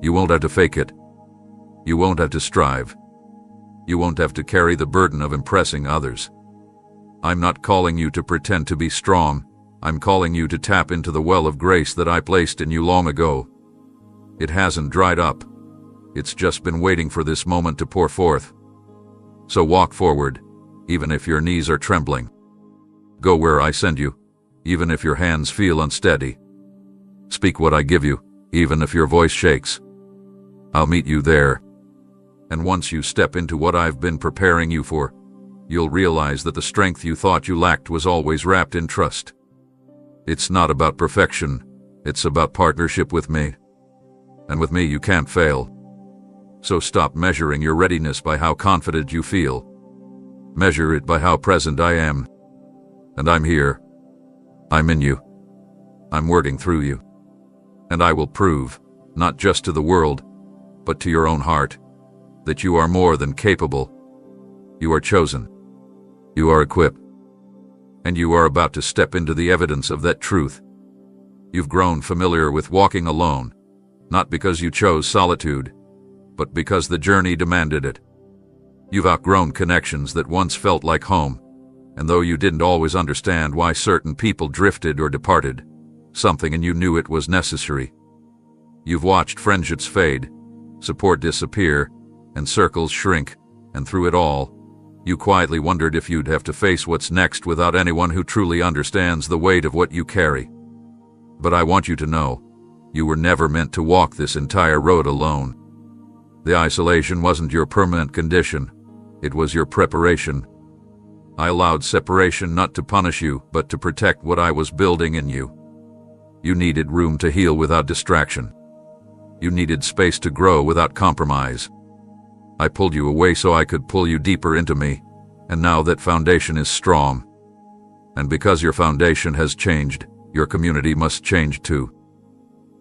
[SPEAKER 1] You won't have to fake it. You won't have to strive. You won't have to carry the burden of impressing others. I'm not calling you to pretend to be strong. I'm calling you to tap into the well of grace that I placed in you long ago. It hasn't dried up. It's just been waiting for this moment to pour forth. So walk forward, even if your knees are trembling. Go where I send you, even if your hands feel unsteady. Speak what I give you, even if your voice shakes. I'll meet you there. And once you step into what I've been preparing you for, you'll realize that the strength you thought you lacked was always wrapped in trust. It's not about perfection, it's about partnership with me. And with me you can't fail. So stop measuring your readiness by how confident you feel. Measure it by how present I am. And I'm here. I'm in you. I'm working through you. And I will prove, not just to the world, but to your own heart, that you are more than capable. You are chosen. You are equipped. And you are about to step into the evidence of that truth. You've grown familiar with walking alone, not because you chose solitude, but because the journey demanded it. You've outgrown connections that once felt like home, and though you didn't always understand why certain people drifted or departed, something in you knew it was necessary. You've watched friendships fade, support disappear, and circles shrink, and through it all, you quietly wondered if you'd have to face what's next without anyone who truly understands the weight of what you carry. But I want you to know, you were never meant to walk this entire road alone. The isolation wasn't your permanent condition, it was your preparation. I allowed separation not to punish you, but to protect what I was building in you. You needed room to heal without distraction. You needed space to grow without compromise. I pulled you away so I could pull you deeper into me, and now that foundation is strong. And because your foundation has changed, your community must change too.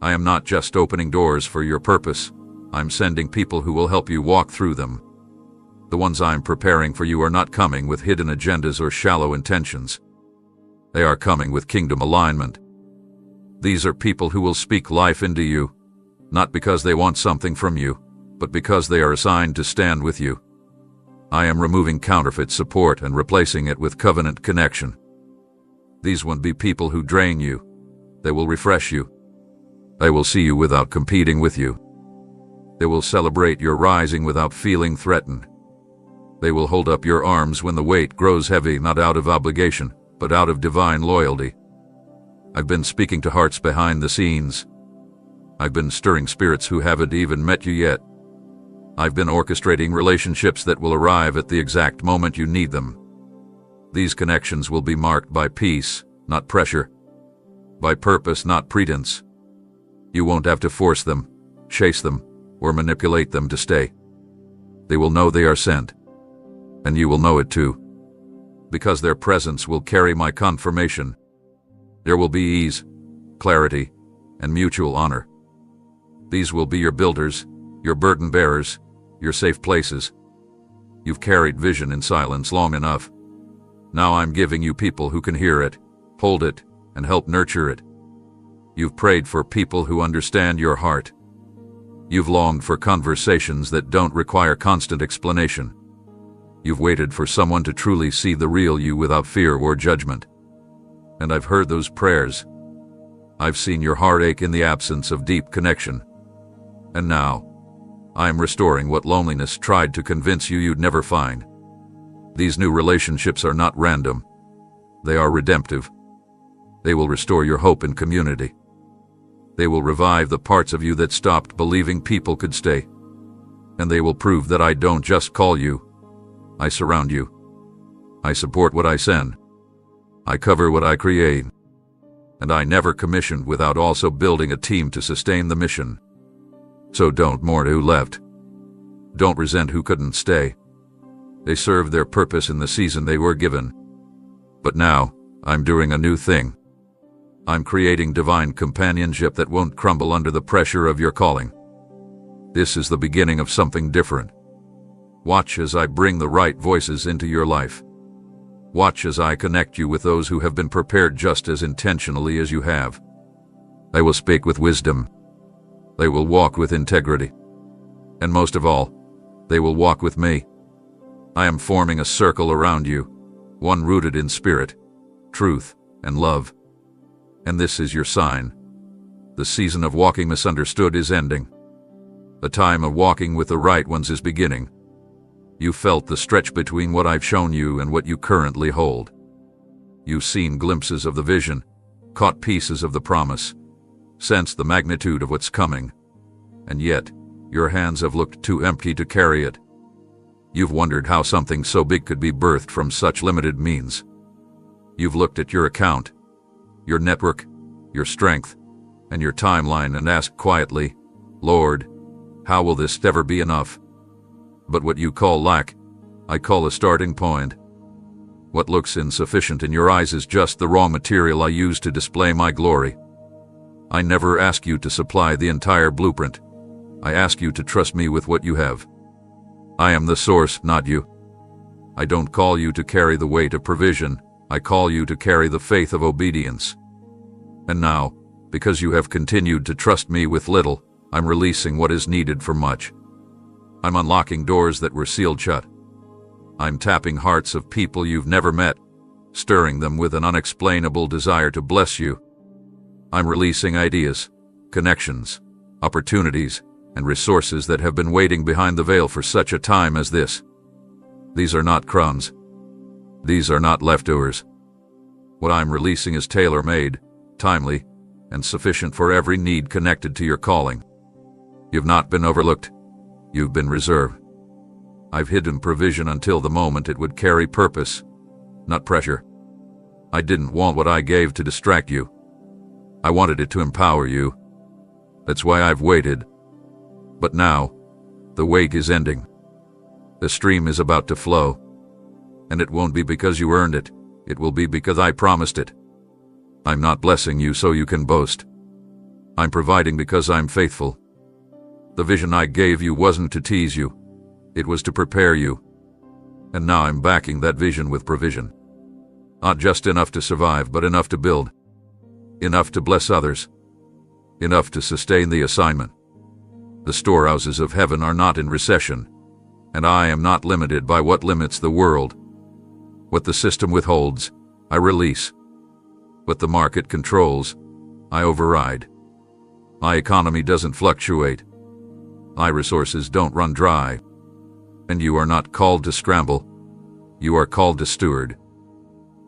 [SPEAKER 1] I am not just opening doors for your purpose, I'm sending people who will help you walk through them. The ones I'm preparing for you are not coming with hidden agendas or shallow intentions. They are coming with kingdom alignment. These are people who will speak life into you, not because they want something from you, but because they are assigned to stand with you. I am removing counterfeit support and replacing it with covenant connection. These won't be people who drain you. They will refresh you. They will see you without competing with you. They will celebrate your rising without feeling threatened. They will hold up your arms when the weight grows heavy, not out of obligation, but out of divine loyalty. I've been speaking to hearts behind the scenes. I've been stirring spirits who haven't even met you yet. I've been orchestrating relationships that will arrive at the exact moment you need them. These connections will be marked by peace, not pressure. By purpose, not pretense. You won't have to force them, chase them, or manipulate them to stay. They will know they are sent. And you will know it too. Because their presence will carry my confirmation. There will be ease, clarity, and mutual honor. These will be your builders, your burden bearers, your safe places. You've carried vision in silence long enough. Now I'm giving you people who can hear it, hold it, and help nurture it. You've prayed for people who understand your heart. You've longed for conversations that don't require constant explanation. You've waited for someone to truly see the real you without fear or judgment. And I've heard those prayers. I've seen your heartache in the absence of deep connection. And now, I am restoring what loneliness tried to convince you you'd never find. These new relationships are not random. They are redemptive. They will restore your hope in community. They will revive the parts of you that stopped believing people could stay. And they will prove that I don't just call you. I surround you. I support what I send. I cover what I create. And I never commission without also building a team to sustain the mission. So don't mourn who left. Don't resent who couldn't stay. They served their purpose in the season they were given. But now, I'm doing a new thing. I'm creating divine companionship that won't crumble under the pressure of your calling. This is the beginning of something different. Watch as I bring the right voices into your life. Watch as I connect you with those who have been prepared just as intentionally as you have. They will speak with wisdom. They will walk with integrity. And most of all, they will walk with me. I am forming a circle around you, one rooted in spirit, truth, and love. And this is your sign. The season of walking misunderstood is ending. The time of walking with the right ones is beginning. You felt the stretch between what I've shown you and what you currently hold. You've seen glimpses of the vision, caught pieces of the promise, sensed the magnitude of what's coming, and yet your hands have looked too empty to carry it. You've wondered how something so big could be birthed from such limited means. You've looked at your account, your network, your strength, and your timeline and asked quietly, Lord, how will this ever be enough? But what you call lack, I call a starting point. What looks insufficient in your eyes is just the raw material I use to display my glory. I never ask you to supply the entire blueprint. I ask you to trust me with what you have. I am the source, not you. I don't call you to carry the weight of provision. I call you to carry the faith of obedience. And now, because you have continued to trust me with little, I'm releasing what is needed for much. I'm unlocking doors that were sealed shut. I'm tapping hearts of people you've never met, stirring them with an unexplainable desire to bless you. I'm releasing ideas, connections, opportunities, and resources that have been waiting behind the veil for such a time as this. These are not crumbs. These are not leftovers. What I'm releasing is tailor-made, timely, and sufficient for every need connected to your calling. You've not been overlooked. You've been reserved. I've hidden provision until the moment it would carry purpose, not pressure. I didn't want what I gave to distract you. I wanted it to empower you. That's why I've waited. But now, the wait is ending. The stream is about to flow. And it won't be because you earned it. It will be because I promised it. I'm not blessing you so you can boast. I'm providing because I'm faithful. The vision I gave you wasn't to tease you. It was to prepare you. And now I'm backing that vision with provision. Not just enough to survive, but enough to build. Enough to bless others. Enough to sustain the assignment. The storehouses of heaven are not in recession, and I am not limited by what limits the world. What the system withholds, I release. What the market controls, I override. My economy doesn't fluctuate. My resources don't run dry. And you are not called to scramble. You are called to steward.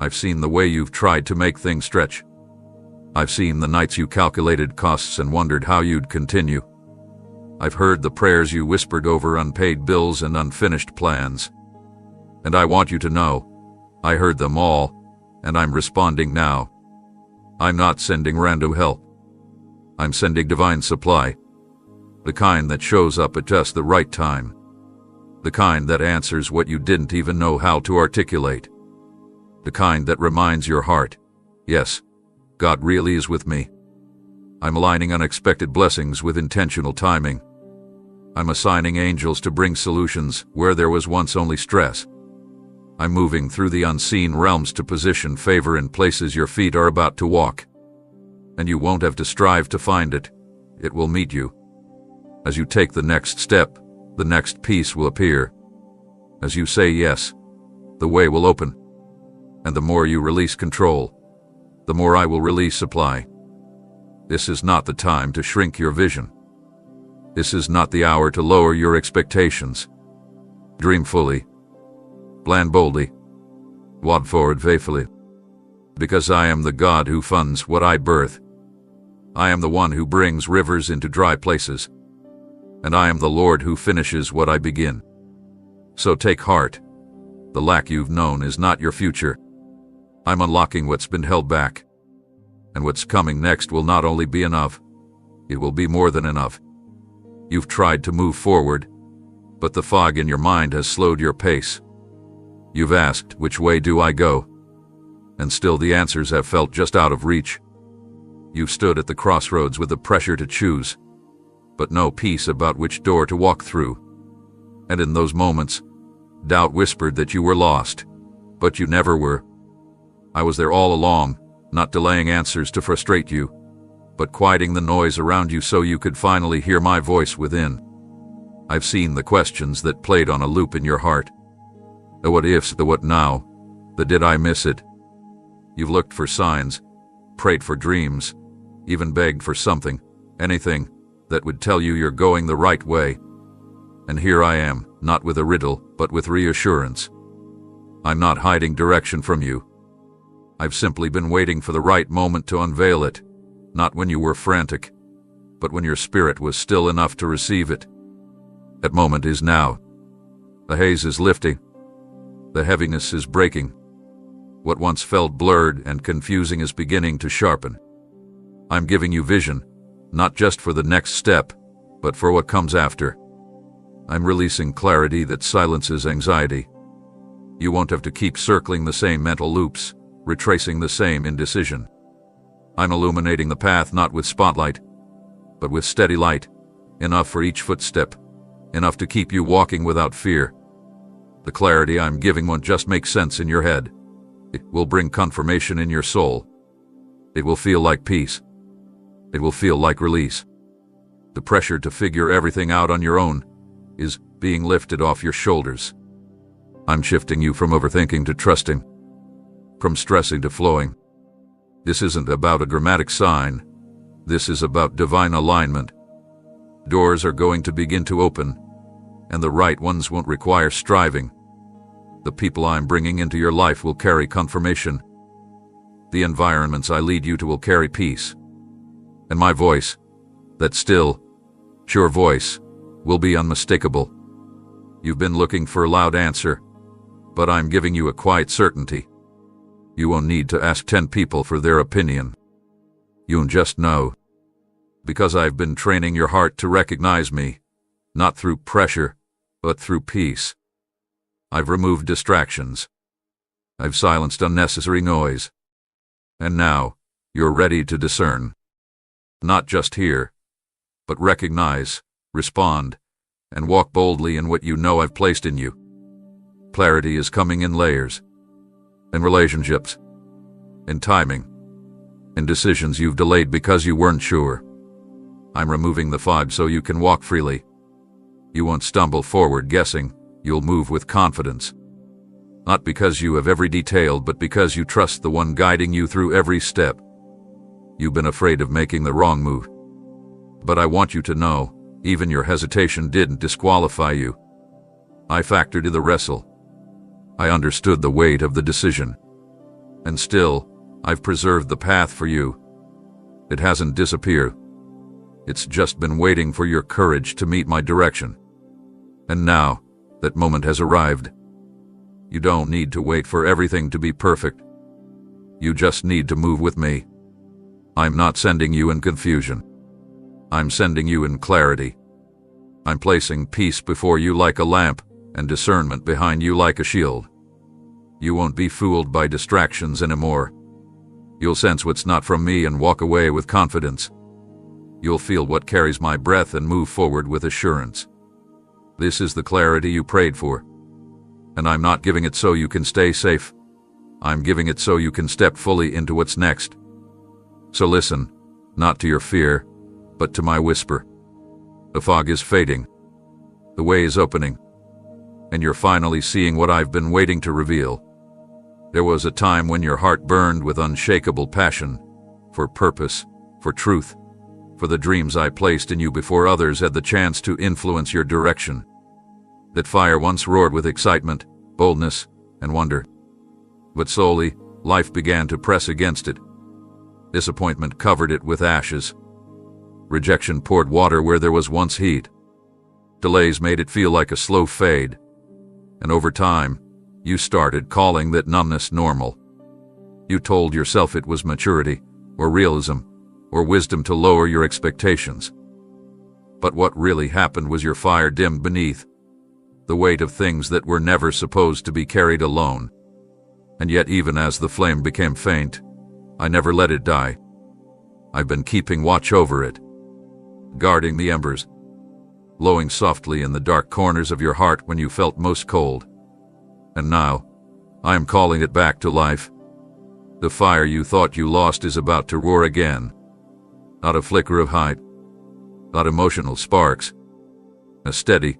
[SPEAKER 1] I've seen the way you've tried to make things stretch. I've seen the nights you calculated costs and wondered how you'd continue. I've heard the prayers you whispered over unpaid bills and unfinished plans. And I want you to know, I heard them all, and I'm responding now. I'm not sending random help. I'm sending divine supply. The kind that shows up at just the right time. The kind that answers what you didn't even know how to articulate. The kind that reminds your heart, yes, God really is with me. I'm aligning unexpected blessings with intentional timing. I'm assigning angels to bring solutions where there was once only stress. I'm moving through the unseen realms to position favor in places your feet are about to walk. And you won't have to strive to find it. It will meet you. As you take the next step, the next piece will appear. As you say yes, the way will open. And the more you release control, the more I will release supply. This is not the time to shrink your vision. This is not the hour to lower your expectations. Dream fully. Plan boldly. Walk forward faithfully. Because I am the God who funds what I birth. I am the one who brings rivers into dry places. And I am the Lord who finishes what I begin. So take heart. The lack you've known is not your future. I'm unlocking what's been held back. And what's coming next will not only be enough, it will be more than enough. You've tried to move forward, but the fog in your mind has slowed your pace. You've asked, which way do I go? And still the answers have felt just out of reach. You've stood at the crossroads with the pressure to choose, but no peace about which door to walk through. And in those moments, doubt whispered that you were lost, but you never were. I was there all along, not delaying answers to frustrate you, but quieting the noise around you so you could finally hear my voice within. I've seen the questions that played on a loop in your heart. The what ifs, the what now, the did I miss it? You've looked for signs, prayed for dreams, even begged for something, anything, that would tell you you're going the right way. And here I am, not with a riddle, but with reassurance. I'm not hiding direction from you. I've simply been waiting for the right moment to unveil it, not when you were frantic, but when your spirit was still enough to receive it. That moment is now. The haze is lifting. The heaviness is breaking. What once felt blurred and confusing is beginning to sharpen. I'm giving you vision, not just for the next step, but for what comes after. I'm releasing clarity that silences anxiety. You won't have to keep circling the same mental loops, retracing the same indecision. I'm illuminating the path not with spotlight, but with steady light, enough for each footstep, enough to keep you walking without fear. The clarity I'm giving won't just make sense in your head. It will bring confirmation in your soul. It will feel like peace. It will feel like release. The pressure to figure everything out on your own is being lifted off your shoulders. I'm shifting you from overthinking to trusting, from stressing to flowing. This isn't about a dramatic sign. This is about divine alignment. Doors are going to begin to open, and the right ones won't require striving. The people I'm bringing into your life will carry confirmation. The environments I lead you to will carry peace. And my voice, that still, sure voice, will be unmistakable. You've been looking for a loud answer, but I'm giving you a quiet certainty. You won't need to ask 10 people for their opinion. You'll just know. Because I've been training your heart to recognize me, not through pressure, but through peace. I've removed distractions. I've silenced unnecessary noise. And now, you're ready to discern. Not just hear, but recognize, respond, and walk boldly in what you know I've placed in you. Clarity is coming in layers, in relationships, in timing, in decisions you've delayed because you weren't sure. I'm removing the fog so you can walk freely. You won't stumble forward guessing, you'll move with confidence. Not because you have every detail, but because you trust the one guiding you through every step. You've been afraid of making the wrong move. But I want you to know, even your hesitation didn't disqualify you. I factored in the wrestle. I understood the weight of the decision. And still, I've preserved the path for you. It hasn't disappeared. It's just been waiting for your courage to meet my direction. And now, that moment has arrived. You don't need to wait for everything to be perfect. You just need to move with me. I'm not sending you in confusion. I'm sending you in clarity. I'm placing peace before you like a lamp and discernment behind you like a shield. You won't be fooled by distractions anymore. You'll sense what's not from me and walk away with confidence. You'll feel what carries my breath and move forward with assurance. This is the clarity you prayed for. And I'm not giving it so you can stay safe. I'm giving it so you can step fully into what's next. So listen, not to your fear, but to my whisper. The fog is fading. The way is opening. And you're finally seeing what I've been waiting to reveal. There was a time when your heart burned with unshakable passion, for purpose, for truth, for the dreams I placed in you before others had the chance to influence your direction. That fire once roared with excitement, boldness, and wonder. But slowly, life began to press against it. Disappointment covered it with ashes. Rejection poured water where there was once heat. Delays made it feel like a slow fade. And over time, you started calling that numbness normal. You told yourself it was maturity, or realism, or wisdom to lower your expectations. But what really happened was your fire dimmed beneath the weight of things that were never supposed to be carried alone. And yet even as the flame became faint, I never let it die. I've been keeping watch over it, guarding the embers, glowing softly in the dark corners of your heart when you felt most cold. And now, I am calling it back to life. The fire you thought you lost is about to roar again. Not a flicker of hype, not emotional sparks. A steady,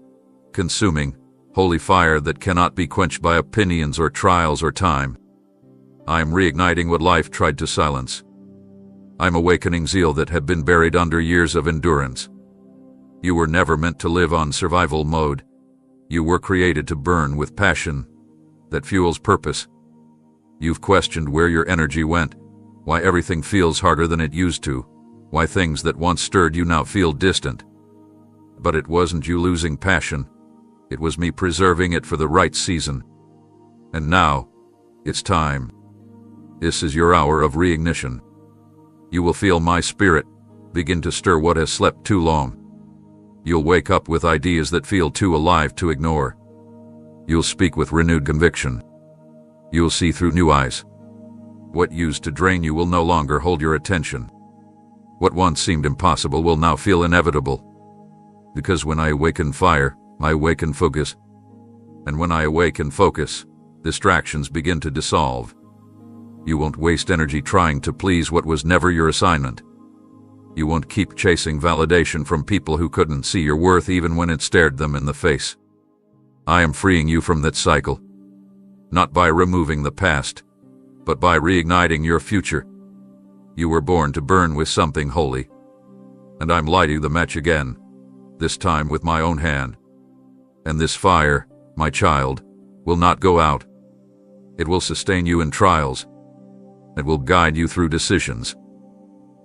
[SPEAKER 1] consuming, holy fire that cannot be quenched by opinions or trials or time. I am reigniting what life tried to silence. I'm awakening zeal that had been buried under years of endurance. You were never meant to live on survival mode. You were created to burn with passion that fuels purpose. You've questioned where your energy went, why everything feels harder than it used to, why things that once stirred you now feel distant. But it wasn't you losing passion. It was me preserving it for the right season. And now, it's time. This is your hour of reignition. You will feel my spirit begin to stir what has slept too long. You'll wake up with ideas that feel too alive to ignore. You'll speak with renewed conviction. You'll see through new eyes. What used to drain you will no longer hold your attention. What once seemed impossible will now feel inevitable. Because when I awaken fire, I awaken focus. And when I awaken focus, distractions begin to dissolve. You won't waste energy trying to please what was never your assignment. You won't keep chasing validation from people who couldn't see your worth even when it stared them in the face. I am freeing you from that cycle. Not by removing the past, but by reigniting your future. You were born to burn with something holy. And I'm lighting the match again, this time with my own hand. And this fire, my child, will not go out. It will sustain you in trials. It will guide you through decisions.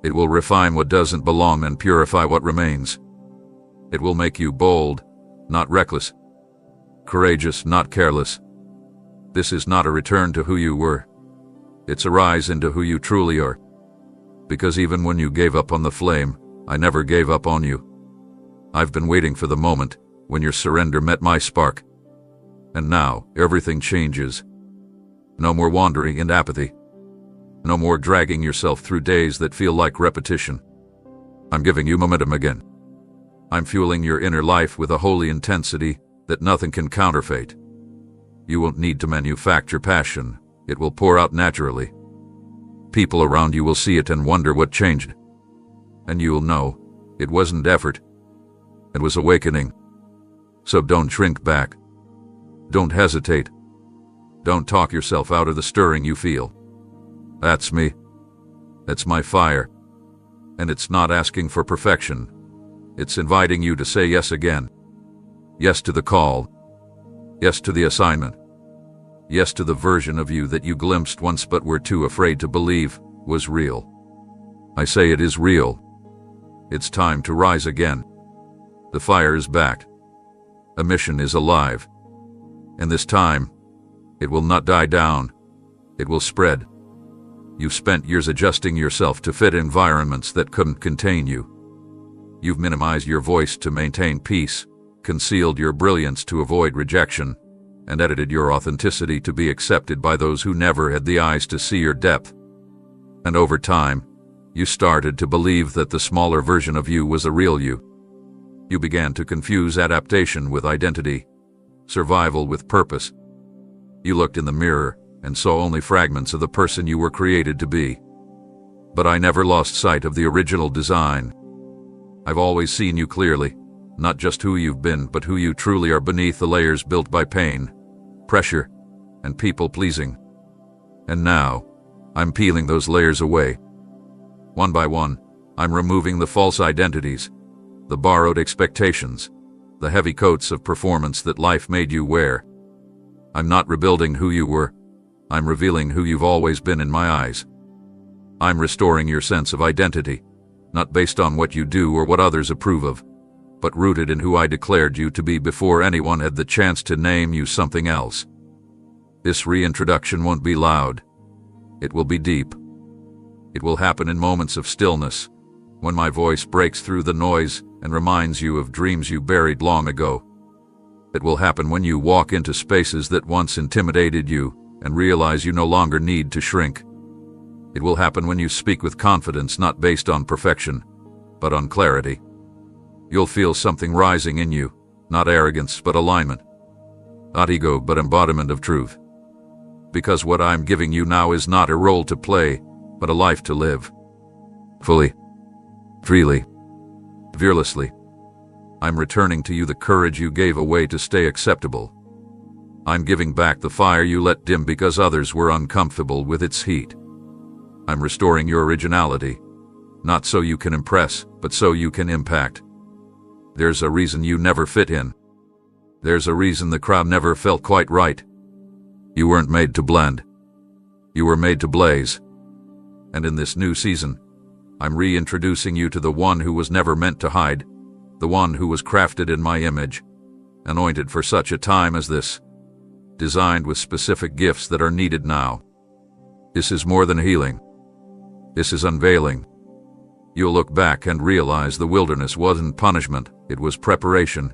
[SPEAKER 1] It will refine what doesn't belong and purify what remains. It will make you bold, not reckless. Courageous, not careless. This is not a return to who you were. It's a rise into who you truly are. Because even when you gave up on the flame, I never gave up on you. I've been waiting for the moment when your surrender met my spark. And now, everything changes. No more wandering and apathy. No more dragging yourself through days that feel like repetition. I'm giving you momentum again. I'm fueling your inner life with a holy intensity that nothing can counterfeit. You won't need to manufacture passion. It will pour out naturally. People around you will see it and wonder what changed. And you'll know it wasn't effort. It was awakening. So don't shrink back. Don't hesitate. Don't talk yourself out of the stirring you feel. That's me. That's my fire. And it's not asking for perfection. It's inviting you to say yes again. Yes to the call. Yes to the assignment. Yes to the version of you that you glimpsed once but were too afraid to believe was real. I say it is real. It's time to rise again. The fire is back. A mission is alive. And this time, it will not die down. It will spread. You've spent years adjusting yourself to fit environments that couldn't contain you. You've minimized your voice to maintain peace, concealed your brilliance to avoid rejection, and edited your authenticity to be accepted by those who never had the eyes to see your depth. And over time, you started to believe that the smaller version of you was a real you. You began to confuse adaptation with identity, survival with purpose. You looked in the mirror and saw only fragments of the person you were created to be. But I never lost sight of the original design. I've always seen you clearly, not just who you've been, but who you truly are beneath the layers built by pain, pressure, and people-pleasing. And now, I'm peeling those layers away. One by one, I'm removing the false identities, the borrowed expectations, the heavy coats of performance that life made you wear. I'm not rebuilding who you were. I'm revealing who you've always been in my eyes. I'm restoring your sense of identity, not based on what you do or what others approve of, but rooted in who I declared you to be before anyone had the chance to name you something else. This reintroduction won't be loud. It will be deep. It will happen in moments of stillness, when my voice breaks through the noise and reminds you of dreams you buried long ago. It will happen when you walk into spaces that once intimidated you and realize you no longer need to shrink. It will happen when you speak with confidence not based on perfection, but on clarity. You'll feel something rising in you, not arrogance but alignment. Not ego but embodiment of truth. Because what I'm giving you now is not a role to play, but a life to live. Fully. Freely. Fearlessly. I'm returning to you the courage you gave away to stay acceptable. I'm giving back the fire you let dim because others were uncomfortable with its heat. I'm restoring your originality, not so you can impress, but so you can impact. There's a reason you never fit in. There's a reason the crowd never felt quite right. You weren't made to blend. You were made to blaze. And in this new season, I'm reintroducing you to the one who was never meant to hide, the one who was crafted in my image, anointed for such a time as this, designed with specific gifts that are needed now. This is more than healing. This is unveiling. You'll look back and realize the wilderness wasn't punishment, It was preparation.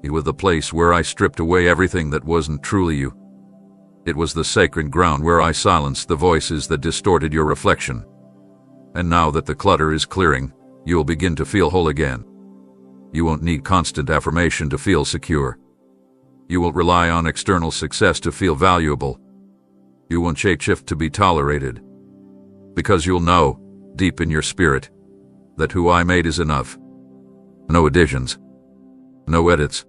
[SPEAKER 1] It was the place where I stripped away everything that wasn't truly you. It was the sacred ground where I silenced the voices that distorted your reflection. And now that the clutter is clearing, you'll begin to feel whole again. You won't need constant affirmation to feel secure. You won't rely on external success to feel valuable. You won't shape-shift to be tolerated. Because you'll know, deep in your spirit, that who I made is enough. No additions. No edits.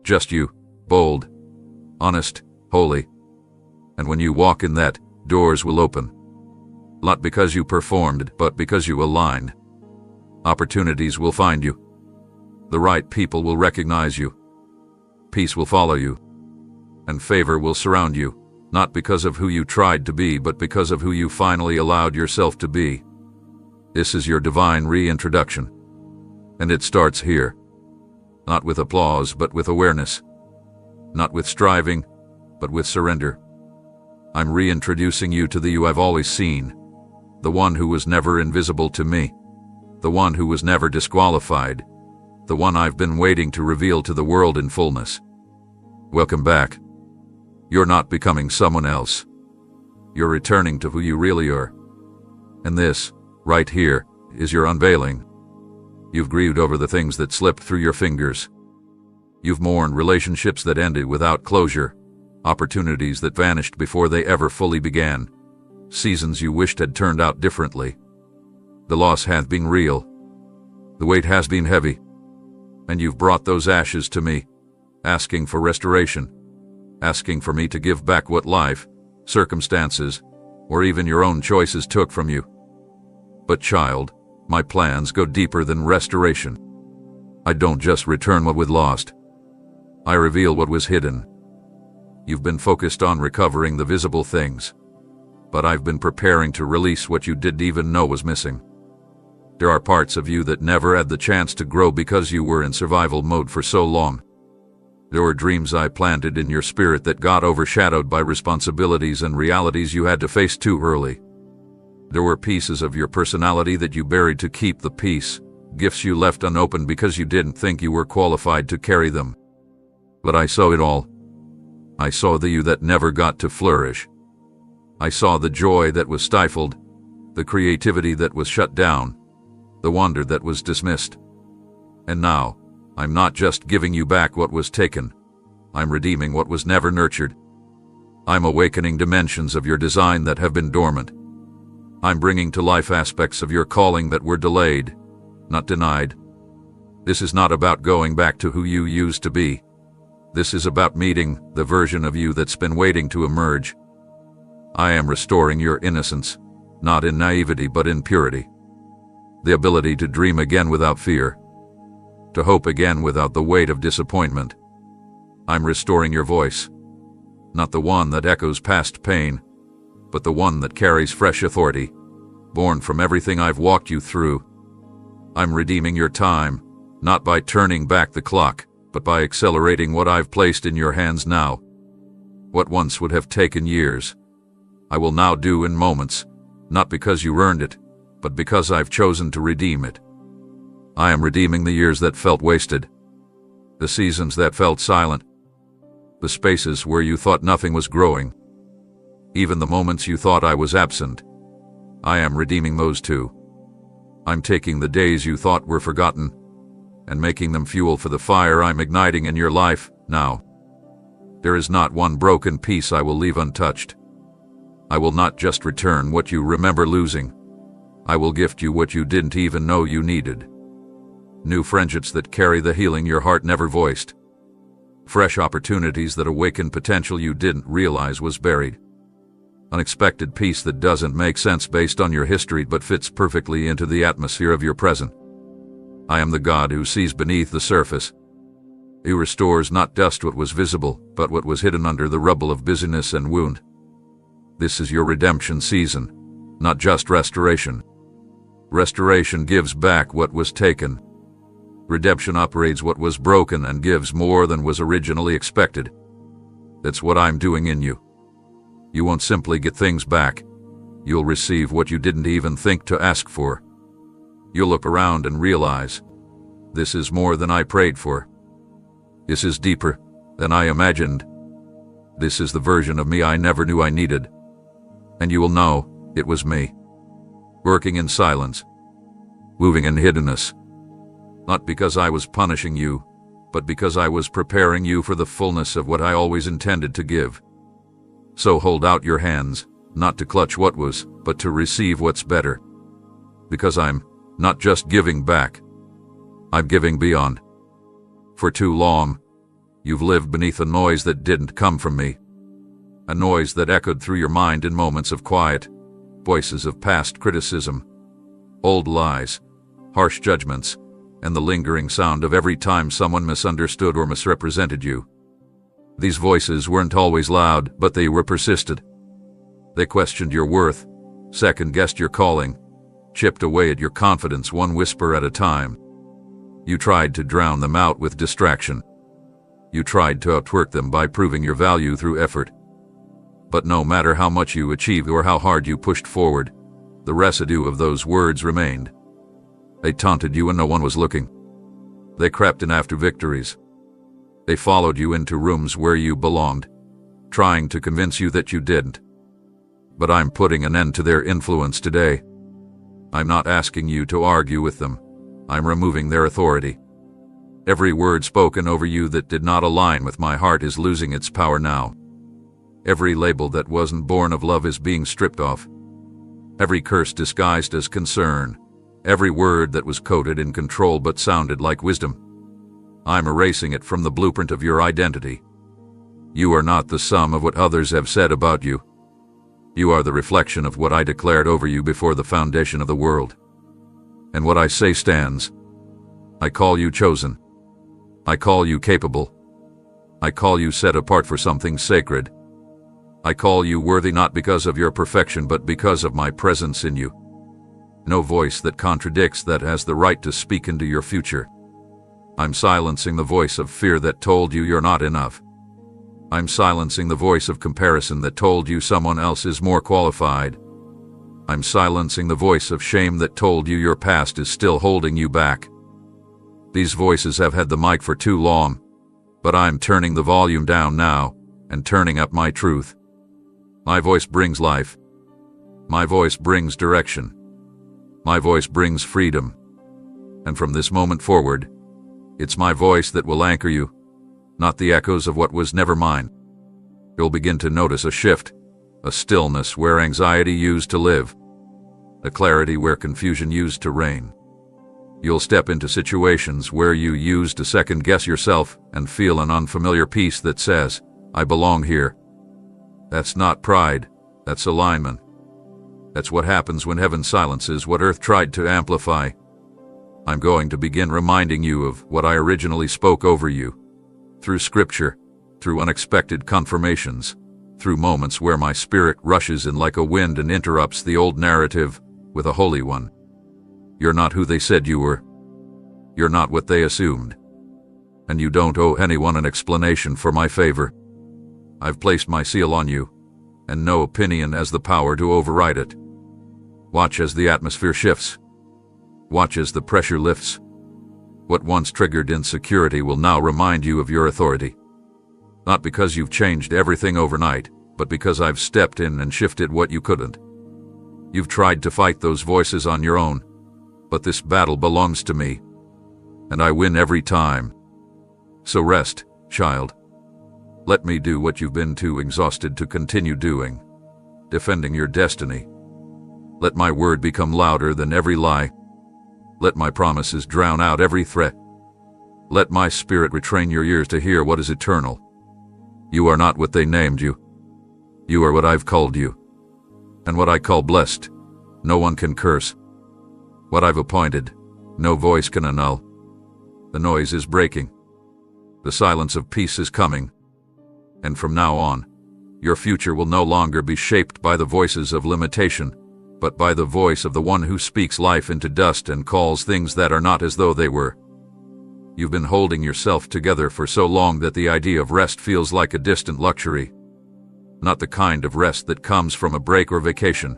[SPEAKER 1] Just you, bold, honest, holy. And when you walk in that, doors will open. Not because you performed, but because you aligned. Opportunities will find you. The right people will recognize you. Peace will follow you. And favor will surround you, not because of who you tried to be, but because of who you finally allowed yourself to be. This is your divine reintroduction. And it starts here. Not with applause, but with awareness. Not with striving, but with surrender. I'm reintroducing you to the you I've always seen. The one who was never invisible to me. The one who was never disqualified. The one I've been waiting to reveal to the world in fullness. Welcome back. You're not becoming someone else. You're returning to who you really are. And this, right here, is your unveiling. You've grieved over the things that slipped through your fingers. You've mourned relationships that ended without closure, opportunities that vanished before they ever fully began, seasons you wished had turned out differently. The loss has been real. The weight has been heavy. And you've brought those ashes to me, asking for restoration, asking for me to give back what life, circumstances, or even your own choices took from you. But child, my plans go deeper than restoration. I don't just return what was lost. I reveal what was hidden. You've been focused on recovering the visible things, but I've been preparing to release what you didn't even know was missing. There are parts of you that never had the chance to grow because you were in survival mode for so long. There were dreams I planted in your spirit that got overshadowed by responsibilities and realities you had to face too early. There were pieces of your personality that you buried to keep the peace, gifts you left unopened because you didn't think you were qualified to carry them. But I saw it all. I saw the you that never got to flourish. I saw the joy that was stifled, the creativity that was shut down, the wonder that was dismissed. And now, I'm not just giving you back what was taken. I'm redeeming what was never nurtured. I'm awakening dimensions of your design that have been dormant. I'm bringing to life aspects of your calling that were delayed, not denied. This is not about going back to who you used to be. This is about meeting the version of you that's been waiting to emerge. I am restoring your innocence, not in naivety but in purity. The ability to dream again without fear, to hope again without the weight of disappointment. I'm restoring your voice, not the one that echoes past pain, but the one that carries fresh authority, born from everything I've walked you through. I'm redeeming your time, not by turning back the clock, but by accelerating what I've placed in your hands now. What once would have taken years, I will now do in moments, not because you earned it, but because I've chosen to redeem it. I am redeeming the years that felt wasted, the seasons that felt silent, the spaces where you thought nothing was growing, even the moments you thought I was absent. I am redeeming those too. I'm taking the days you thought were forgotten and making them fuel for the fire I'm igniting in your life now. There is not one broken piece I will leave untouched. I will not just return what you remember losing. I will gift you what you didn't even know you needed. New friendships that carry the healing your heart never voiced. Fresh opportunities that awaken potential you didn't realize was buried. Unexpected peace that doesn't make sense based on your history but fits perfectly into the atmosphere of your present. I am the God who sees beneath the surface. Who restores not just what was visible, but what was hidden under the rubble of busyness and wound. This is your redemption season, not just restoration. Restoration gives back what was taken. Redemption upgrades what was broken and gives more than was originally expected. That's what I'm doing in you. You won't simply get things back. You'll receive what you didn't even think to ask for. You'll look around and realize This is more than I prayed for. This is deeper than I imagined. This is the version of me I never knew I needed. And you will know it was me. Working in silence. Moving in hiddenness. Not because I was punishing you, but because I was preparing you for the fullness of what I always intended to give. So hold out your hands, not to clutch what was, but to receive what's better. Because I'm not just giving back. I'm giving beyond. For too long, you've lived beneath a noise that didn't come from me. A noise that echoed through your mind in moments of quiet, voices of past criticism, old lies, harsh judgments, and the lingering sound of every time someone misunderstood or misrepresented you. These voices weren't always loud, but they were persistent. They questioned your worth, second-guessed your calling, chipped away at your confidence one whisper at a time. You tried to drown them out with distraction. You tried to outwork them by proving your value through effort. But no matter how much you achieved or how hard you pushed forward, the residue of those words remained. They taunted you when no one was looking. They crept in after victories. They followed you into rooms where you belonged, trying to convince you that you didn't. But I'm putting an end to their influence today. I'm not asking you to argue with them. I'm removing their authority. Every word spoken over you that did not align with my heart is losing its power now. Every label that wasn't born of love is being stripped off. Every curse disguised as concern. Every word that was coded in control but sounded like wisdom. I'm erasing it from the blueprint of your identity. You are not the sum of what others have said about you. You are the reflection of what I declared over you before the foundation of the world. And what I say stands. I call you chosen. I call you capable. I call you set apart for something sacred. I call you worthy not because of your perfection but because of my presence in you. No voice that contradicts that has the right to speak into your future. I'm silencing the voice of fear that told you you're not enough. I'm silencing the voice of comparison that told you someone else is more qualified. I'm silencing the voice of shame that told you your past is still holding you back. These voices have had the mic for too long, but I'm turning the volume down now and turning up my truth. My voice brings life. My voice brings direction. My voice brings freedom. And from this moment forward, it's my voice that will anchor you, not the echoes of what was never mine. You'll begin to notice a shift, a stillness where anxiety used to live, a clarity where confusion used to reign. You'll step into situations where you used to second-guess yourself and feel an unfamiliar peace that says, I belong here. That's not pride, that's alignment. That's what happens when heaven silences what earth tried to amplify. I'm going to begin reminding you of what I originally spoke over you, through scripture, through unexpected confirmations, through moments where my spirit rushes in like a wind and interrupts the old narrative with a holy one. You're not who they said you were. You're not what they assumed. And you don't owe anyone an explanation for my favor. I've placed my seal on you, and no opinion has the power to override it. Watch as the atmosphere shifts. Watch as the pressure lifts. What once triggered insecurity will now remind you of your authority. Not because you've changed everything overnight, but because I've stepped in and shifted what you couldn't. You've tried to fight those voices on your own, but this battle belongs to me, and I win every time. So rest, child. Let me do what you've been too exhausted to continue doing, defending your destiny. Let my word become louder than every lie. Let my promises drown out every threat. Let my spirit retrain your ears to hear what is eternal. You are not what they named you. You are what I've called you. And what I call blessed, no one can curse. What I've appointed, no voice can annul. The noise is breaking. The silence of peace is coming. And from now on, your future will no longer be shaped by the voices of limitation, but by the voice of the one who speaks life into dust and calls things that are not as though they were. You've been holding yourself together for so long that the idea of rest feels like a distant luxury. Not the kind of rest that comes from a break or vacation,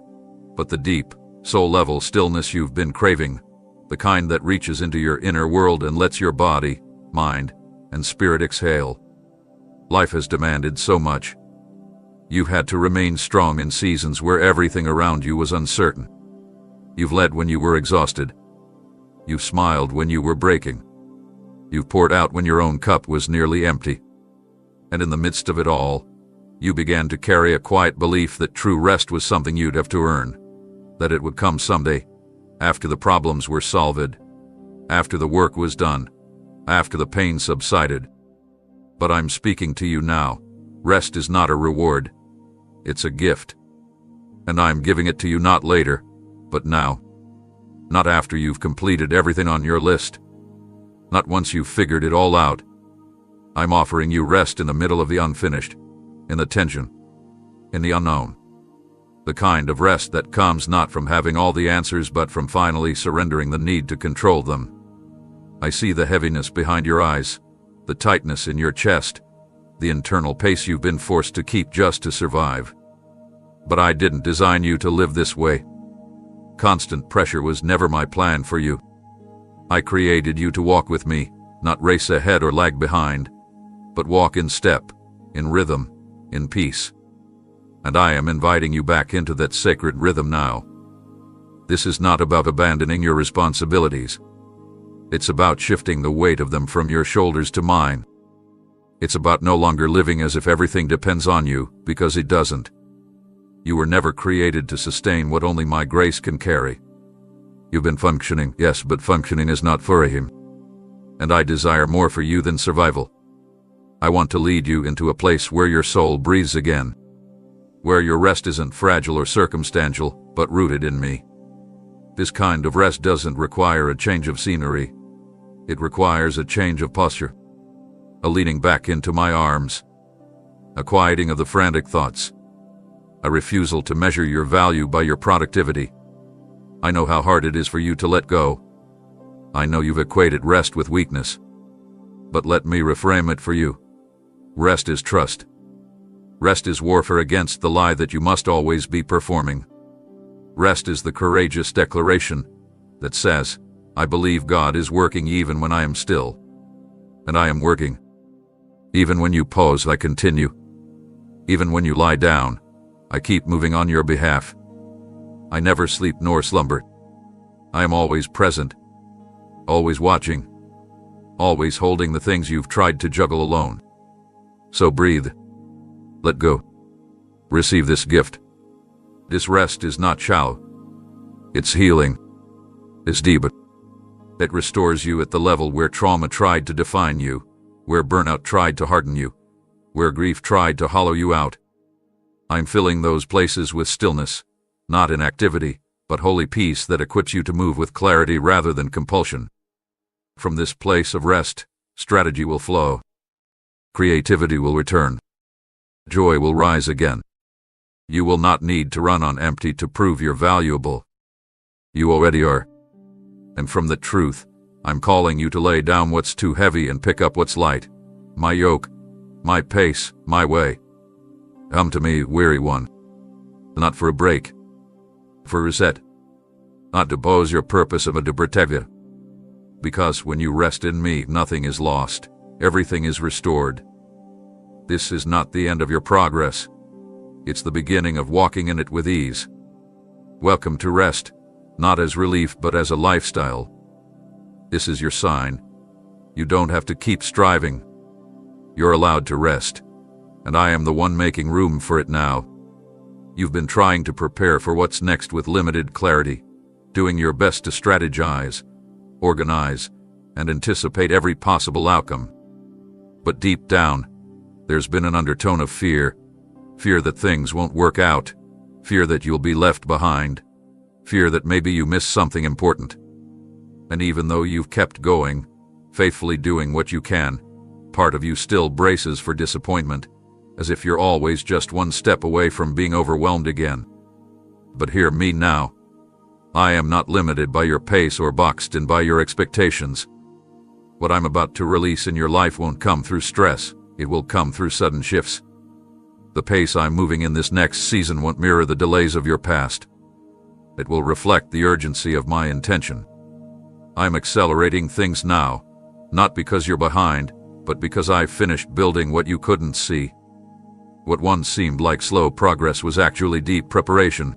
[SPEAKER 1] but the deep, soul-level stillness you've been craving the kind that reaches into your inner world and lets your body, mind, and spirit exhale. Life has demanded so much. You've had to remain strong in seasons where everything around you was uncertain. You've led when you were exhausted. You've smiled when you were breaking. You've poured out when your own cup was nearly empty. And in the midst of it all, you began to carry a quiet belief that true rest was something you'd have to earn, that it would come someday, after the problems were solved, after the work was done, after the pain subsided. But I'm speaking to you now. Rest is not a reward. It's a gift. And I'm giving it to you not later, but now. Not after you've completed everything on your list. Not once you've figured it all out. I'm offering you rest in the middle of the unfinished, in the tension, in the unknown. The kind of rest that comes not from having all the answers but from finally surrendering the need to control them. I see the heaviness behind your eyes, the tightness in your chest, the internal pace you've been forced to keep just to survive. But I didn't design you to live this way. Constant pressure was never my plan for you. I created you to walk with me, not race ahead or lag behind, but walk in step, in rhythm, in peace. And I am inviting you back into that sacred rhythm now. This is not about abandoning your responsibilities. It's about shifting the weight of them from your shoulders to mine. It's about no longer living as if everything depends on you, because it doesn't. You were never created to sustain what only my grace can carry. You've been functioning, yes, but functioning is not for him. And I desire more for you than survival. I want to lead you into a place where your soul breathes again, where your rest isn't fragile or circumstantial, but rooted in me. This kind of rest doesn't require a change of scenery. It requires a change of posture, a leaning back into my arms, a quieting of the frantic thoughts, a refusal to measure your value by your productivity. I know how hard it is for you to let go. I know you've equated rest with weakness. But let me reframe it for you. Rest is trust. Rest is warfare against the lie that you must always be performing. Rest is the courageous declaration that says, I believe God is working even when I am still. And I am working. Even when you pause, I continue. Even when you lie down, I keep moving on your behalf. I never sleep nor slumber. I am always present, always watching, always holding the things you've tried to juggle alone. So breathe. Let go. Receive this gift. This rest is not shallow. It's healing. It's deep. It restores you at the level where trauma tried to define you, where burnout tried to harden you, where grief tried to hollow you out. I'm filling those places with stillness, not inactivity, but holy peace that equips you to move with clarity rather than compulsion. From this place of rest, strategy will flow. Creativity will return. Joy will rise again. You will not need to run on empty to prove you're valuable. You already are. And from the truth, I'm calling you to lay down what's too heavy and pick up what's light. My yoke, my pace, my way. Come to me, weary one. Not for a break. For a reset. Not to pose your purpose, but to protect you. Because when you rest in me, nothing is lost. Everything is restored. This is not the end of your progress. It's the beginning of walking in it with ease. Welcome to rest, not as relief but as a lifestyle. This is your sign. You don't have to keep striving. You're allowed to rest, and I am the one making room for it now. You've been trying to prepare for what's next with limited clarity, doing your best to strategize, organize, and anticipate every possible outcome. But deep down, there's been an undertone of fear. Fear that things won't work out. Fear that you'll be left behind. Fear that maybe you miss something important. And even though you've kept going, faithfully doing what you can, part of you still braces for disappointment, as if you're always just one step away from being overwhelmed again. But hear me now. I am not limited by your pace or boxed in by your expectations. What I'm about to release in your life won't come through stress. It will come through sudden shifts. The pace I'm moving in this next season won't mirror the delays of your past. It will reflect the urgency of my intention. I'm accelerating things now, not because you're behind, but because I've finished building what you couldn't see. What once seemed like slow progress was actually deep preparation.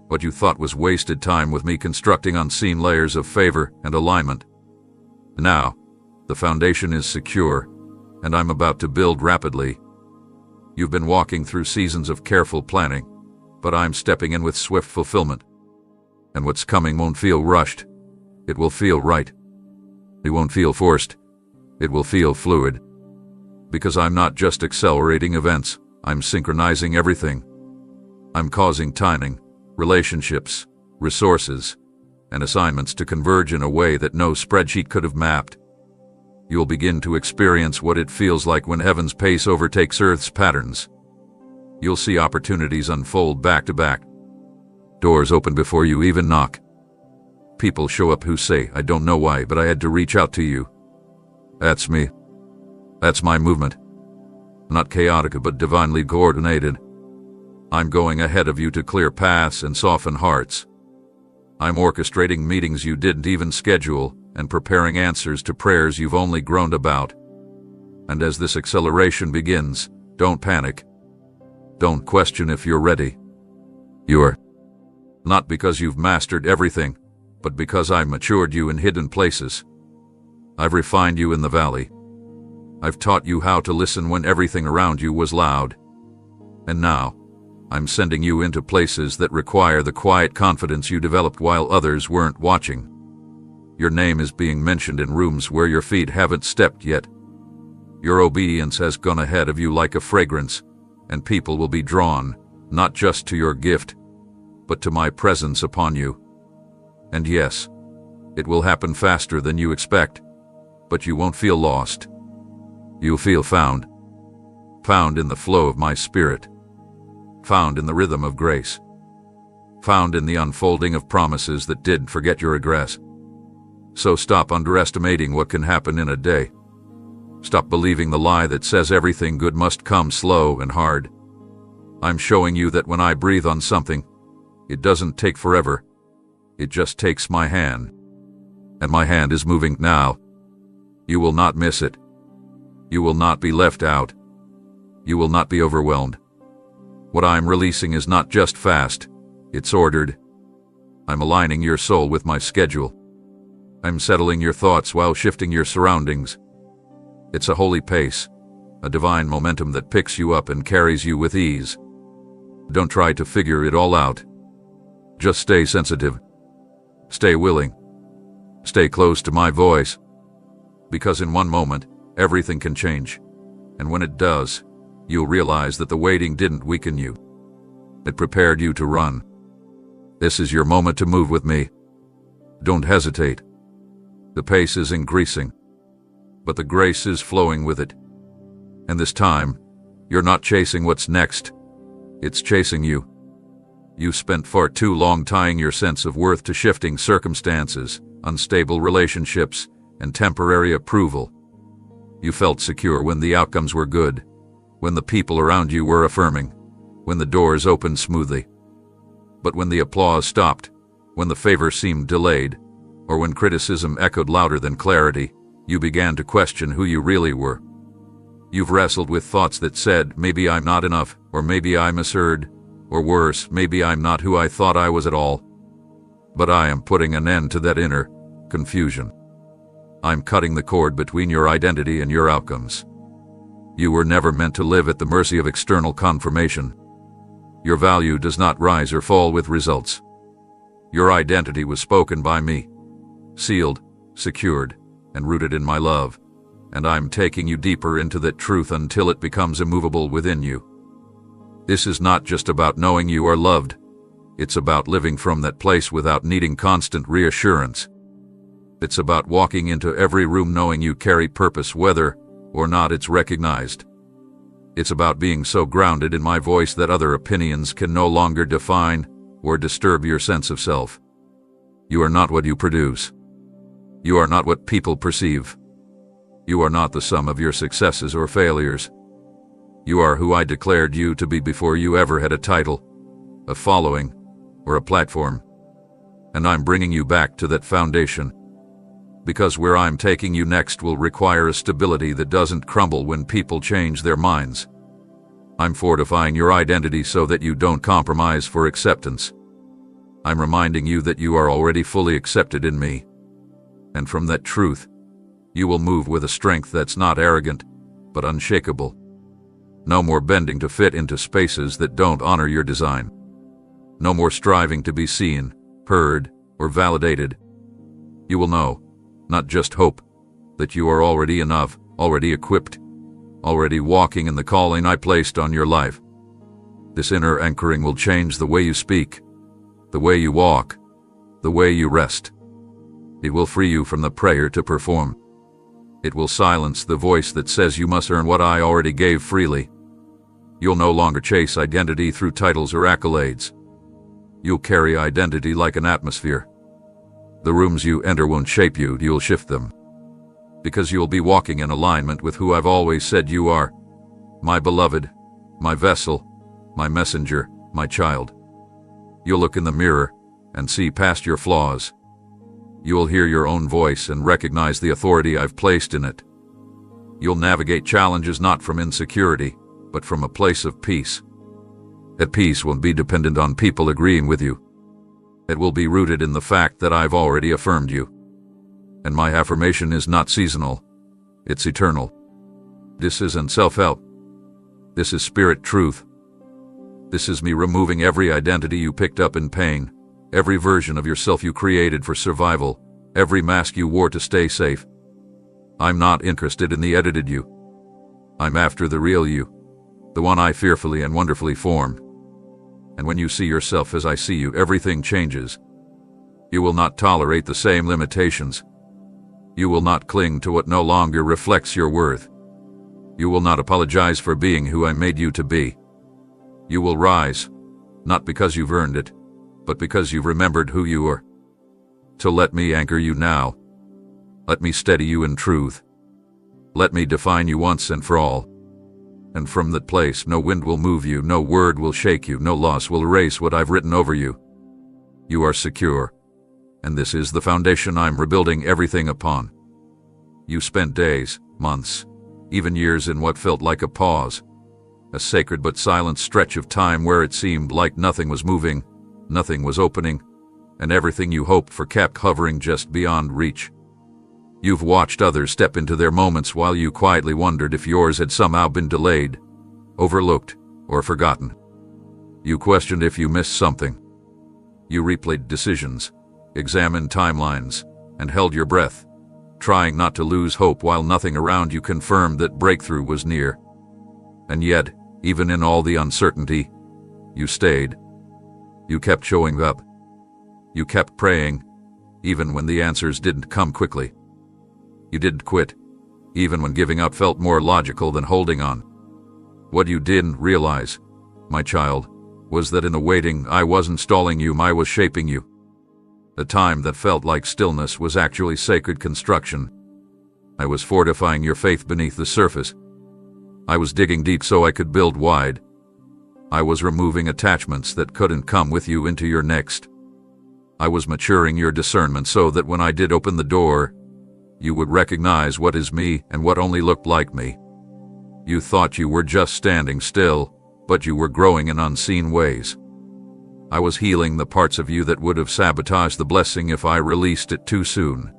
[SPEAKER 1] What you thought was wasted time with me constructing unseen layers of favor and alignment. Now, the foundation is secure, and I'm about to build rapidly. You've been walking through seasons of careful planning, but I'm stepping in with swift fulfillment. And what's coming won't feel rushed. It will feel right. It won't feel forced. It will feel fluid. Because I'm not just accelerating events, I'm synchronizing everything. I'm causing timing, relationships, resources, and assignments to converge in a way that no spreadsheet could have mapped. You'll begin to experience what it feels like when heaven's pace overtakes Earth's patterns. You'll see opportunities unfold back to back. Doors open before you even knock. People show up who say, "I don't know why, but I had to reach out to you." That's me. That's my movement. Not chaotic, but divinely coordinated. I'm going ahead of you to clear paths and soften hearts. I'm orchestrating meetings you didn't even schedule and preparing answers to prayers you've only groaned about. And as this acceleration begins, don't panic. Don't question if you're ready. You're. Not because you've mastered everything, but because I've matured you in hidden places. I've refined you in the valley. I've taught you how to listen when everything around you was loud. And now, I'm sending you into places that require the quiet confidence you developed while others weren't watching. Your name is being mentioned in rooms where your feet haven't stepped yet. Your obedience has gone ahead of you like a fragrance, and people will be drawn, not just to your gift, but to my presence upon you. And yes, it will happen faster than you expect, but you won't feel lost. You'll feel found. Found in the flow of my spirit. Found in the rhythm of grace. Found in the unfolding of promises that didn't forget your address. So stop underestimating what can happen in a day. Stop believing the lie that says everything good must come slow and hard. I'm showing you that when I breathe on something, it doesn't take forever. It just takes my hand. And my hand is moving now. You will not miss it. You will not be left out. You will not be overwhelmed. What I'm releasing is not just fast, it's ordered. I'm aligning your soul with my schedule. I'm settling your thoughts while shifting your surroundings. It's a holy pace, a divine momentum that picks you up and carries you with ease. Don't try to figure it all out. Just stay sensitive. Stay willing. Stay close to my voice. Because in one moment, everything can change. And when it does, you'll realize that the waiting didn't weaken you. It prepared you to run. This is your moment to move with me. Don't hesitate. The pace is increasing, but the grace is flowing with it. And this time, you're not chasing what's next. It's chasing you. You spent far too long tying your sense of worth to shifting circumstances, unstable relationships, and temporary approval. You felt secure when the outcomes were good, when the people around you were affirming, when the doors opened smoothly. But when the applause stopped, when the favor seemed delayed, or when criticism echoed louder than clarity, you began to question who you really were. You've wrestled with thoughts that said, maybe I'm not enough, or maybe I misheard, or worse, maybe I'm not who I thought I was at all. But I am putting an end to that inner confusion. I'm cutting the cord between your identity and your outcomes. You were never meant to live at the mercy of external confirmation. Your value does not rise or fall with results. Your identity was spoken by me, sealed, secured, and rooted in my love, and I'm taking you deeper into that truth until it becomes immovable within you. This is not just about knowing you are loved. It's about living from that place without needing constant reassurance. It's about walking into every room knowing you carry purpose whether or not it's recognized. It's about being so grounded in my voice that other opinions can no longer define or disturb your sense of self. You are not what you produce. You are not what people perceive. You are not the sum of your successes or failures. You are who I declared you to be before you ever had a title, a following, or a platform. And I'm bringing you back to that foundation, Because where I'm taking you next will require a stability that doesn't crumble when people change their minds. I'm fortifying your identity so that you don't compromise for acceptance. I'm reminding you that you are already fully accepted in me. And from that truth, you will move with a strength that's not arrogant, but unshakable. No more bending to fit into spaces that don't honor your design. No more striving to be seen, heard, or validated. You will know, not just hope, that you are already enough, already equipped, already walking in the calling I placed on your life. This inner anchoring will change the way you speak, the way you walk, the way you rest. It will free you from the prayer to perform. It will silence the voice that says you must earn what I already gave freely. You'll no longer chase identity through titles or accolades. You'll carry identity like an atmosphere. The rooms you enter won't shape you, you'll shift them. Because you'll be walking in alignment with who I've always said you are. My beloved, my vessel, my messenger, my child. You'll look in the mirror and see past your flaws. You'll hear your own voice and recognize the authority I've placed in it. You'll navigate challenges not from insecurity, but from a place of peace. That peace won't be dependent on people agreeing with you. It will be rooted in the fact that I've already affirmed you. And my affirmation is not seasonal. It's eternal. This isn't self-help. This is spirit truth. This is me removing every identity you picked up in pain, every version of yourself you created for survival, every mask you wore to stay safe. I'm not interested in the edited you. I'm after the real you, the one I fearfully and wonderfully formed. And when you see yourself as I see you, everything changes. You will not tolerate the same limitations. You will not cling to what no longer reflects your worth. You will not apologize for being who I made you to be. You will rise, not because you've earned it, but because you've remembered who you are. So let me anchor you now. Let me steady you in truth. Let me define you once and for all. And from that place no wind will move you, no word will shake you, no loss will erase what I've written over you. You are secure, and this is the foundation I'm rebuilding everything upon. You spent days, months, even years in what felt like a pause, a sacred but silent stretch of time where it seemed like nothing was moving, nothing was opening, and everything you hoped for kept hovering just beyond reach. You've watched others step into their moments while you quietly wondered if yours had somehow been delayed, overlooked, or forgotten. You questioned if you missed something. You replayed decisions, examined timelines, and held your breath, trying not to lose hope while nothing around you confirmed that breakthrough was near. And yet, even in all the uncertainty, you stayed. You kept showing up. You kept praying, even when the answers didn't come quickly. You didn't quit, even when giving up felt more logical than holding on. What you didn't realize, my child, was that in the waiting, I wasn't stalling you, I was shaping you. The time that felt like stillness was actually sacred construction. I was fortifying your faith beneath the surface. I was digging deep so I could build wide. I was removing attachments that couldn't come with you into your next. I was maturing your discernment so that when I did open the door, you would recognize what is me and what only looked like me. You thought you were just standing still, but you were growing in unseen ways. I was healing the parts of you that would have sabotaged the blessing if I released it too soon.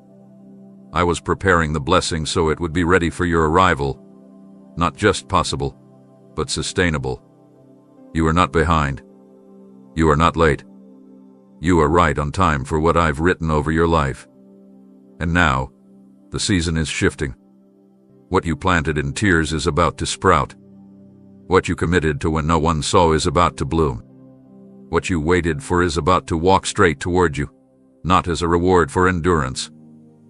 [SPEAKER 1] I was preparing the blessing so it would be ready for your arrival, not just possible, but sustainable. You are not behind. You are not late. You are right on time for what I've written over your life. And now, the season is shifting. What you planted in tears is about to sprout. What you committed to when no one saw is about to bloom. What you waited for is about to walk straight toward you, not as a reward for endurance,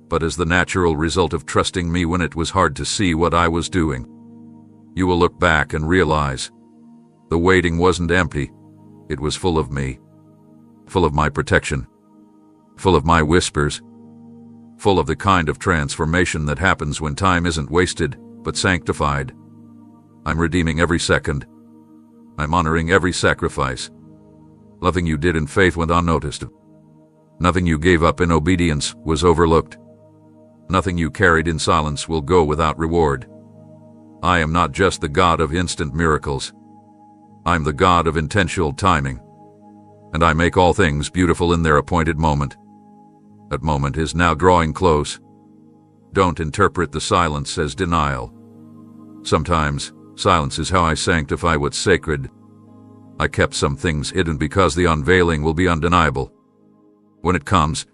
[SPEAKER 1] but as the natural result of trusting me when it was hard to see what I was doing. You will look back and realize the waiting wasn't empty. It was full of me, full of my protection, full of my whispers, full of the kind of transformation that happens when time isn't wasted, but sanctified. I'm redeeming every second. I'm honoring every sacrifice. Nothing you did in faith went unnoticed. Nothing you gave up in obedience was overlooked. Nothing you carried in silence will go without reward. I am not just the God of instant miracles. I'm the God of intentional timing. And I make all things beautiful in their appointed moment. That moment is now drawing close. Don't interpret the silence as denial. Sometimes, silence is how I sanctify what's sacred. I kept some things hidden because the unveiling will be undeniable. When it comes,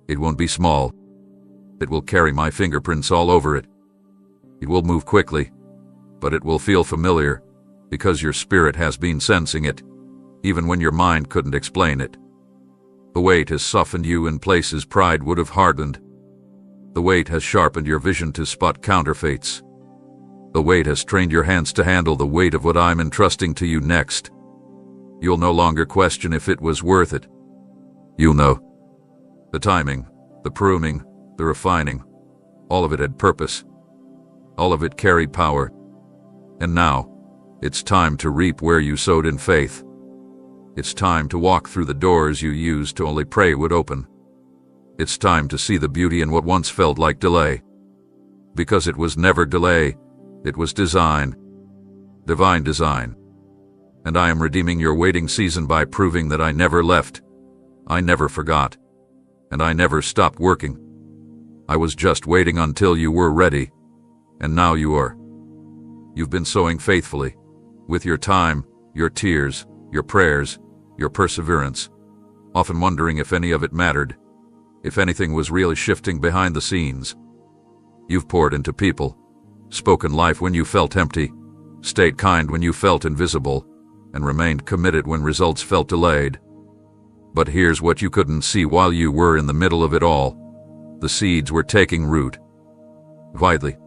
[SPEAKER 1] it won't be small. It will carry my fingerprints all over it. It will move quickly, but it will feel familiar, because your spirit has been sensing it, even when your mind couldn't explain it. The weight has softened you in places pride would have hardened. The weight has sharpened your vision to spot counterfeits. The weight has trained your hands to handle the weight of what I'm entrusting to you next. You'll no longer question if it was worth it. You'll know. The timing, the pruning, the refining, all of it had purpose. All of it carried power. And now, it's time to reap where you sowed in faith. It's time to walk through the doors you used to only pray would open. It's time to see the beauty in what once felt like delay. Because it was never delay, it was design. Divine design. And I am redeeming your waiting season by proving that I never left. I never forgot. And I never stopped working. I was just waiting until you were ready. And now you are. You've been sowing faithfully. With your time, your tears, your prayers, your perseverance. Often wondering if any of it mattered. If anything was really shifting behind the scenes. You've poured into people. Spoken life when you felt empty. Stayed kind when you felt invisible. And remained committed when results felt delayed. But here's what you couldn't see while you were in the middle of it all. The seeds were taking root. Widely.